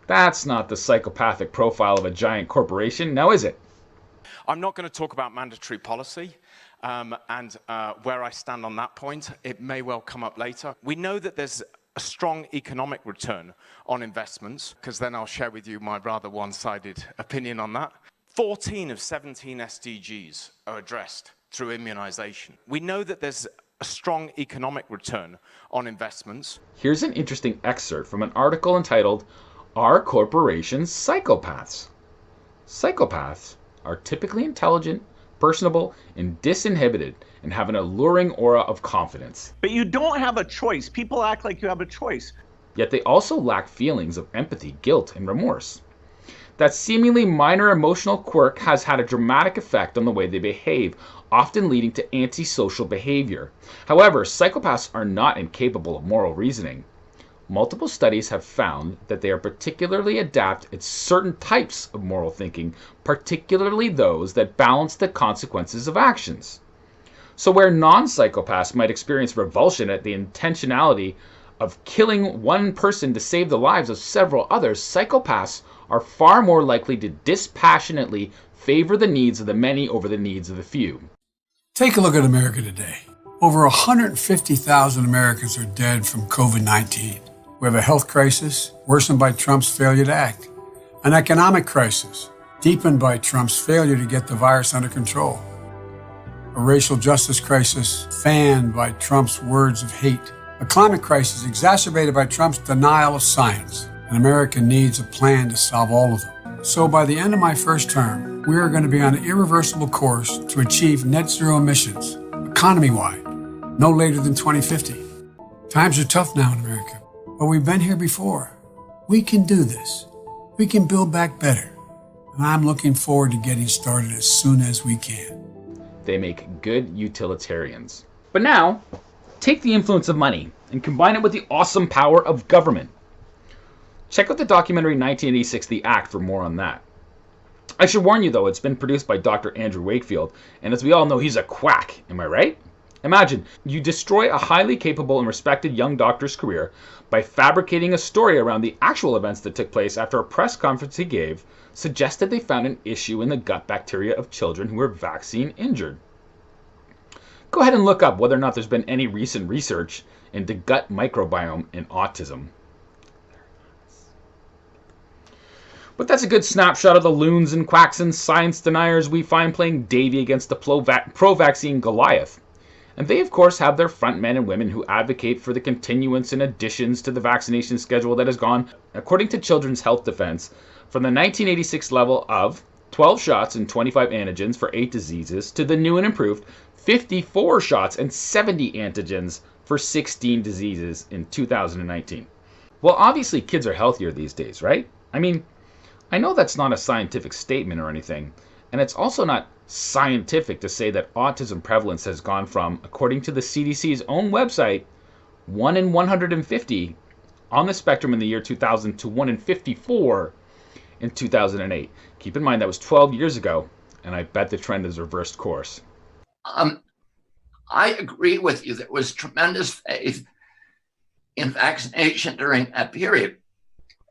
that's not the psychopathic profile of a giant corporation, now is it? I'm not going to talk about mandatory policy and where I stand on that point. It may well come up later. We know that there's a strong economic return on investments, because then I'll share with you my rather one-sided opinion on that. 14 of 17 SDGs are addressed through immunization. We know that there's a strong economic return on investments. Here's an interesting excerpt from an article entitled, Are Corporations Psychopaths? Psychopaths are typically intelligent, personable, and disinhibited, and have an alluring aura of confidence. But you don't have a choice. People act like you have a choice. Yet they also lack feelings of empathy, guilt, and remorse. That seemingly minor emotional quirk has had a dramatic effect on the way they behave, often leading to antisocial behavior. However, psychopaths are not incapable of moral reasoning. Multiple studies have found that they are particularly adept at certain types of moral thinking, particularly those that balance the consequences of actions. So where non-psychopaths might experience revulsion at the intentionality of killing one person to save the lives of several others, psychopaths are far more likely to dispassionately favor the needs of the many over the needs of the few. Take a look at America today. Over 150,000 Americans are dead from COVID-19. We have a health crisis worsened by Trump's failure to act, an economic crisis deepened by Trump's failure to get the virus under control, a racial justice crisis fanned by Trump's words of hate, a climate crisis exacerbated by Trump's denial of science, and America needs a plan to solve all of them. So by the end of my first term, we are going to be on an irreversible course to achieve net zero emissions, economy-wide, no later than 2050. Times are tough now in America, but we've been here before. We can do this. We can build back better. And I'm looking forward to getting started as soon as we can. They make good utilitarians. But now, take the influence of money and combine it with the awesome power of government. Check out the documentary 1986, The Act, for more on that. I should warn you, though, it's been produced by Dr. Andrew Wakefield, and as we all know, he's a quack. Am I right? Imagine, you destroy a highly capable and respected young doctor's career by fabricating a story around the actual events that took place after a press conference he gave suggested they found an issue in the gut bacteria of children who were vaccine injured. Go ahead and look up whether or not there's been any recent research into gut microbiome in autism. But that's a good snapshot of the loons and quacks and science deniers we find playing Davy against the pro-vaccine Goliath. And they, of course, have their front men and women who advocate for the continuance and additions to the vaccination schedule that has gone, according to Children's Health Defense, from the 1986 level of 12 shots and 25 antigens for 8 diseases to the new and improved 54 shots and 70 antigens for 16 diseases in 2019. Well, obviously kids are healthier these days, right? I mean, I know that's not a scientific statement or anything, and it's also not scientific to say that autism prevalence has gone from, according to the CDC's own website, 1 in 150 on the spectrum in the year 2000 to 1 in 54 in 2008. Keep in mind that was 12 years ago, and I bet the trend has reversed course. I agree with you. There was tremendous faith in vaccination during that period.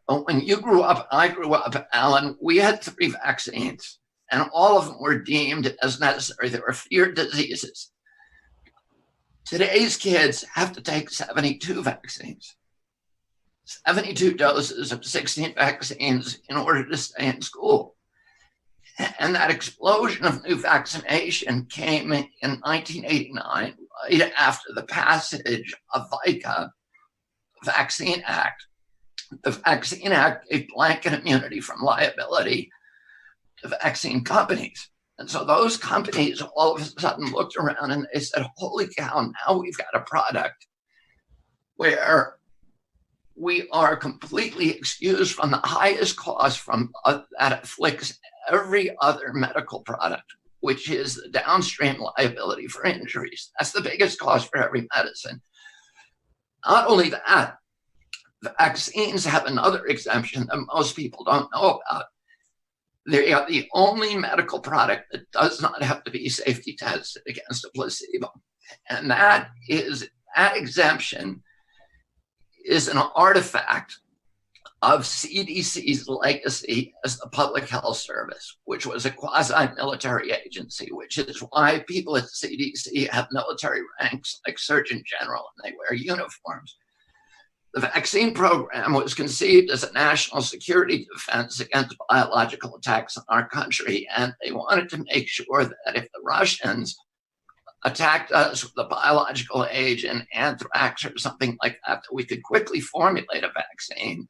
But when you grew up, I grew up, Alan, we had 3 vaccines, and all of them were deemed as necessary. There were fewer diseases. Today's kids have to take 72 vaccines, 72 doses of 16 vaccines in order to stay in school. And that explosion of new vaccination came in 1989, right after the passage of VICA, Vaccine Act. The Vaccine Act gave blanket immunity from liability to vaccine companies. And so those companies all of a sudden looked around and they said, holy cow, now we've got a product where we are completely excused from the highest cost from that afflicts every other medical product, which is the downstream liability for injuries. That's the biggest cost for every medicine. Not only that, the vaccines have another exemption that most people don't know about. They are the only medical product that does not have to be safety tested against a placebo. And that exemption is an artifact of CDC's legacy as the Public Health Service, which was a quasi-military agency, which is why people at the CDC have military ranks like Surgeon General and they wear uniforms. The vaccine program was conceived as a national security defense against biological attacks on our country, and they wanted to make sure that if the Russians attacked us with a biological agent, anthrax or something like that, that we could quickly formulate a vaccine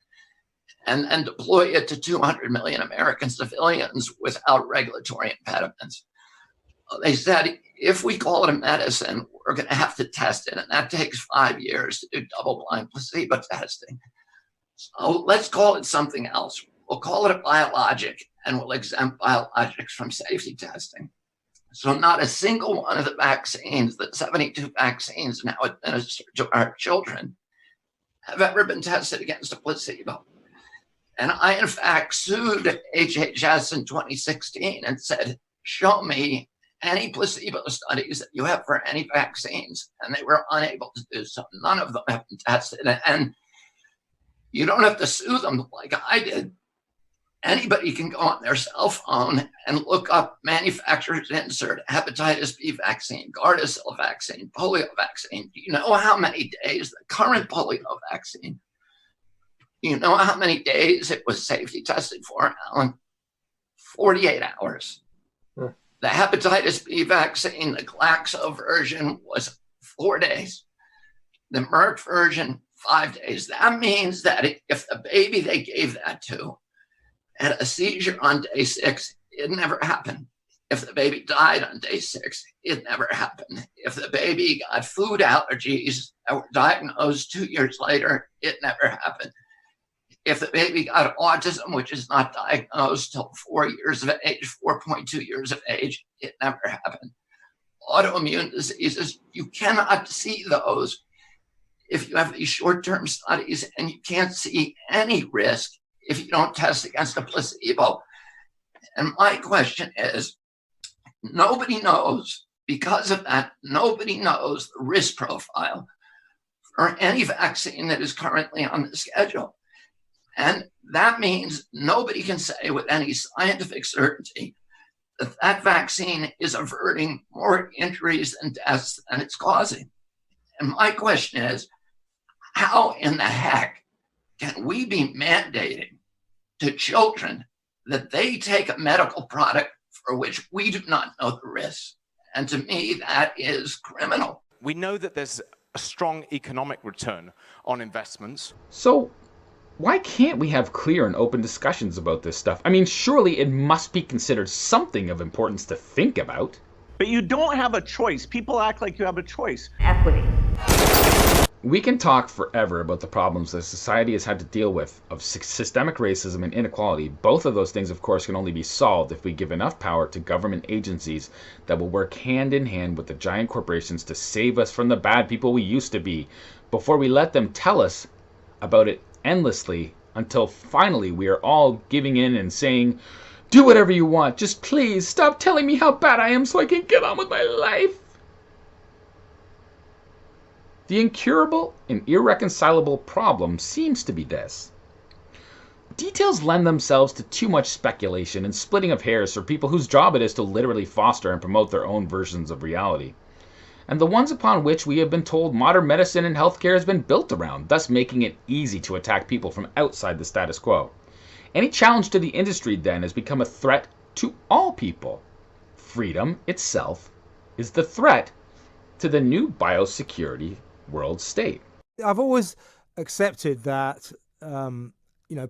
and deploy it to 200 million American civilians without regulatory impediments. They said, if we call it a medicine, we're going to have to test it, and that takes 5 years to do double-blind placebo testing. So let's call it something else. We'll call it a biologic, and we'll exempt biologics from safety testing. So not a single one of the vaccines, the 72 vaccines now administered to our children, have ever been tested against a placebo. And I, in fact, sued HHS in 2016 and said, show me any placebo studies that you have for any vaccines. And they were unable to do so. None of them have been tested. And you don't have to sue them like I did. Anybody can go on their cell phone and look up manufacturer's insert, hepatitis B vaccine, Gardasil vaccine, polio vaccine. Do you know how many days the current polio vaccine, you know how many days it was safety tested for, Alan? 48 hours. The hepatitis B vaccine, the Glaxo version, was 4 days. The Merck version, 5 days. That means that if the baby they gave that to had a seizure on day 6, it never happened. If the baby died on day 6, it never happened. If the baby got food allergies that were diagnosed 2 years later, it never happened. If the baby got autism, which is not diagnosed till 4 years of age, 4.2 years of age, it never happened. Autoimmune diseases, you cannot see those if you have these short-term studies, and you can't see any risk if you don't test against a placebo. And my question is, nobody knows Because of that, nobody knows the risk profile for any vaccine that is currently on the schedule. And that means nobody can say with any scientific certainty that that vaccine is averting more injuries and deaths than it's causing. And my question is, how in the heck can we be mandating to children that they take a medical product for which we do not know the risks? And to me, that is criminal. We know that there's a strong economic return on investments. So why can't we have clear and open discussions about this stuff? I mean, surely it must be considered something of importance to think about. But you don't have a choice. People act like you have a choice. Equity. We can talk forever about the problems that society has had to deal with of systemic racism and inequality. Both of those things, of course, can only be solved if we give enough power to government agencies that will work hand in hand with the giant corporations to save us from the bad people we used to be, before we let them tell us about it endlessly, until finally we are all giving in and saying, do whatever you want, just please stop telling me how bad I am so I can get on with my life. The incurable and irreconcilable problem seems to be this. Details lend themselves to too much speculation and splitting of hairs for people whose job it is to literally foster and promote their own versions of reality, and the ones upon which we have been told modern medicine and healthcare has been built around, thus making it easy to attack people from outside the status quo. Any challenge to the industry, then, has become a threat to all people. Freedom itself is the threat to the new biosecurity world state. I've always accepted that,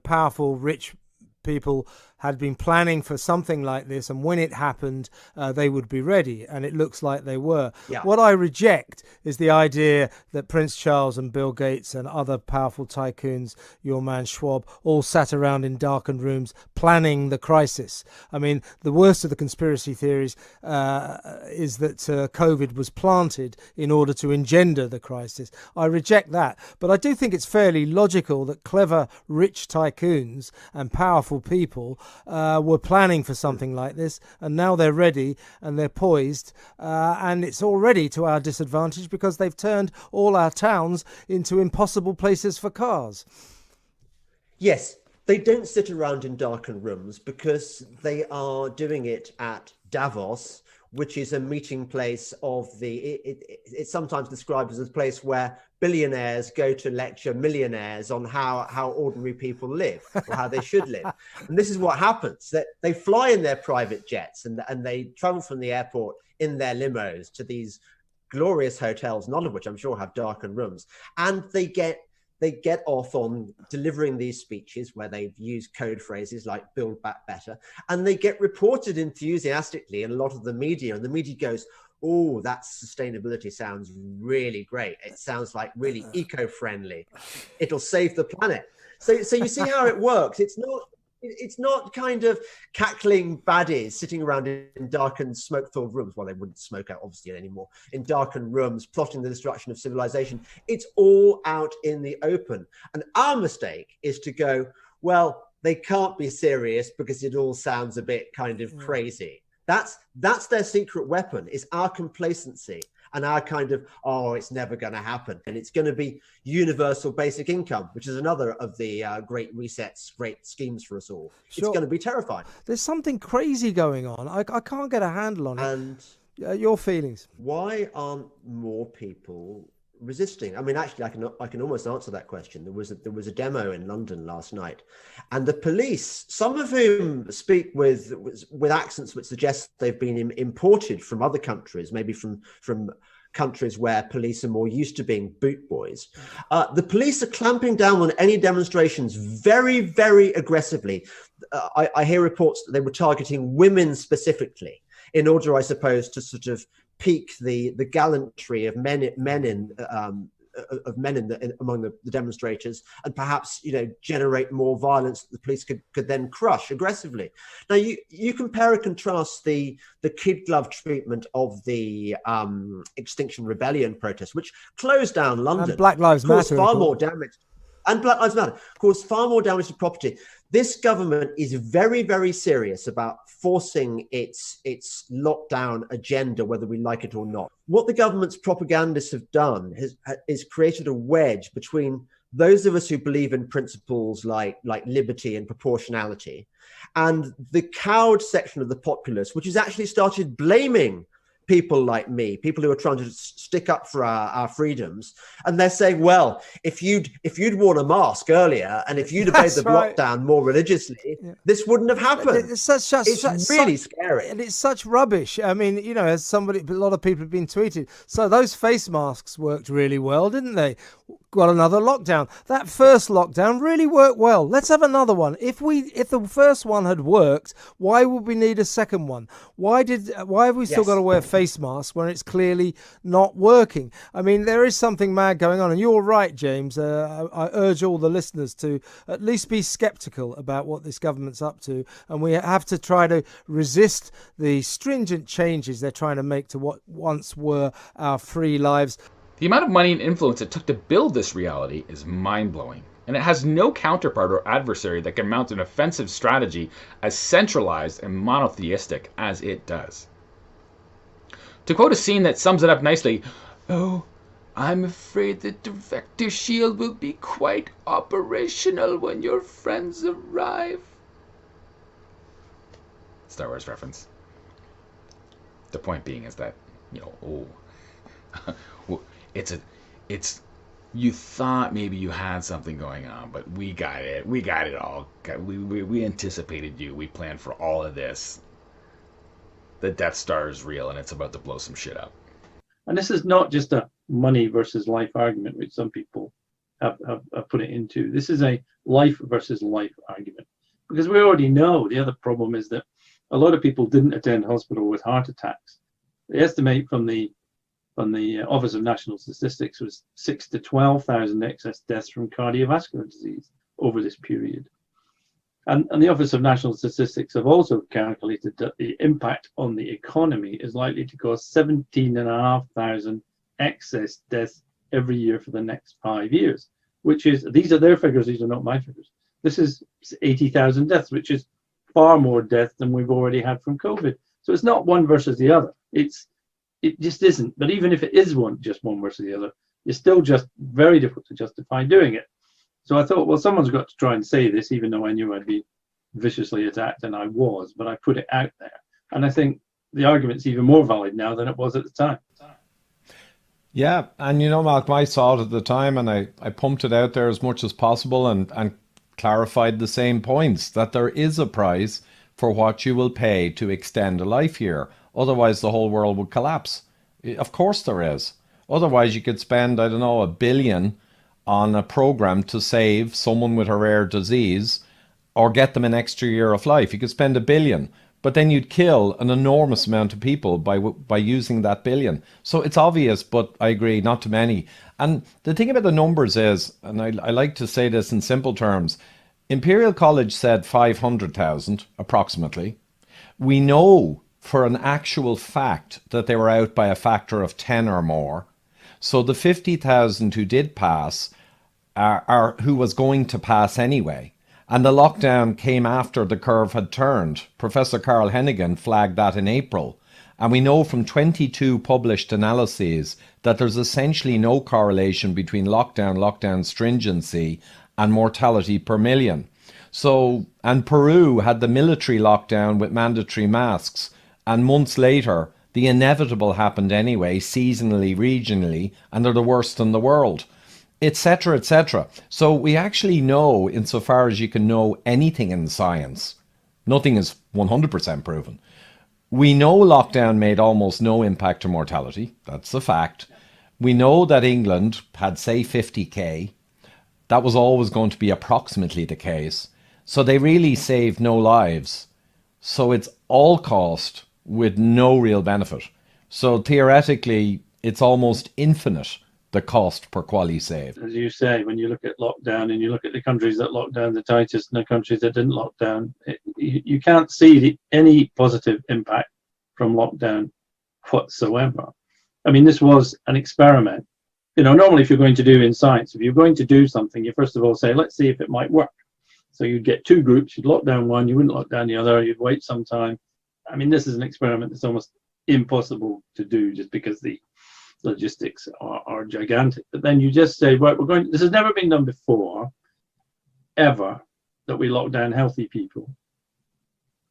powerful, rich people had been planning for something like this, and when it happened, they would be ready, and it looks like they were. Yeah. What I reject is the idea that Prince Charles and Bill Gates and other powerful tycoons, your man Schwab, all sat around in darkened rooms planning the crisis. I mean, the worst of the conspiracy theories is that COVID was planted in order to engender the crisis. I reject that, but I do think it's fairly logical that clever, rich tycoons and powerful people were planning for something like this, and now they're ready and they're poised, and it's already to our disadvantage because they've turned all our towns into impossible places for cars. Yes, they don't sit around in darkened rooms because they are doing it at Davos, which is a meeting place of it's sometimes described as a place where billionaires go to lecture millionaires on how ordinary people live or how they should live. And this is what happens, that they fly in their private jets and they travel from the airport in their limos to these glorious hotels, none of which I'm sure have darkened rooms. And they get off on delivering these speeches where they've used code phrases like build back better, and they get reported enthusiastically in a lot of the media, and the media goes, oh, that sustainability sounds really great. It sounds like really eco-friendly. It'll save the planet. So you see how it works. It's not kind of cackling baddies sitting around in darkened, smoke-filled rooms. Well, they wouldn't smoke out, obviously, anymore. In darkened rooms, plotting the destruction of civilization. It's all out in the open. And our mistake is to go, well, they can't be serious because it all sounds a bit kind of crazy. That's their secret weapon, is our complacency and our kind of, oh, it's never going to happen. And it's going to be universal basic income, which is another of the great resets, great schemes for us all. Sure. It's going to be terrifying. There's something crazy going on. I can't get a handle on it. And your feelings? Why aren't more people resisting? I mean, actually, I can almost answer that question. There was a demo in London last night, and the police, some of whom speak with accents which suggest they've been imported from other countries, maybe from countries where police are more used to being boot boys. The police are clamping down on any demonstrations very, very aggressively. I hear reports that they were targeting women specifically in order, I suppose, to sort of pique the gallantry of men among the demonstrators, and perhaps generate more violence that the police could then crush aggressively. Now you compare and contrast the kid glove treatment of the Extinction Rebellion protest, which closed down London, and Black Lives Matter, far more damage. and Black Lives Matter, cause far more damage to property. This government is very, very serious about forcing its lockdown agenda, whether we like it or not. What the government's propagandists have done is created a wedge between those of us who believe in principles like liberty and proportionality, and the cowed section of the populace, which has actually started blaming people like me, people who are trying to stick up for our freedoms, and they're saying, well, if you'd worn a mask earlier and if you'd obeyed the lockdown more religiously, this wouldn't have happened. It's really scary. And it's such rubbish. I mean, you know, as a lot of people have been tweeted, so those face masks worked really well, didn't they? Got another lockdown. That first lockdown really worked well. Let's have another one. If the first one had worked, why would we need a second one? Why have we still got to wear face masks when it's clearly not working? I mean, there is something mad going on, and you're right, James. I urge all the listeners to at least be skeptical about what this government's up to, and we have to try to resist the stringent changes they're trying to make to what once were our free lives. The amount of money and influence it took to build this reality is mind-blowing, and it has no counterpart or adversary that can mount an offensive strategy as centralized and monotheistic as it does. To quote a scene that sums it up nicely, "Oh, I'm afraid the Director Shield will be quite operational when your friends arrive." Star Wars reference. The point being is that, it's you thought maybe you had something going on, but we got it. We got it all. We anticipated you. We planned for all of this. The Death Star is real, and it's about to blow some shit up. And this is not just a money versus life argument, which some people have put it into. This is a life versus life argument, because we already know the other problem is that a lot of people didn't attend hospital with heart attacks. They estimate from the Office of National Statistics was 6,000 to 12,000 excess deaths from cardiovascular disease over this period. And the Office of National Statistics have also calculated that the impact on the economy is likely to cause 17,500 excess deaths every year for the next 5 years, these are their figures, these are not my figures. This is 80,000 deaths, which is far more deaths than we've already had from COVID. So it's not one versus the other. It just isn't. But even if it is just one versus the other, it's still just very difficult to justify doing it. So I thought, well, someone's got to try and say this, even though I knew I'd be viciously attacked, and I was, but I put it out there. And I think the argument's even more valid now than it was at the time. Yeah, and Malcolm, I saw it at the time, and I pumped it out there as much as possible and clarified the same points, that there is a price for what you will pay to extend a life year. Otherwise, the whole world would collapse. Of course there is. Otherwise, you could spend, $1 billion on a program to save someone with a rare disease or get them an extra year of life. You could spend $1 billion, but then you'd kill an enormous amount of people by using that $1 billion. So it's obvious, but I agree, not too many. And the thing about the numbers is, and I like to say this in simple terms, Imperial College said 500,000 approximately. We know for an actual fact that they were out by a factor of 10 or more. So the 50,000 who did pass are who was going to pass anyway. And the lockdown came after the curve had turned. Professor Carl Hennigan flagged that in April. And we know from 22 published analyses that there's essentially no correlation between lockdown stringency and mortality per million. So, and Peru had the military lockdown with mandatory masks. And months later, the inevitable happened anyway, seasonally, regionally, and they're the worst in the world, etc., etc. So we actually know, insofar as you can know anything in science, nothing is 100% proven. We know lockdown made almost no impact to mortality. That's a fact. We know that England had, say, 50k. That was always going to be approximately the case. So they really saved no lives. So it's all cost with no real benefit. So theoretically, it's almost infinite, the cost per QALY saved. As you say, when you look at lockdown and you look at the countries that locked down the tightest and the countries that didn't lock down, you can't see any positive impact from lockdown whatsoever. I mean, this was an experiment normally if you're going to do in science, if you're going to do something, you first of all say, let's see if it might work. So you'd get two groups, you'd lock down one, you wouldn't lock down the other, you'd wait some time. I mean, this is an experiment that's almost impossible to do just because the logistics are gigantic. But then you just say, right, this has never been done before, ever, that we lock down healthy people.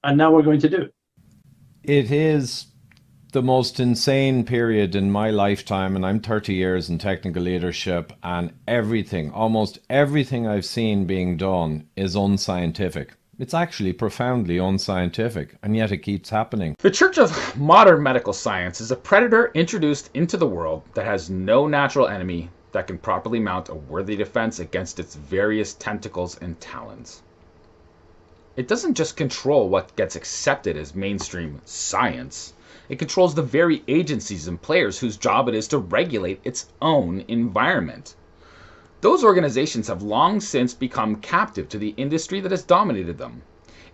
And now we're going to do it. It is the most insane period in my lifetime, and I'm 30 years in technical leadership, and almost everything I've seen being done is unscientific. It's actually profoundly unscientific, and yet it keeps happening. The Church of Modern Medical Science is a predator introduced into the world that has no natural enemy that can properly mount a worthy defense against its various tentacles and talons. It doesn't just control what gets accepted as mainstream science. It controls the very agencies and players whose job it is to regulate its own environment. Those organizations have long since become captive to the industry that has dominated them.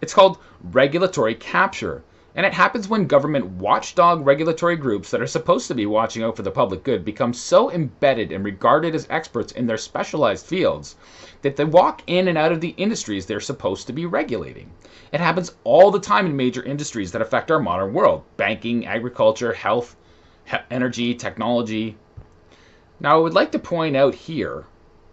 It's called regulatory capture, and it happens when government watchdog regulatory groups that are supposed to be watching out for the public good become so embedded and regarded as experts in their specialized fields that they walk in and out of the industries they're supposed to be regulating. It happens all the time in major industries that affect our modern world: banking, agriculture, health, energy, technology. Now, I would like to point out here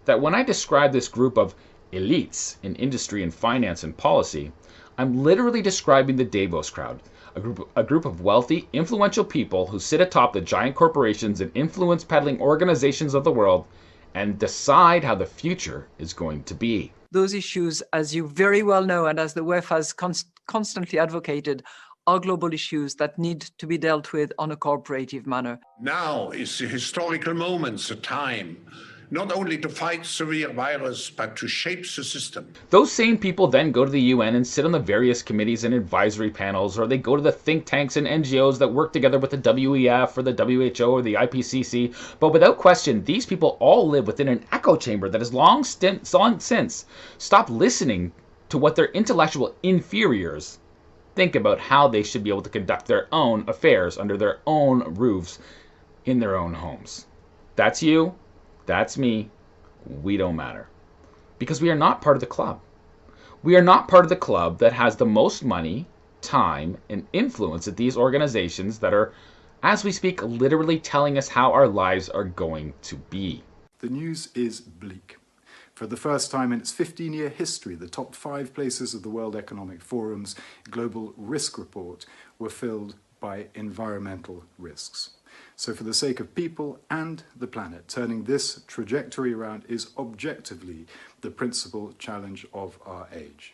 that when I describe this group of elites in industry and finance and policy, I'm literally describing the Davos crowd, a group of wealthy, influential people who sit atop the giant corporations and influence peddling organizations of the world and decide how the future is going to be. Those issues, as you very well know, and as the WEF has constantly advocated, are global issues that need to be dealt with on a cooperative manner. Now is a historical moment, a time not only to fight severe virus, but to shape the system. Those same people then go to the UN and sit on the various committees and advisory panels, or they go to the think tanks and NGOs that work together with the WEF or the WHO or the IPCC. But without question, these people all live within an echo chamber that has long since stopped listening to what their intellectual inferiors think about how they should be able to conduct their own affairs under their own roofs in their own homes. That's you. That's me. We don't matter. Because we are not part of the club. We are not part of the club that has the most money, time, and influence at these organizations that are, as we speak, literally telling us how our lives are going to be. The news is bleak. For the first time in its 15-year history, the top 5 places of the World Economic Forum's Global Risk Report were filled by environmental risks. So for the sake of people and the planet, turning this trajectory around is objectively the principal challenge of our age.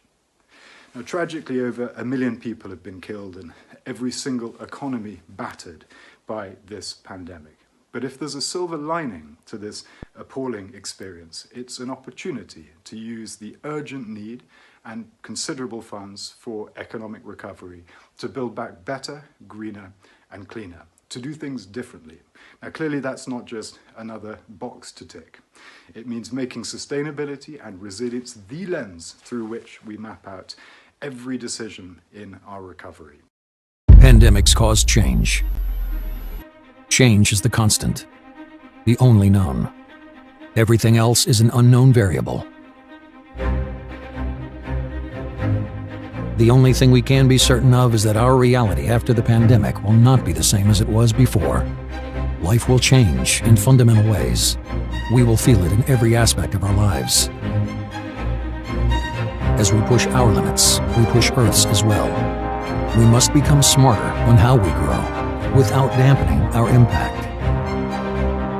Now, tragically, over 1 million people have been killed and every single economy battered by this pandemic. But if there's a silver lining to this appalling experience, it's an opportunity to use the urgent need and considerable funds for economic recovery to build back better, greener, and cleaner, to do things differently. Now, clearly that's not just another box to tick. It means making sustainability and resilience the lens through which we map out every decision in our recovery. Pandemics cause change. Change is the constant, the only known. Everything else is an unknown variable. The only thing we can be certain of is that our reality after the pandemic will not be the same as it was before. Life will change in fundamental ways. We will feel it in every aspect of our lives. As we push our limits, we push Earth's as well. We must become smarter on how we grow, without dampening our impact.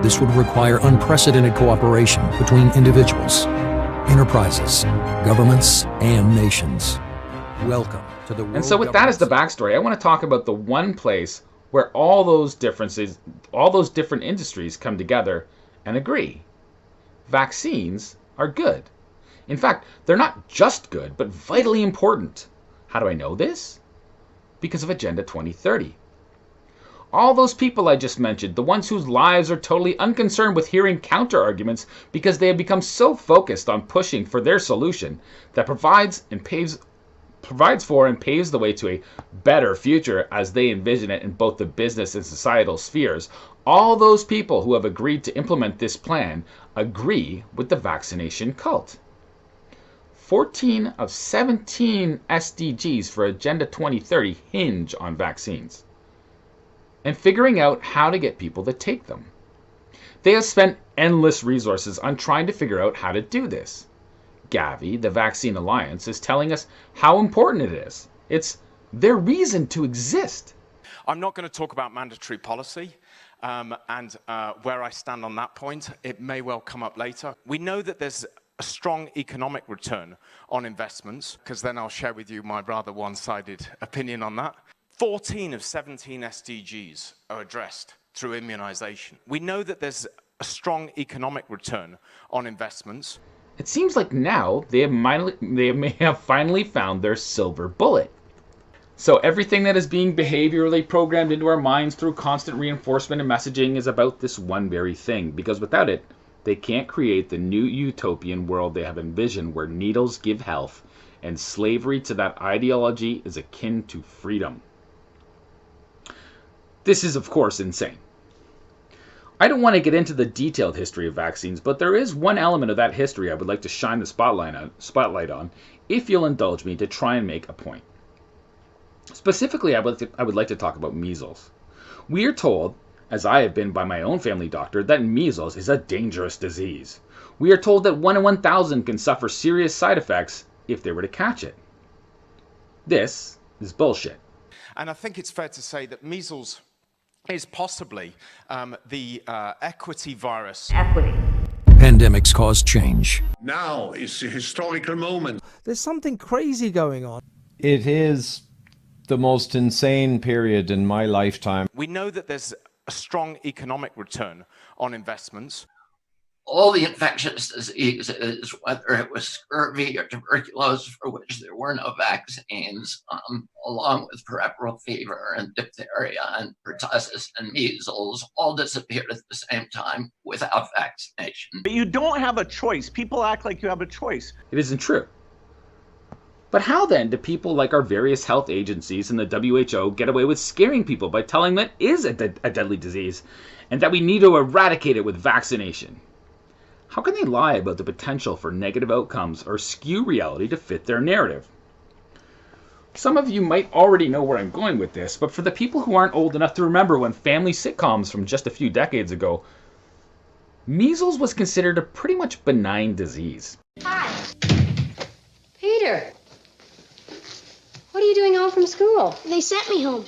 This would require unprecedented cooperation between individuals, enterprises, governments, and nations. Welcome to the World. And so with that as the backstory, I want to talk about the one place where all those differences, all those different industries come together and agree. Vaccines are good. In fact, they're not just good, but vitally important. How do I know this? Because of Agenda 2030. All those people I just mentioned, the ones whose lives are totally unconcerned with hearing counter-arguments because they have become so focused on pushing for their solution that provides and paves provides for and paves the way to a better future as they envision it in both the business and societal spheres. All those people who have agreed to implement this plan agree with the vaccination cult. 14 of 17 SDGs for Agenda 2030 hinge on vaccines and figuring out how to get people to take them. They have spent endless resources on trying to figure out how to do this. Gavi, the Vaccine Alliance, is telling us how important it is. It's their reason to exist. I'm not going to talk about mandatory policy and where I stand on that point. It may well come up later. We know that there's a strong economic return on investments, because then I'll share with you my rather one-sided opinion on that. 14 of 17 SDGs are addressed through immunization. We know that there's a strong economic return on investments. It seems like now they may have finally found their silver bullet. So everything that is being behaviorally programmed into our minds through constant reinforcement and messaging is about this one very thing, because without it, they can't create the new utopian world they have envisioned, where needles give health and slavery to that ideology is akin to freedom. This is, of course, insane. I don't want to get into the detailed history of vaccines, but there is one element of that history I would like to shine the spotlight on, if you'll indulge me to try and make a point. Specifically, I would like to talk about measles. We are told, as I have been by my own family doctor, that measles is a dangerous disease. We are told that 1 in 1,000 can suffer serious side effects if they were to catch it. This is bullshit. And I think it's fair to say that measles is possibly the equity virus. Pandemics cause change. Now is the historical moment. There's something crazy going on. It is the most insane period in my lifetime. We know that there's a strong economic return on investments. All the infectious diseases, whether it was scurvy or tuberculosis, for which there were no vaccines, along with peripheral fever and diphtheria and pertussis and measles, all disappeared at the same time without vaccination. But you don't have a choice. People act like you have a choice. It isn't true. But how then do people like our various health agencies and the WHO get away with scaring people by telling them it is a deadly disease and that we need to eradicate it with vaccination? How can they lie about the potential for negative outcomes or skew reality to fit their narrative? Some of you might already know where I'm going with this, but for the people who aren't old enough to remember when family sitcoms from just a few decades ago, measles was considered a pretty much benign disease. Hi. Peter. What are you doing home from school? They sent me home.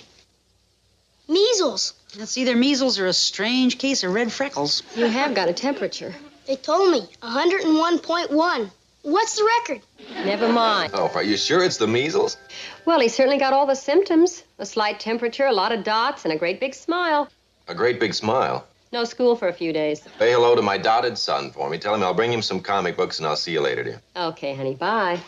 Measles. That's either measles or a strange case of red freckles. You have got a temperature. They told me 101.1. What's the record? Never mind. Oh, are you sure it's the measles? Well, he certainly got all the symptoms. A slight temperature, a lot of dots, and a great big smile. A great big smile. No school for a few days. Say hello to my dotted son for me. Tell him I'll bring him some comic books and I'll see you later, dear. Okay, honey, bye.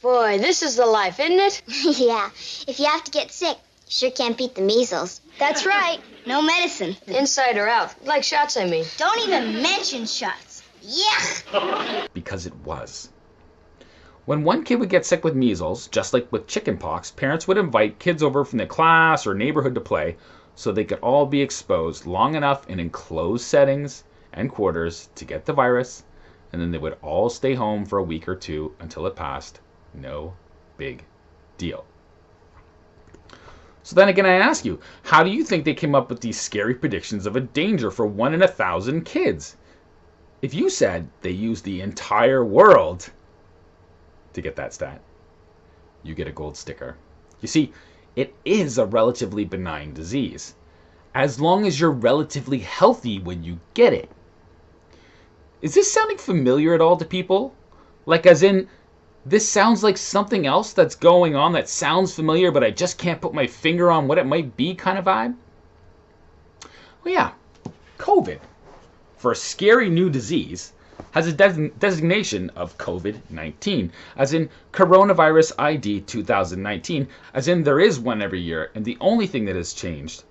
Boy, this is the life, isn't it? Yeah. If you have to get sick, you sure can't beat the measles. That's right. No medicine. Inside or out. Like shots, I mean. Don't even mention shots. Yeah. Because it was. When one kid would get sick with measles, just like with chickenpox, parents would invite kids over from the class or neighborhood to play so they could all be exposed long enough in enclosed settings and quarters to get the virus, and then they would all stay home for a week or two until it passed. No big deal. So then again, I ask you, how do you think they came up with these scary predictions of a danger for 1 in 1,000 kids? If you said they used the entire world to get that stat, you get a gold sticker. You see, it is a relatively benign disease, as long as you're relatively healthy when you get it. Is this sounding familiar at all to people? Like as in, this sounds like something else that's going on that sounds familiar, but I just can't put my finger on what it might be kind of vibe? Well, yeah, COVID, for a scary new disease, has a designation of COVID-19, as in Coronavirus ID 2019, as in there is one every year, and the only thing that has changed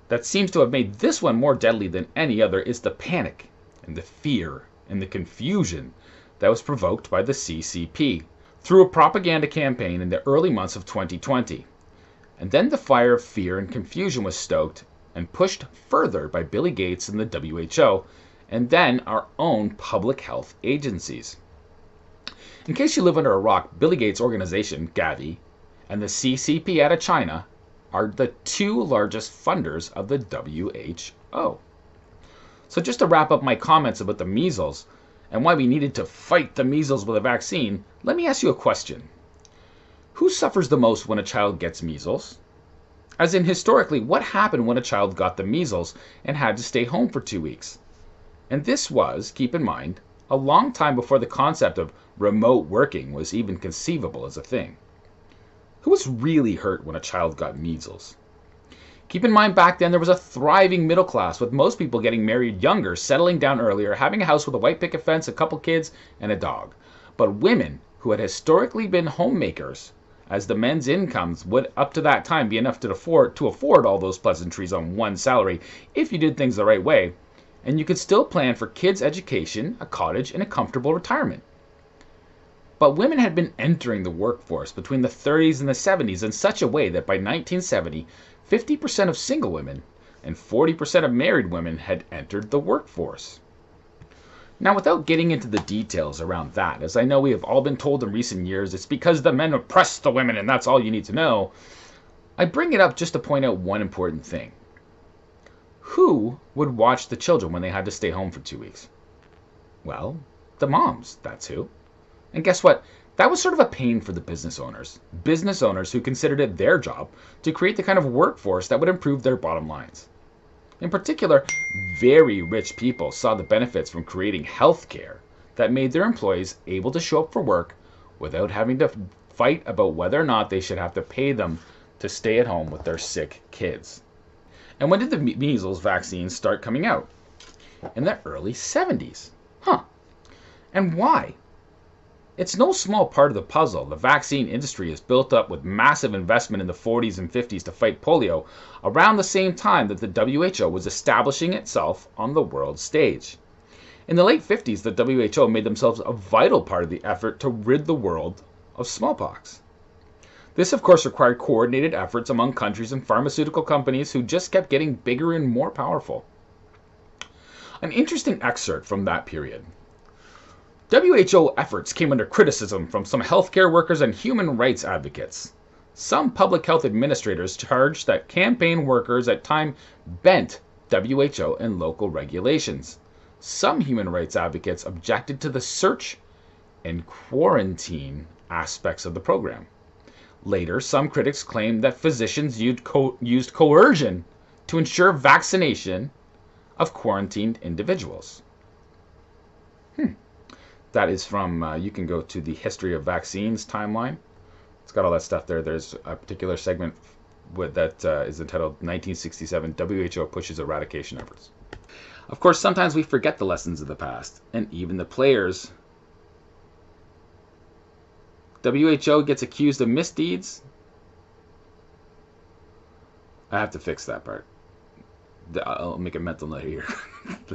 that seems to have made this one more deadly than any other is the panic and the fear and the confusion that was provoked by the CCP through a propaganda campaign in the early months of 2020. And then the fire of fear and confusion was stoked and pushed further by Billy Gates and the WHO, and then our own public health agencies. In case you live under a rock, Billy Gates' organization, Gavi, and the CCP out of China are the two largest funders of the WHO. So just to wrap up my comments about the measles and why we needed to fight the measles with a vaccine, let me ask you a question. Who suffers the most when a child gets measles? As in, historically, what happened when a child got the measles and had to stay home for 2 weeks? And this was, keep in mind, a long time before the concept of remote working was even conceivable as a thing. Who was really hurt when a child got measles? Keep in mind back then there was a thriving middle class with most people getting married younger, settling down earlier, having a house with a white picket fence, a couple kids, and a dog. But women who had historically been homemakers, as the men's incomes would up to that time be enough to afford all those pleasantries on one salary if you did things the right way, and you could still plan for kids' education, a cottage, and a comfortable retirement. But women had been entering the workforce between the 30s and the 70s in such a way that by 1970, 50% of single women and 40% of married women had entered the workforce. Now, without getting into the details around that, as I know we have all been told in recent years it's because the men oppressed the women and that's all you need to know, I bring it up just to point out one important thing. Who would watch the children when they had to stay home for 2 weeks? Well, the moms, that's who. And guess what? That was sort of a pain for the business owners who considered it their job to create the kind of workforce that would improve their bottom lines. In particular, very rich people saw the benefits from creating health care that made their employees able to show up for work without having to fight about whether or not they should have to pay them to stay at home with their sick kids. And when did the measles vaccine start coming out? In the early 70s. And why? It's no small part of the puzzle. The vaccine industry is built up with massive investment in the 40s and 50s to fight polio around the same time that the WHO was establishing itself on the world stage. In the late 50s, the WHO made themselves a vital part of the effort to rid the world of smallpox. This, of course, required coordinated efforts among countries and pharmaceutical companies who just kept getting bigger and more powerful. An interesting excerpt from that period. WHO efforts came under criticism from some healthcare workers and human rights advocates. Some public health administrators charged that campaign workers at times bent WHO and local regulations. Some human rights advocates objected to the search and quarantine aspects of the program. Later, some critics claimed that physicians used coercion to ensure vaccination of quarantined individuals. That is from, you can go to the History of Vaccines timeline. It's got all that stuff there. There's a particular segment that is entitled 1967, WHO Pushes Eradication Efforts. Of course, sometimes we forget the lessons of the past, and even the players. WHO gets accused of misdeeds. I have to fix that part. I'll make a mental note here.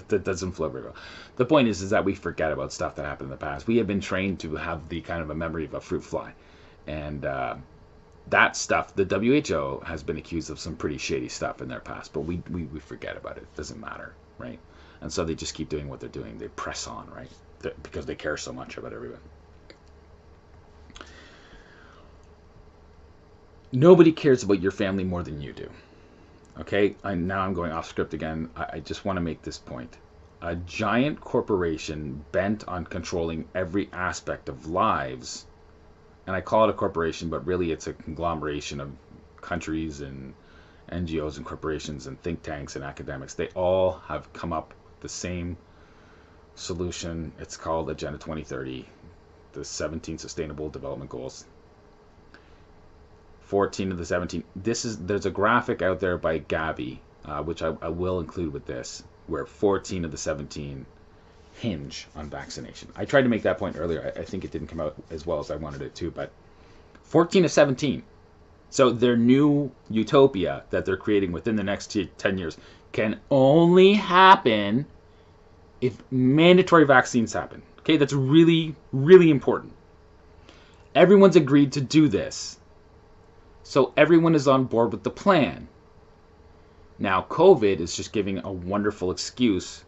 That doesn't flow very well. The point is that we forget about stuff that happened in the past. We have been trained to have the kind of a memory of a fruit fly. And that stuff, the WHO has been accused of some pretty shady stuff in their past, but we forget about it. It doesn't matter, right? And so they just keep doing what they're doing. They press on, right? Because they care so much about everyone. Nobody cares about your family more than you do. Okay, now I'm going off script again. I just want to make this point. A giant corporation bent on controlling every aspect of lives, and I call it a corporation, but really it's a conglomeration of countries and NGOs and corporations and think tanks and academics. They all have come up with the same solution. It's called Agenda 2030, the 17 Sustainable Development Goals. 14 of the 17. There's a graphic out there by Gavi, which I will include with this, where 14 of the 17 hinge on vaccination. I tried to make that point earlier. I think it didn't come out as well as I wanted it to, but 14 of 17. So their new utopia that they're creating within the next 10 years can only happen if mandatory vaccines happen. Okay, that's really, really important. Everyone's agreed to do this. So everyone is on board with the plan. Now, COVID is just giving a wonderful excuse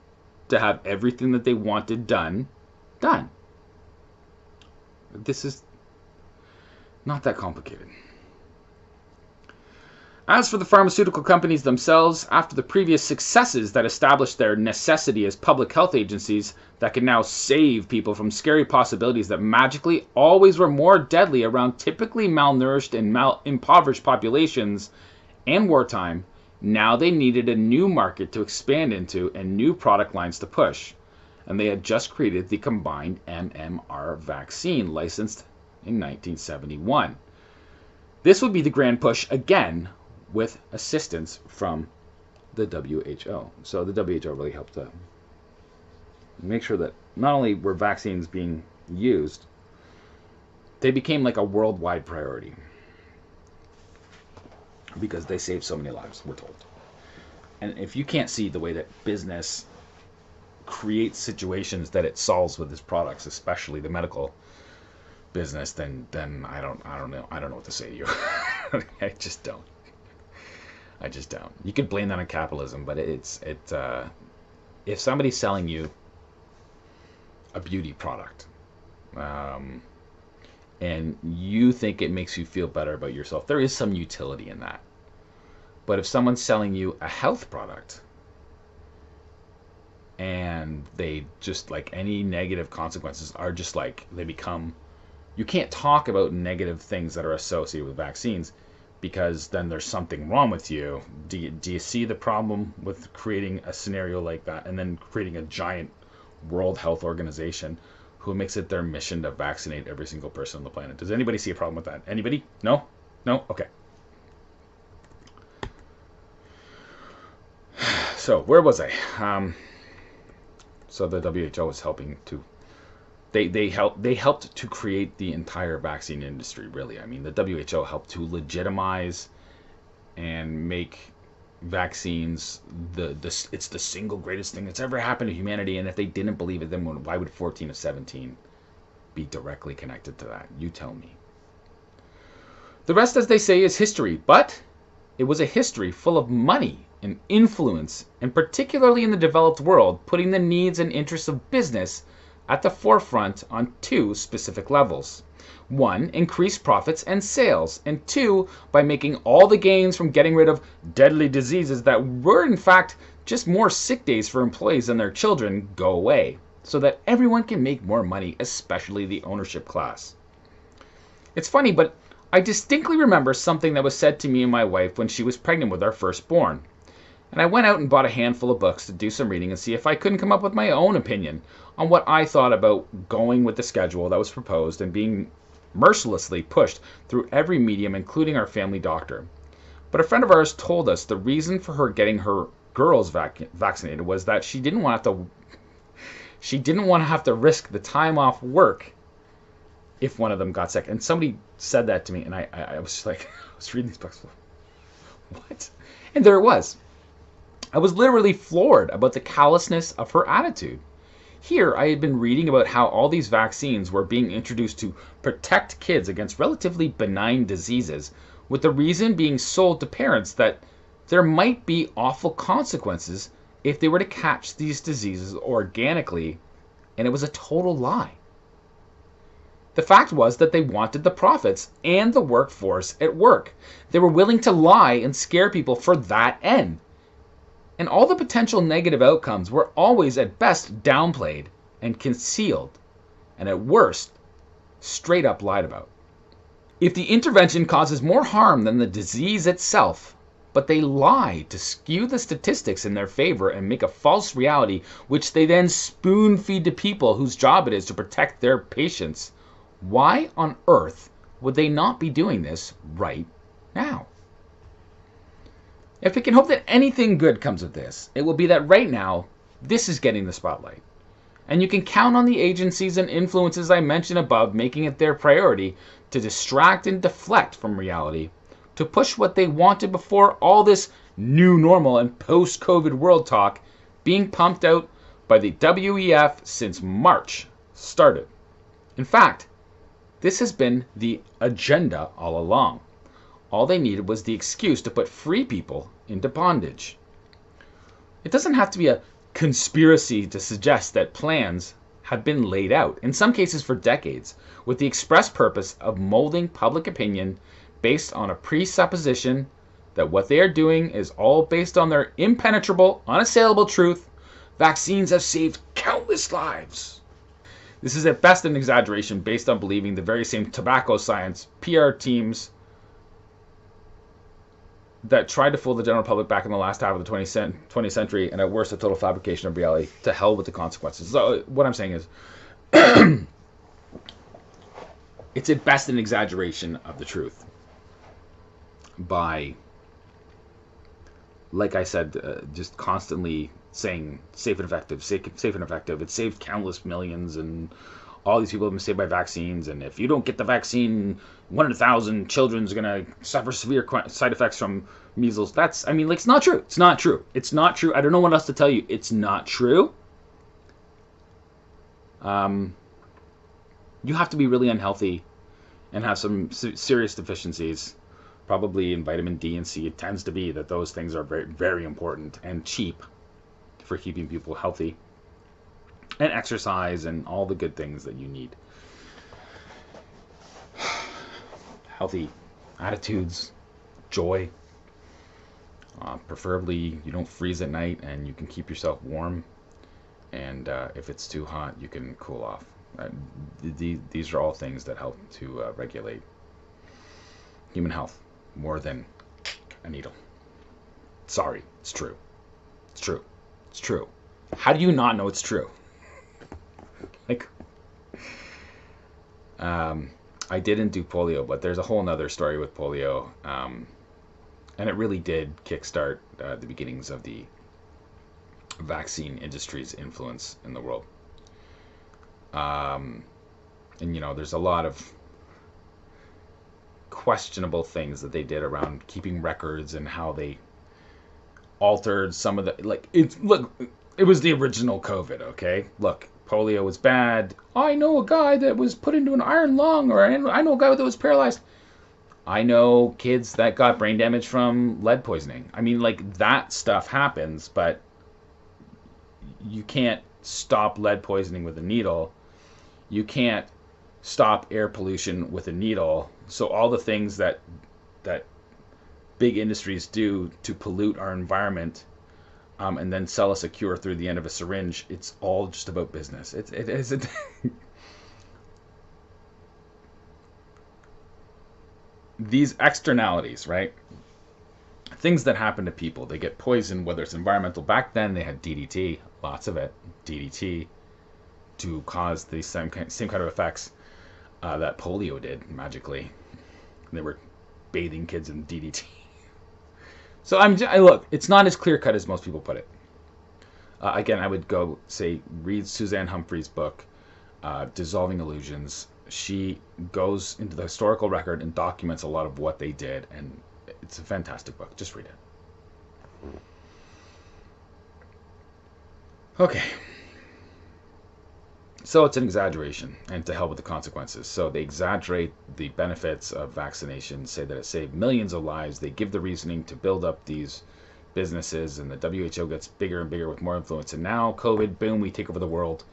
to have everything that they wanted done. This is not that complicated. As for the pharmaceutical companies themselves, after the previous successes that established their necessity as public health agencies that can now save people from scary possibilities that magically always were more deadly around typically malnourished and impoverished populations and wartime, now they needed a new market to expand into and new product lines to push. And they had just created the combined MMR vaccine, licensed in 1971. This would be the grand push again, with assistance from the WHO. So the WHO really helped to make sure that not only were vaccines being used, they became like a worldwide priority because they saved so many lives, we're told. And if you can't see the way that business creates situations that it solves with its products, especially the medical business, then I don't know what to say to you. I just don't. You could blame that on capitalism, but if somebody's selling you a beauty product, and you think it makes you feel better about yourself, there is some utility in that. But if someone's selling you a health product, and they just, like, any negative consequences are just like, they become, you can't talk about negative things that are associated with vaccines, because then there's something wrong with you. Do you see the problem with creating a scenario like that and then creating a giant World Health Organization who makes it their mission to vaccinate every single person on the planet? Does anybody see a problem with that? Anybody? No? Okay. So where was I? So the WHO is helping to. They helped to create the entire vaccine industry, really. I mean, the WHO helped to legitimize and make vaccines it's the single greatest thing that's ever happened to humanity. And if they didn't believe it, then why would 14 of 17 be directly connected to that? You tell me. The rest, as they say, is history, but it was a history full of money and influence, and particularly in the developed world, putting the needs and interests of business at the forefront on two specific levels. One, increase profits and sales, and two, by making all the gains from getting rid of deadly diseases that were in fact just more sick days for employees and their children go away, so that everyone can make more money, especially the ownership class. It's funny, but I distinctly remember something that was said to me and my wife when she was pregnant with our firstborn. And I went out and bought a handful of books to do some reading and see if I couldn't come up with my own opinion on what I thought about going with the schedule that was proposed and being mercilessly pushed through every medium, including our family doctor. But a friend of ours told us the reason for her getting her girls vaccinated was that she didn't want to have to risk the time off work if one of them got sick. And somebody said that to me, and I was just like, I was reading these books, what? And there it was. I was literally floored about the callousness of her attitude. Here, I had been reading about how all these vaccines were being introduced to protect kids against relatively benign diseases, with the reason being sold to parents that there might be awful consequences if they were to catch these diseases organically, and it was a total lie. The fact was that they wanted the profits and the workforce at work. They were willing to lie and scare people for that end. And all the potential negative outcomes were always at best downplayed and concealed, and at worst, straight up lied about. If the intervention causes more harm than the disease itself, but they lie to skew the statistics in their favor and make a false reality, which they then spoon feed to people whose job it is to protect their patients, why on earth would they not be doing this right now? If we can hope that anything good comes of this, it will be that right now, this is getting the spotlight. And you can count on the agencies and influences I mentioned above making it their priority to distract and deflect from reality, to push what they wanted before all this new normal and post-COVID world talk being pumped out by the WEF since March started. In fact, this has been the agenda all along. All they needed was the excuse to put free people into bondage. It doesn't have to be a conspiracy to suggest that plans have been laid out, in some cases for decades, with the express purpose of molding public opinion based on a presupposition that what they are doing is all based on their impenetrable, unassailable truth. Vaccines have saved countless lives. This is at best an exaggeration based on believing the very same tobacco science PR teams that tried to fool the general public back in the last half of the 20th century, and at worst a total fabrication of reality. To hell with the consequences. So what I'm saying is, it's at best an exaggeration of the truth by, like I said, just constantly saying safe and effective, safe and effective. It saved countless millions, and all these people have been saved by vaccines. And if you don't get the vaccine, 1 in 1,000 children's going to suffer severe side effects from measles. That's, I mean, like, it's not true. It's not true. It's not true. I don't know what else to tell you. It's not true. You have to be really unhealthy and have some serious deficiencies, probably in vitamin D and C. It tends to be that those things are very, very important and cheap for keeping people healthy, and exercise and all the good things that you need. Healthy attitudes, joy. Preferably you don't freeze at night and you can keep yourself warm. And if it's too hot, you can cool off. These are all things that help to regulate human health more than a needle. Sorry, it's true. It's true. It's true. How do you not know it's true? Like, I didn't do polio, but there's a whole nother story with polio. And it really did kickstart the beginnings of the vaccine industry's influence in the world. And, you know, there's a lot of questionable things that they did around keeping records and how they altered some of the, like, it was the original COVID, okay? Look, polio was bad. I know a guy that was put into an iron lung, or I know a guy that was paralyzed. I know kids that got brain damage from lead poisoning. I mean, like, that stuff happens, but you can't stop lead poisoning with a needle. You can't stop air pollution with a needle. So all the things that big industries do to pollute our environment, and then sell us a cure through the end of a syringe, it's all just about business. It is. These externalities, right? Things that happen to people. They get poisoned, whether it's environmental. Back then, they had DDT, lots of it, DDT, to cause the same kind of effects that polio did magically. They were bathing kids in DDT. So look, it's not as clear cut as most people put it. Again, I would go say read Suzanne Humphrey's book, Dissolving Illusions. She goes into the historical record and documents a lot of what they did, and it's a fantastic book. Just read it. Okay. So it's an exaggeration, and to hell with the consequences. So they exaggerate the benefits of vaccination, say that it saved millions of lives. They give the reasoning to build up these businesses, and the WHO gets bigger and bigger with more influence. And now COVID, boom, we take over the world,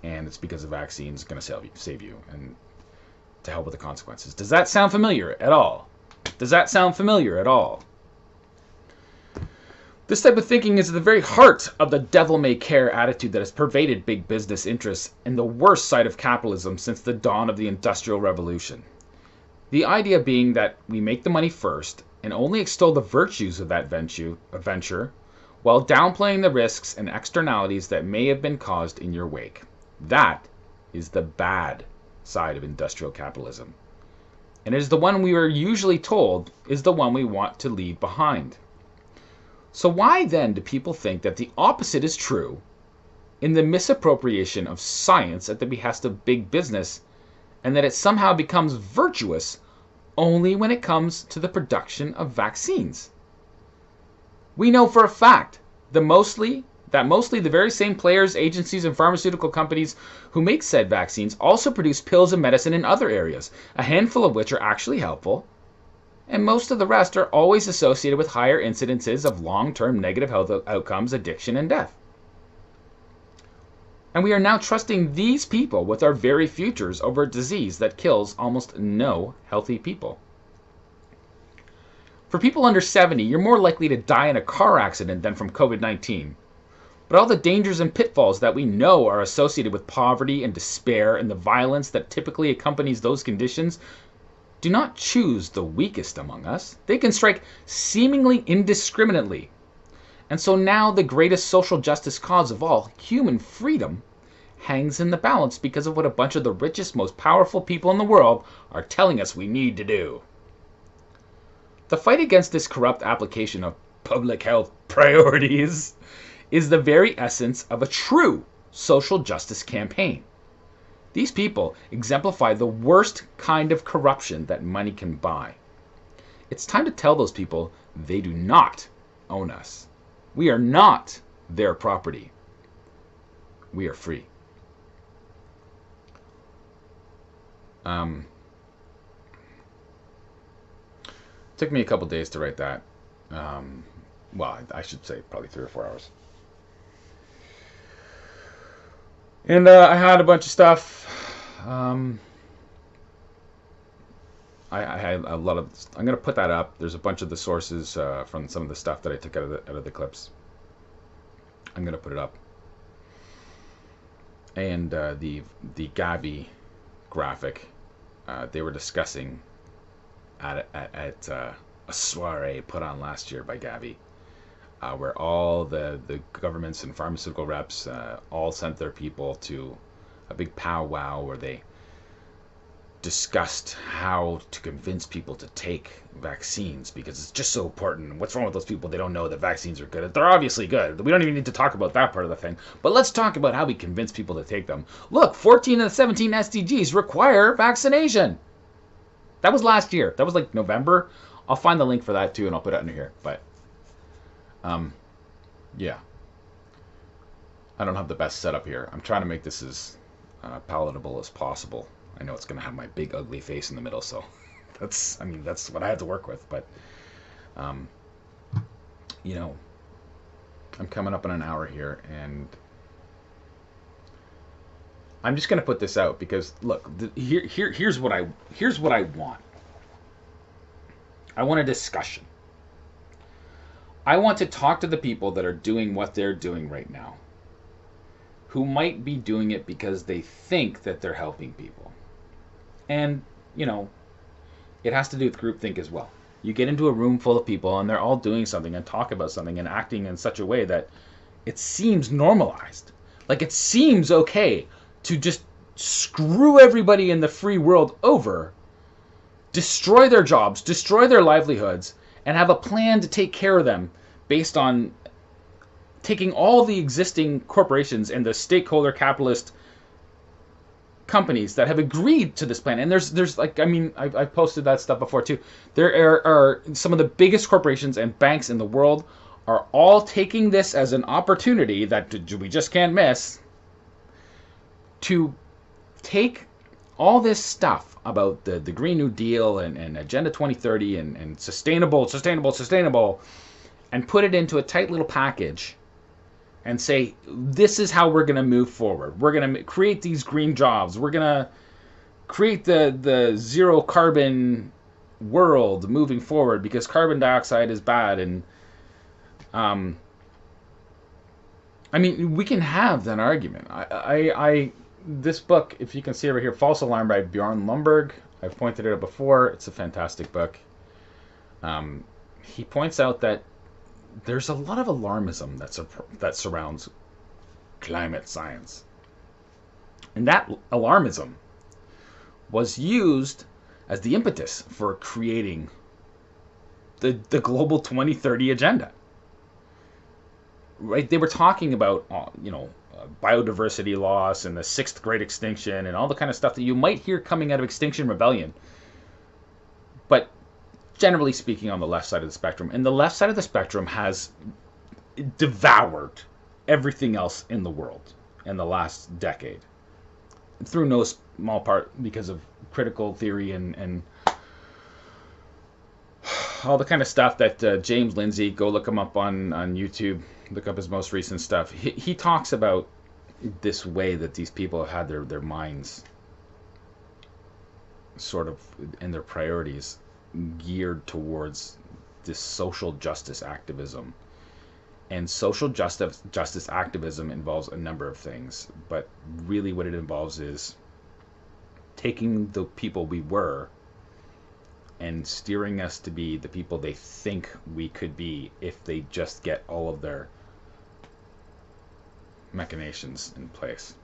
and it's because the vaccine's going to save you. And to hell with the consequences. Does that sound familiar at all? Does that sound familiar at all? This type of thinking is at the very heart of the devil-may-care attitude that has pervaded big business interests and the worst side of capitalism since the dawn of the Industrial Revolution. The idea being that we make the money first and only extol the virtues of that venture while downplaying the risks and externalities that may have been caused in your wake. That is the bad side of industrial capitalism. And it is the one we are usually told is the one we want to leave behind. So why then do people think that the opposite is true in the misappropriation of science at the behest of big business, and that it somehow becomes virtuous only when it comes to the production of vaccines? We know for a fact that that mostly the very same players, agencies, and pharmaceutical companies who make said vaccines also produce pills and medicine in other areas, a handful of which are actually helpful, and most of the rest are always associated with higher incidences of long-term negative health outcomes, addiction, and death. And we are now trusting these people with our very futures over a disease that kills almost no healthy people. For people under 70, you're more likely to die in a car accident than from COVID-19. But all the dangers and pitfalls that we know are associated with poverty and despair and the violence that typically accompanies those conditions do not choose the weakest among us. They can strike seemingly indiscriminately. And so now the greatest social justice cause of all, human freedom, hangs in the balance because of what a bunch of the richest, most powerful people in the world are telling us we need to do. The fight against this corrupt application of public health priorities is the very essence of a true social justice campaign. These people exemplify the worst kind of corruption that money can buy. It's time to tell those people they do not own us. We are not their property. We are free. Took me a couple days to write that. Well, I should say probably 3 or 4 hours. And I had a bunch of stuff. I had a lot of. I'm gonna put that up. There's a bunch of the sources from some of the stuff that I took out of the clips. I'm gonna put it up. And the Gavi graphic, they were discussing at a soiree put on last year by Gavi, where all the governments and pharmaceutical reps all sent their people to a big powwow where they discussed how to convince people to take vaccines because it's just so important. What's wrong with those people? They don't know that vaccines are good. They're obviously good. We don't even need to talk about that part of the thing. But let's talk about how we convince people to take them. Look, 14 of the 17 SDGs require vaccination. That was last year. That was like November. I'll find the link for that too and I'll put it under here. But yeah. I don't have the best setup here. I'm trying to make this as palatable as possible. I know it's going to have my big ugly face in the middle, so that's what I had to work with. But, you know, I'm coming up on an hour here, and I'm just going to put this out because, look, here's what I want. I want a discussion. I want to talk to the people that are doing what they're doing right now, who might be doing it because they think that they're helping people. And, you know, it has to do with groupthink as well. You get into a room full of people and they're all doing something and talk about something and acting in such a way that it seems normalized. Like it seems okay to just screw everybody in the free world over, destroy their jobs, destroy their livelihoods, and have a plan to take care of them based on taking all the existing corporations and the stakeholder capitalist companies that have agreed to this plan. And there's like, I mean, I've posted that stuff before too. There are some of the biggest corporations and banks in the world are all taking this as an opportunity that we just can't miss to take all this stuff about the Green New Deal and Agenda 2030 and sustainable, and put it into a tight little package and say, this is how we're going to move forward. We're going to create these green jobs. We're going to create the zero carbon world moving forward because carbon dioxide is bad. And I mean, we can have that argument. This book, if you can see over here, False Alarm by Bjorn Lomborg. I've pointed it out before. It's a fantastic book. He points out that there's a lot of alarmism that surrounds climate science. And that alarmism was used as the impetus for creating the global 2030 agenda. Right? They were talking about, biodiversity loss and the 6th great extinction and all the kind of stuff that you might hear coming out of Extinction Rebellion. But generally speaking, on the left side of the spectrum. And the left side of the spectrum has devoured everything else in the world in the last decade. Through no small part because of critical theory and all the kind of stuff that James Lindsay, go look him up on YouTube, look up his most recent stuff. He talks about this way that these people have had their minds sort of, and their priorities geared towards this social justice activism. And social justice activism involves a number of things, but really what it involves is taking the people we were and steering us to be the people they think we could be if they just get all of their machinations in place.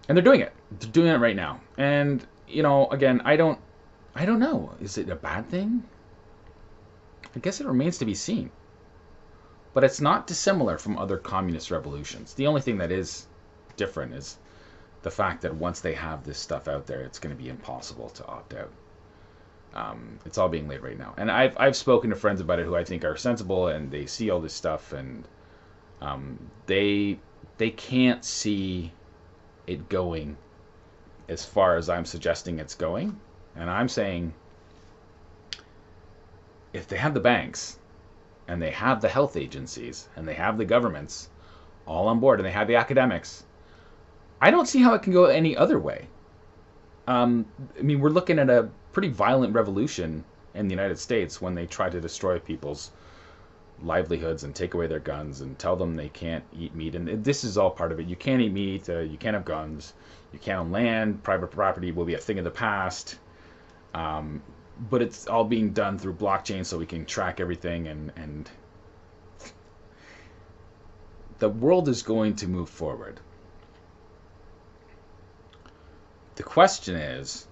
And they're doing it. They're doing it right now. And, you know, again, I don't know. Is it a bad thing? I guess it remains to be seen. But it's not dissimilar from other communist revolutions. The only thing that is different is the fact that once they have this stuff out there, it's going to be impossible to opt out. It's all being laid right now. And I've spoken to friends about it who I think are sensible, and they see all this stuff, and they can't see it going as far as I'm suggesting it's going. And I'm saying, if they have the banks, and they have the health agencies, and they have the governments all on board, and they have the academics, I don't see how it can go any other way. I mean, we're looking at a pretty violent revolution in the United States when they try to destroy people's livelihoods and take away their guns and tell them they can't eat meat. And this is all part of it. You can't eat meat, you can't have guns, you can't own land, private property will be a thing of the past. But it's all being done through blockchain so we can track everything, and the world is going to move forward. The question is,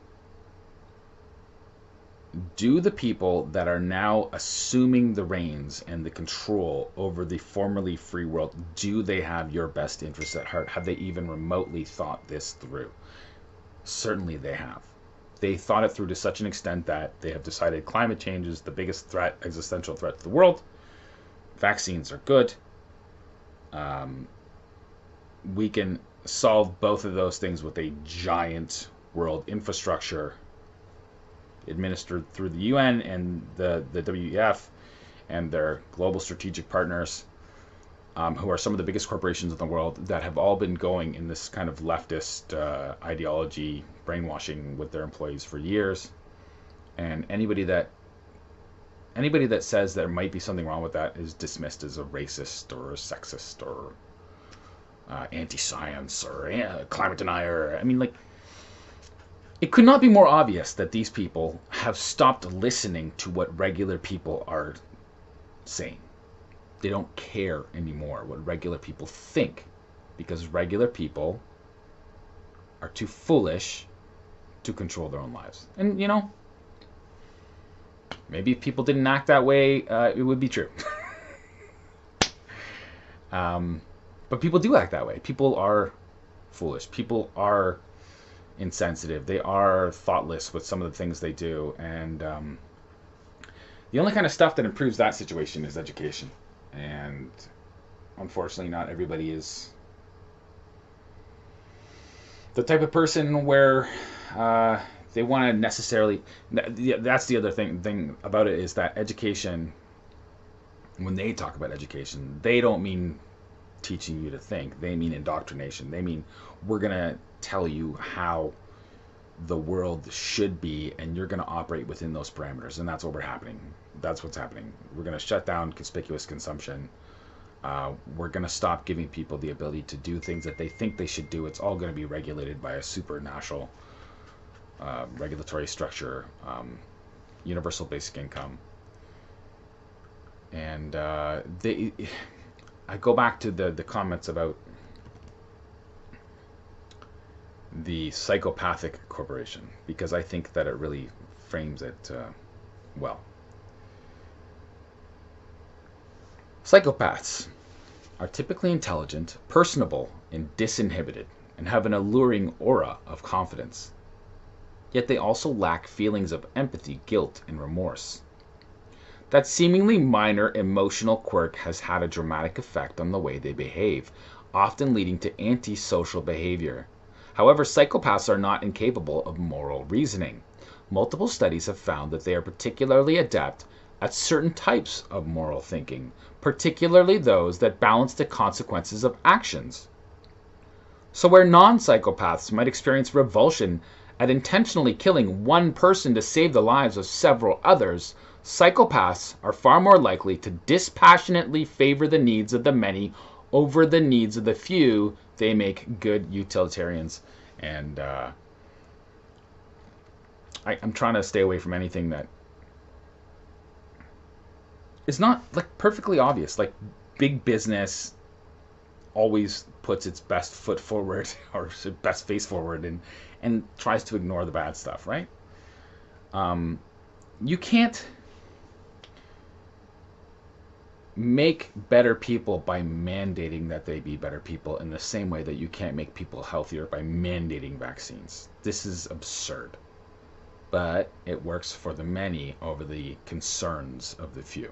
do the people that are now assuming the reins and the control over the formerly free world, do they have your best interests at heart? Have they even remotely thought this through? Certainly they have. They thought it through to such an extent that they have decided climate change is the biggest threat, existential threat to the world. Vaccines are good. We can solve both of those things with a giant world infrastructure administered through the UN and the WEF and their global strategic partners, who are some of the biggest corporations in the world that have all been going in this kind of leftist ideology, brainwashing with their employees for years. And anybody that says there might be something wrong with that is dismissed as a racist or a sexist or anti-science or climate denier. I mean, like, it could not be more obvious that these people have stopped listening to what regular people are saying. They don't care anymore what regular people think, because regular people are too foolish to control their own lives. And, you know, maybe if people didn't act that way, it would be true. But people do act that way. People are foolish. People are insensitive. They are thoughtless with some of the things they do. And the only kind of stuff that improves that situation is education. And unfortunately, not everybody is the type of person where they want to necessarily. That's the other thing about it, is that education, when they talk about education, they don't mean teaching you to think. They mean indoctrination. They mean, we're going to tell you how the world should be, and you're going to operate within those parameters. And that's what's happening. We're going to shut down conspicuous consumption. We're going to stop giving people the ability to do things that they think they should do. It's all going to be regulated by a supranational regulatory structure, universal basic income. And I go back to the comments about the psychopathic corporation, because I think that it really frames it well. Psychopaths are typically intelligent, personable, and disinhibited, and have an alluring aura of confidence. Yet they also lack feelings of empathy, guilt, and remorse. That seemingly minor emotional quirk has had a dramatic effect on the way they behave, often leading to antisocial behavior. However, psychopaths are not incapable of moral reasoning. Multiple studies have found that they are particularly adept at certain types of moral thinking, particularly those that balance the consequences of actions. So where non-psychopaths might experience revulsion at intentionally killing one person to save the lives of several others, psychopaths are far more likely to dispassionately favor the needs of the many over the needs of the few. They make good utilitarians. And I'm trying to stay away from anything that is not like perfectly obvious. Like big business always puts its best foot forward or its best face forward and tries to ignore the bad stuff, right? You can't make better people by mandating that they be better people in the same way that you can't make people healthier by mandating vaccines. This is absurd. But it works for the many over the concerns of the few.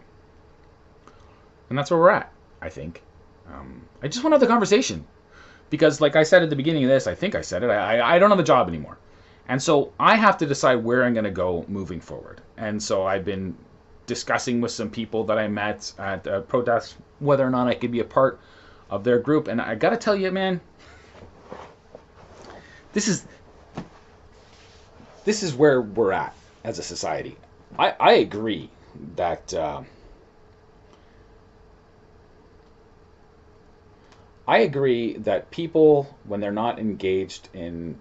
And that's where we're at, I think. I just want to have the conversation. Because like I said at the beginning of this, I think I said it, I don't have a job anymore. And so I have to decide where I'm going to go moving forward. And so I've been discussing with some people that I met at protests whether or not I could be a part of their group. And I got to tell you, man, this is where we're at as a society. I agree that people, when they're not engaged in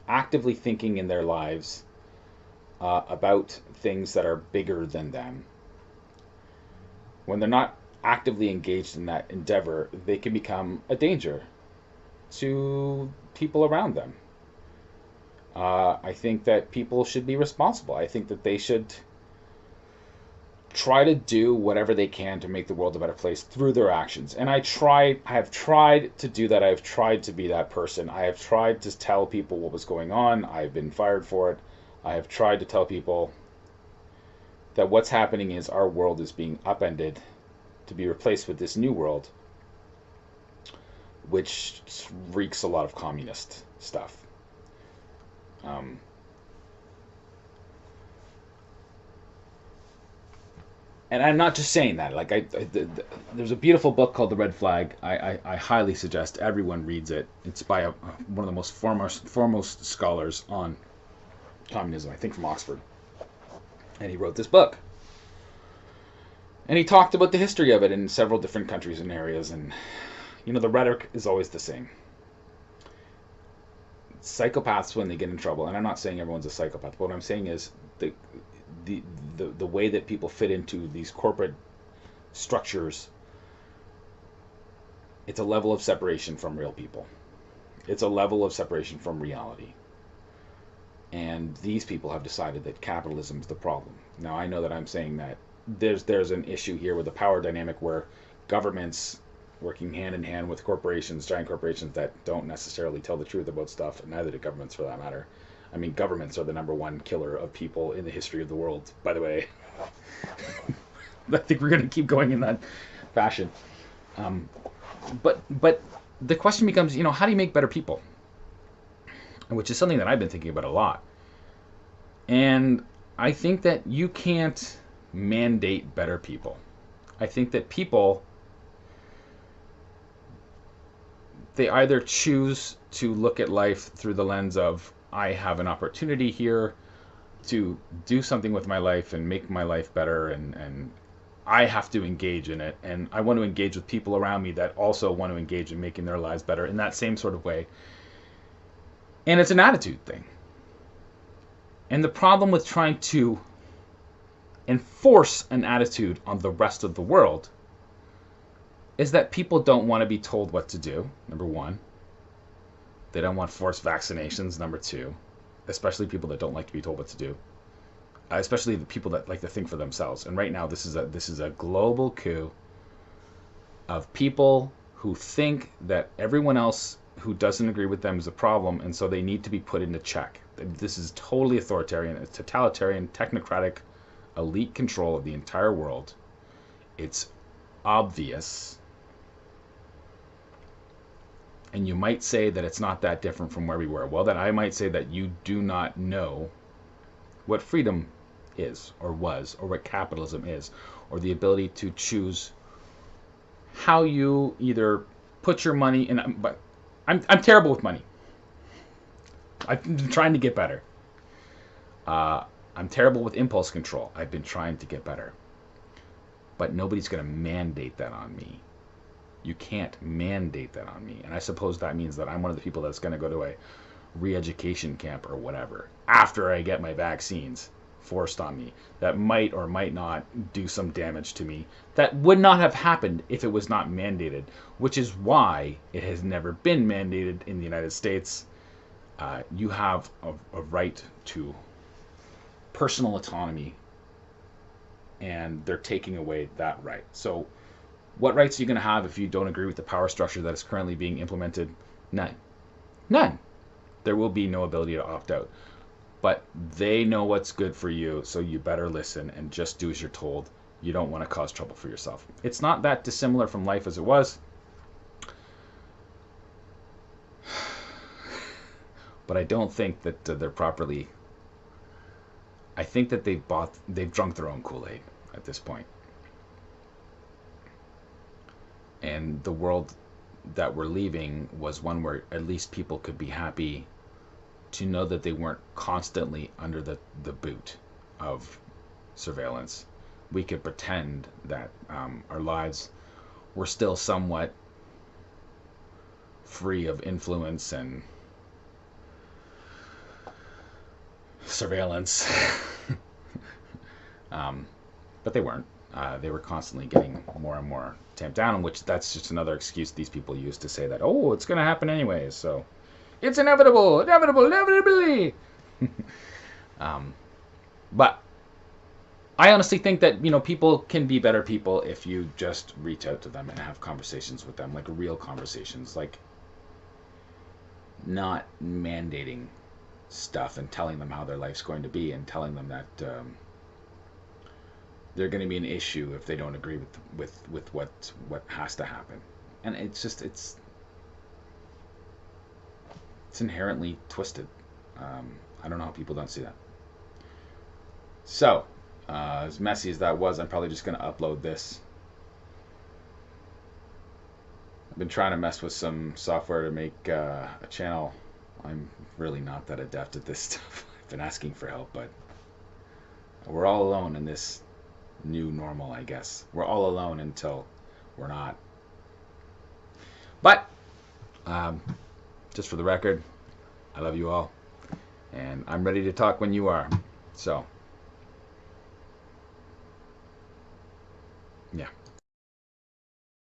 actively thinking in their lives about things that are bigger than them, when they're not actively engaged in that endeavor, they can become a danger to people around them. I think that people should be responsible. I think that they should try to do whatever they can to make the world a better place through their actions. And I have tried to do that. I've tried to be that person. I have tried to tell people what was going on. I've been fired for it. I have tried to tell people that what's happening is our world is being upended to be replaced with this new world, which reeks a lot of communist stuff. And I'm not just saying that. Like there's a beautiful book called The Red Flag. I highly suggest everyone reads it. It's by one of the most foremost scholars on communism, I think from Oxford. And he wrote this book. And he talked about the history of it in several different countries and areas. And, the rhetoric is always the same. Psychopaths, when they get in trouble, and I'm not saying everyone's a psychopath, but what I'm saying is the way that people fit into these corporate structures, it's a level of separation from real people. It's a level of separation from reality. And these people have decided that capitalism is the problem. Now, I know that I'm saying that there's an issue here with the power dynamic where governments working hand in hand with corporations, giant corporations that don't necessarily tell the truth about stuff, and neither do governments for that matter. I mean, governments are the #1 killer of people in the history of the world, by the way. I think we're going to keep going in that fashion. But the question becomes, how do you make better people? Which is something that I've been thinking about a lot. And I think that you can't mandate better people. I think that people, they either choose to look at life through the lens of, I have an opportunity here to do something with my life and make my life better, and I have to engage in it, and I want to engage with people around me that also want to engage in making their lives better in that same sort of way. And it's an attitude thing. And the problem with trying to enforce an attitude on the rest of the world is that people don't want to be told what to do, #1. They don't want forced vaccinations, #2. Especially people that don't like to be told what to do. Especially the people that like to think for themselves. And right now, this is a global coup of people who think that everyone else who doesn't agree with them is a problem, and so they need to be put into check. This is totally authoritarian, it's totalitarian, technocratic elite control of the entire world. It's obvious. And you might say that it's not that different from where we were. Well, then I might say that you do not know what freedom is, or was, or what capitalism is, or the ability to choose how you either put your money in. But I'm terrible with money. I've been trying to get better. I'm terrible with impulse control. I've been trying to get better. But nobody's going to mandate that on me. You can't mandate that on me. And I suppose that means that I'm one of the people that's going to go to a re-education camp or whatever after I get my vaccines forced on me. That might or might not do some damage to me. That would not have happened if it was not mandated, which is why it has never been mandated in the United States. You have a right to personal autonomy, and they're taking away that right. So what rights are you going to have if you don't agree with the power structure that is currently being implemented? None. None. There will be no ability to opt out. But they know what's good for you, so you better listen and just do as you're told. You don't want to cause trouble for yourself. It's not that dissimilar from life as it was. But I don't think that they're properly... I think that they've drunk their own Kool-Aid at this point. And the world that we're leaving was one where at least people could be happy to know that they weren't constantly under the boot of surveillance. We could pretend that our lives were still somewhat free of influence and surveillance. But they weren't. They were constantly getting more and more tamped down, which that's just another excuse these people use to say that, oh, it's going to happen anyways, so it's inevitably. But I honestly think that, people can be better people if you just reach out to them and have conversations with them, like real conversations, like not mandating stuff and telling them how their life's going to be and telling them that they're going to be an issue if they don't agree with what has to happen. And it's just it's inherently twisted. I don't know how people don't see that. So as messy as that was, I'm probably just going to upload this. I've been trying to mess with some software to make a channel. I'm really not that adept at this stuff. I've been asking for help, but we're all alone in this new normal, I guess. We're all alone until we're not. But just for the record, I love you all, and I'm ready to talk when you are. So yeah.